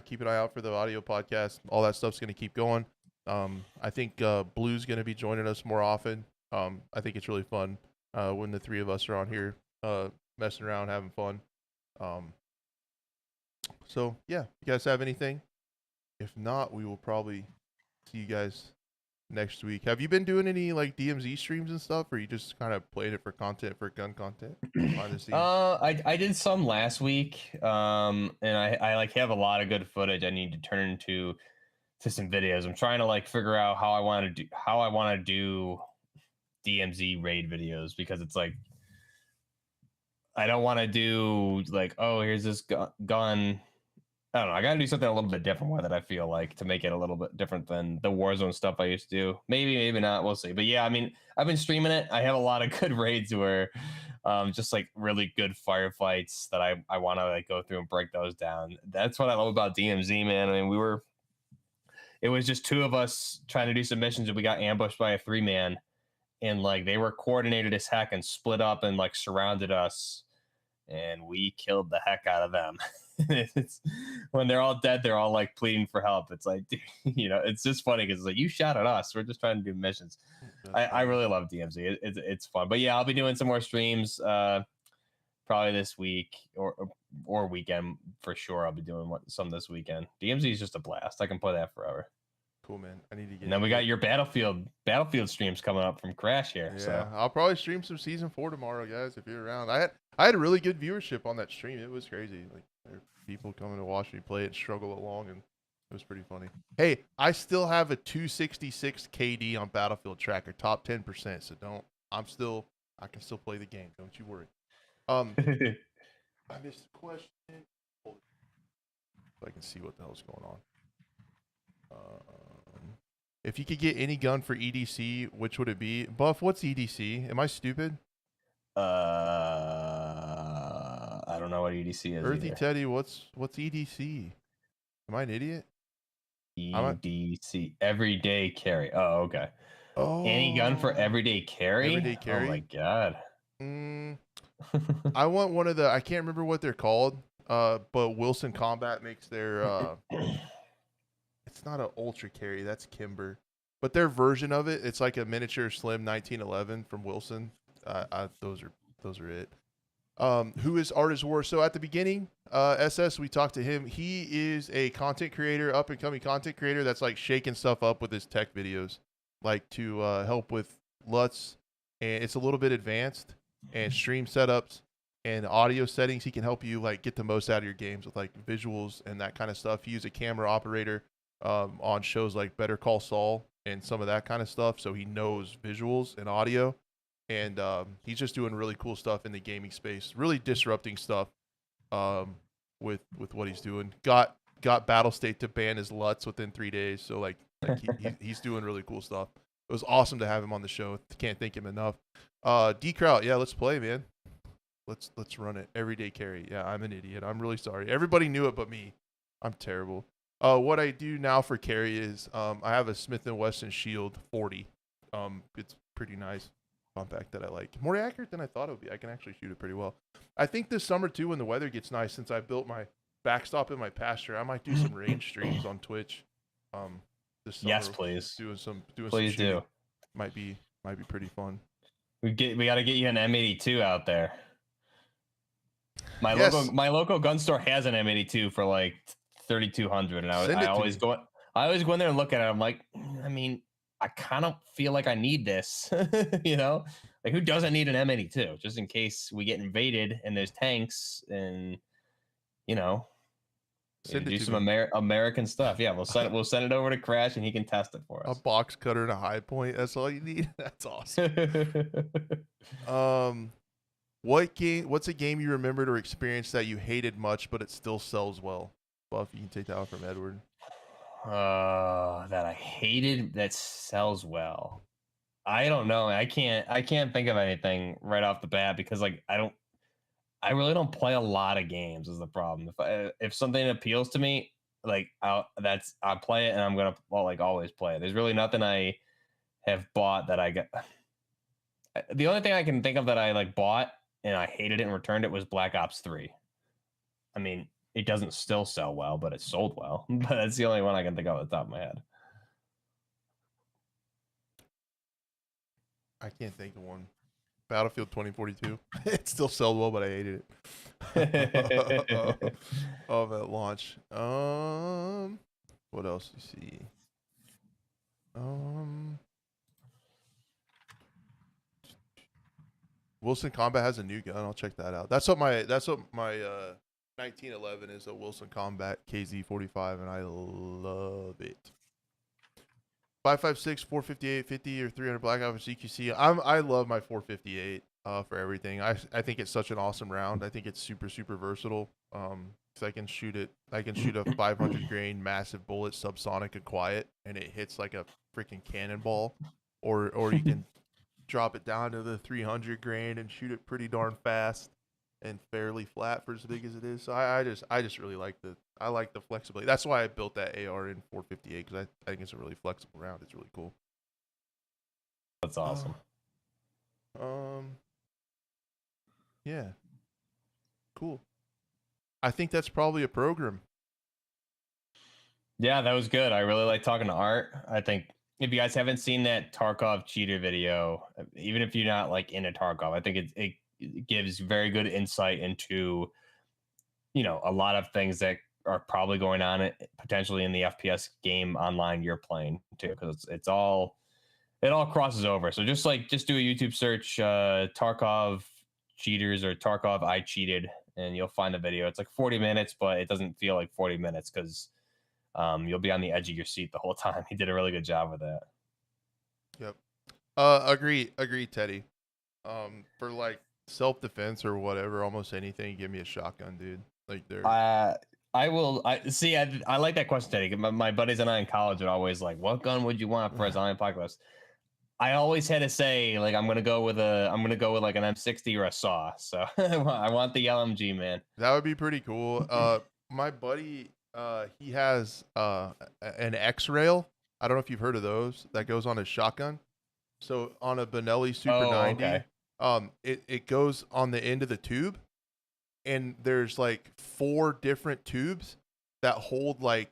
[SPEAKER 1] Keep an eye out for the audio podcast. All that stuff's going to keep going. I think Blue's going to be joining us more often. I think it's really fun when the 3 of us are on here messing around, having fun. So yeah, you guys have anything? If not, we will probably see you guys next week. Have you been doing any like DMZ streams and stuff, or you just kind of playing it for content, for gun content?
[SPEAKER 2] I did some last week, and I like have a lot of good footage I need to turn into some videos. I'm trying to like figure out how I want to do DMZ raid videos, because it's like I don't want to do like, oh, here's this gun. I don't know. I got to do something a little bit different with it, I feel like, to make it a little bit different than the Warzone stuff I used to do. Maybe not. We'll see. But yeah, I mean, I've been streaming it. I have a lot of good raids where just like really good firefights that I want to like go through and break those down. That's what I love about DMZ, man. I mean, it was just 2 of us trying to do some missions and we got ambushed by a 3-man, and like they were coordinated as heck and split up and like surrounded us, and we killed the heck out of them. It's when they're all dead, they're all like pleading for help. It's like, dude, it's just funny because it's like, you shot at us, we're just trying to do missions. I really love DMZ. It's fun. But yeah, I'll be doing some more streams probably this week or weekend for sure. I'll be doing some this weekend. DMZ is just a blast. I can play that forever.
[SPEAKER 1] Cool, man. I need to get.
[SPEAKER 2] And then we got your Battlefield streams coming up from Crash here.
[SPEAKER 1] Yeah,
[SPEAKER 2] so
[SPEAKER 1] I'll probably stream some Season 4 tomorrow, guys, if you're around. I had a really good viewership on that stream. It was crazy. Like, there were people coming to watch me play it and struggle along, and it was pretty funny. Hey, I still have a 266 KD on Battlefield Tracker, top 10%. So I can still play the game. Don't you worry. I missed a question. I can see what the hell's going on. If you could get any gun for EDC, which would it be? Buff, what's EDC? Am I stupid?
[SPEAKER 2] I don't know what EDC is
[SPEAKER 1] Earthy
[SPEAKER 2] either.
[SPEAKER 1] Teddy, what's EDC? Am I an idiot?
[SPEAKER 2] EDC, everyday carry. Oh, okay.
[SPEAKER 1] Oh,
[SPEAKER 2] Any gun for everyday carry?
[SPEAKER 1] Everyday carry?
[SPEAKER 2] Oh my god.
[SPEAKER 1] I want one of the, I can't remember what they're called, but Wilson Combat makes their, it's not an ultra carry, that's Kimber. But their version of it, it's like a miniature slim 1911 from Wilson. Those are it. Who is Artist War? So at the beginning, SS, we talked to him. He is a content creator, up and coming content creator that's like shaking stuff up with his tech videos, like to help with LUTs, and it's a little bit advanced, and stream setups and audio settings. He can help you like get the most out of your games with like visuals and that kind of stuff. He's a camera operator on shows like Better Call Saul and some of that kind of stuff, so he knows visuals and audio. And he's just doing really cool stuff in the gaming space, really disrupting stuff with what he's doing. Got Battle State to ban his LUTs within 3 days, so like he's doing really cool stuff. It was awesome to have him on the show. Can't thank him enough. D Kraut, yeah, let's play, man. Let's run it. Everyday carry. Yeah, I'm an idiot. I'm really sorry. Everybody knew it but me. I'm terrible. What I do now for carry is I have a Smith & Wesson Shield 40. It's pretty nice. Compact that I like. More accurate than I thought it would be. I can actually shoot it pretty well. I think this summer too, when the weather gets nice, since I built my backstop in my pasture, I might do some range streams on Twitch. This summer.
[SPEAKER 2] Yes, please.
[SPEAKER 1] Doing
[SPEAKER 2] please
[SPEAKER 1] some shooting.
[SPEAKER 2] do.
[SPEAKER 1] Might be pretty fun.
[SPEAKER 2] We got to get you an M82 out there. My
[SPEAKER 1] Yes.
[SPEAKER 2] local gun store has an M82 for like 3,200, and I always go in there and look at it. I'm like, I mean, I kind of feel like I need this, you know, like who doesn't need an M82 just in case we get invaded and there's tanks and, you know, do some American stuff. Yeah, we'll send it over to Crash and he can test it for us.
[SPEAKER 1] A box cutter and a high point. That's all you need. That's awesome. What's a game you remembered or experienced that you hated much, but it still sells well? Buff, you can take that one from Edward.
[SPEAKER 2] That I hated that sells well. I don't know. I can't think of anything right off the bat because like I really don't play a lot of games is the problem. If something appeals to me, like I'll play it and I'm gonna always play it. There's really nothing I have bought that I got. The only thing I can think of that I like bought and I hated it and returned it was Black Ops 3. I mean, it doesn't still sell well, but it sold well. But that's the only one I can think of at the top of my head.
[SPEAKER 1] I can't think of one. Battlefield 2042. It still sold well, but I hated it. Of at launch. What else you see? Wilson Combat has a new gun. I'll check that out. That's what my 1911 is, a Wilson Combat KZ45, and I love it. 5.56, 458, 50, or 300 Black Ops EQC. I love my 458 for everything. I think it's such an awesome round. I think it's super versatile. Cause I can shoot a 500 grain massive bullet, subsonic and quiet, and it hits like a freaking cannonball. Or you can drop it down to the 300 grain and shoot it pretty darn fast and fairly flat for as big as it is. So I just really like the flexibility. That's why I built that AR in 458 because I think it's a really flexible round. It's really cool.
[SPEAKER 2] That's awesome.
[SPEAKER 1] Yeah. Cool. I think that's probably a program.
[SPEAKER 2] Yeah, that was good. I really like talking to Art. I think if you guys haven't seen that Tarkov cheater video, even if you're not like into Tarkov, I think it gives very good insight into, you know, a lot of things that are probably going on potentially in the FPS game online you're playing too, because it all crosses over. So just do a YouTube search, Tarkov cheaters or Tarkov I cheated, and you'll find the video. It's like 40 minutes, but it doesn't feel like 40 minutes because you'll be on the edge of your seat the whole time. He did a really good job with that.
[SPEAKER 1] Yep. Agree, Teddy. For like self-defense or whatever, almost anything, give me a shotgun, dude. Like
[SPEAKER 2] I will. I see. I like that question, Teddy. My buddies and I in college are always like, "What gun would you want for a zombie apocalypse?" I always had to say, like, I'm gonna go with like an M60 or a saw. So I want the LMG, man.
[SPEAKER 1] That would be pretty cool. My buddy, he has an X-Rail. I don't know if you've heard of those. That goes on his shotgun. So on a Benelli Super 90,
[SPEAKER 2] okay.
[SPEAKER 1] it goes on the end of the tube, and there's like 4 different tubes that hold like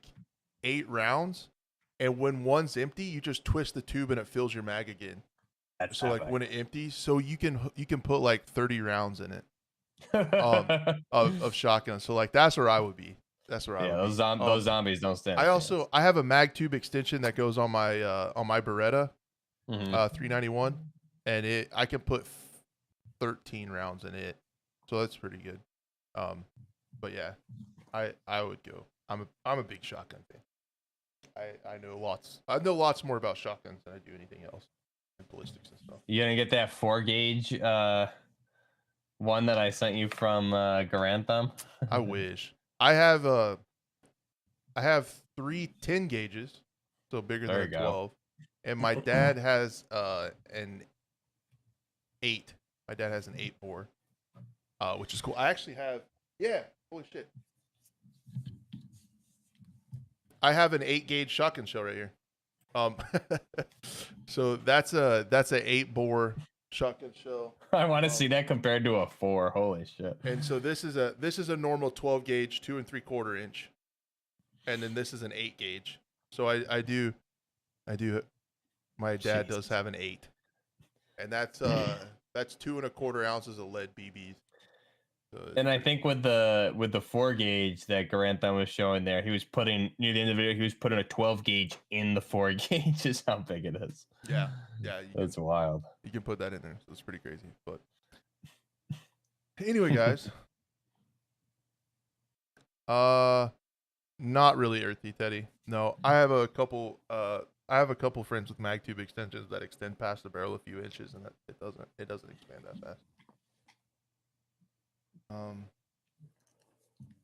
[SPEAKER 1] 8 rounds. And when one's empty, you just twist the tube and it fills your mag again.
[SPEAKER 2] That's
[SPEAKER 1] So like when it empties, so you can put like 30 rounds in it of shotgun. So like that's where I would be. That's where I would
[SPEAKER 2] those
[SPEAKER 1] be.
[SPEAKER 2] those zombies don't stand.
[SPEAKER 1] I have a mag tube extension that goes on my Beretta 391, and I can put 13 rounds in it. So that's pretty good. But yeah, I would go. I'm a big shotgun fan. I know lots more about shotguns than I do anything else, and ballistics and stuff.
[SPEAKER 2] You gonna get that 4-gauge one that I sent you from Garantham?
[SPEAKER 1] I wish. I have 3 10 gauges, so bigger
[SPEAKER 2] There
[SPEAKER 1] than
[SPEAKER 2] you
[SPEAKER 1] a
[SPEAKER 2] go.
[SPEAKER 1] 12, and my dad has an 8. My dad has an 8-bore, which is cool. I actually have holy shit. I have an 8-gauge shotgun shell right here. So that's a 8-bore shotgun shell.
[SPEAKER 2] I want to see that compared to a 4. Holy shit!
[SPEAKER 1] And so this is a normal 12-gauge 2 3/4 inch, and then this is an 8-gauge. So I do. My dad does have an 8, and that's 2 1/4 ounces of lead BBs. So
[SPEAKER 2] and I think with the 4-gauge that Garantham was showing there, he was putting near the end of the video, he was putting a 12-gauge in the 4-gauge. Is how big it is.
[SPEAKER 1] Yeah,
[SPEAKER 2] That's wild.
[SPEAKER 1] You can put that in there. So it's pretty crazy. But anyway, guys, not really earthy, Teddy. No, I have a couple friends with mag tube extensions that extend past the barrel a few inches, and it doesn't expand that fast.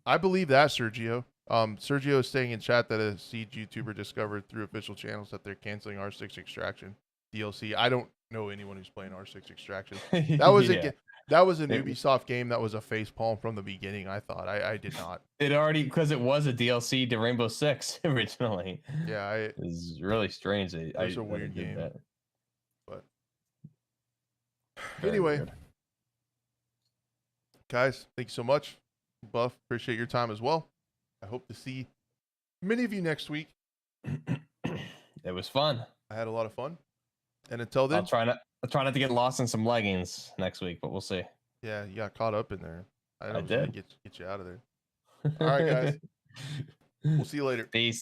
[SPEAKER 1] I believe that, Sergio. Sergio is saying in chat that a Siege YouTuber discovered through official channels that they're canceling R6 Extraction DLC. I don't know anyone who's playing R6 Extraction. That was that was an Ubisoft game that was a facepalm from the beginning. I thought I did not.
[SPEAKER 2] It already, because it was a DLC to Rainbow Six originally.
[SPEAKER 1] Yeah,
[SPEAKER 2] it's really strange.
[SPEAKER 1] It was a weird game.
[SPEAKER 2] That.
[SPEAKER 1] But
[SPEAKER 2] Very
[SPEAKER 1] anyway,
[SPEAKER 2] good.
[SPEAKER 1] guys, thank you so much. Buff, appreciate your time as well. I hope to see many of you next week.
[SPEAKER 2] It was fun.
[SPEAKER 1] I had a lot of fun. And until then,
[SPEAKER 2] I'll try not to get lost in some leggings next week, but we'll see.
[SPEAKER 1] Yeah, you got caught up in there.
[SPEAKER 2] I did.
[SPEAKER 1] Get you out of there. All right, guys. We'll see you later.
[SPEAKER 2] Peace.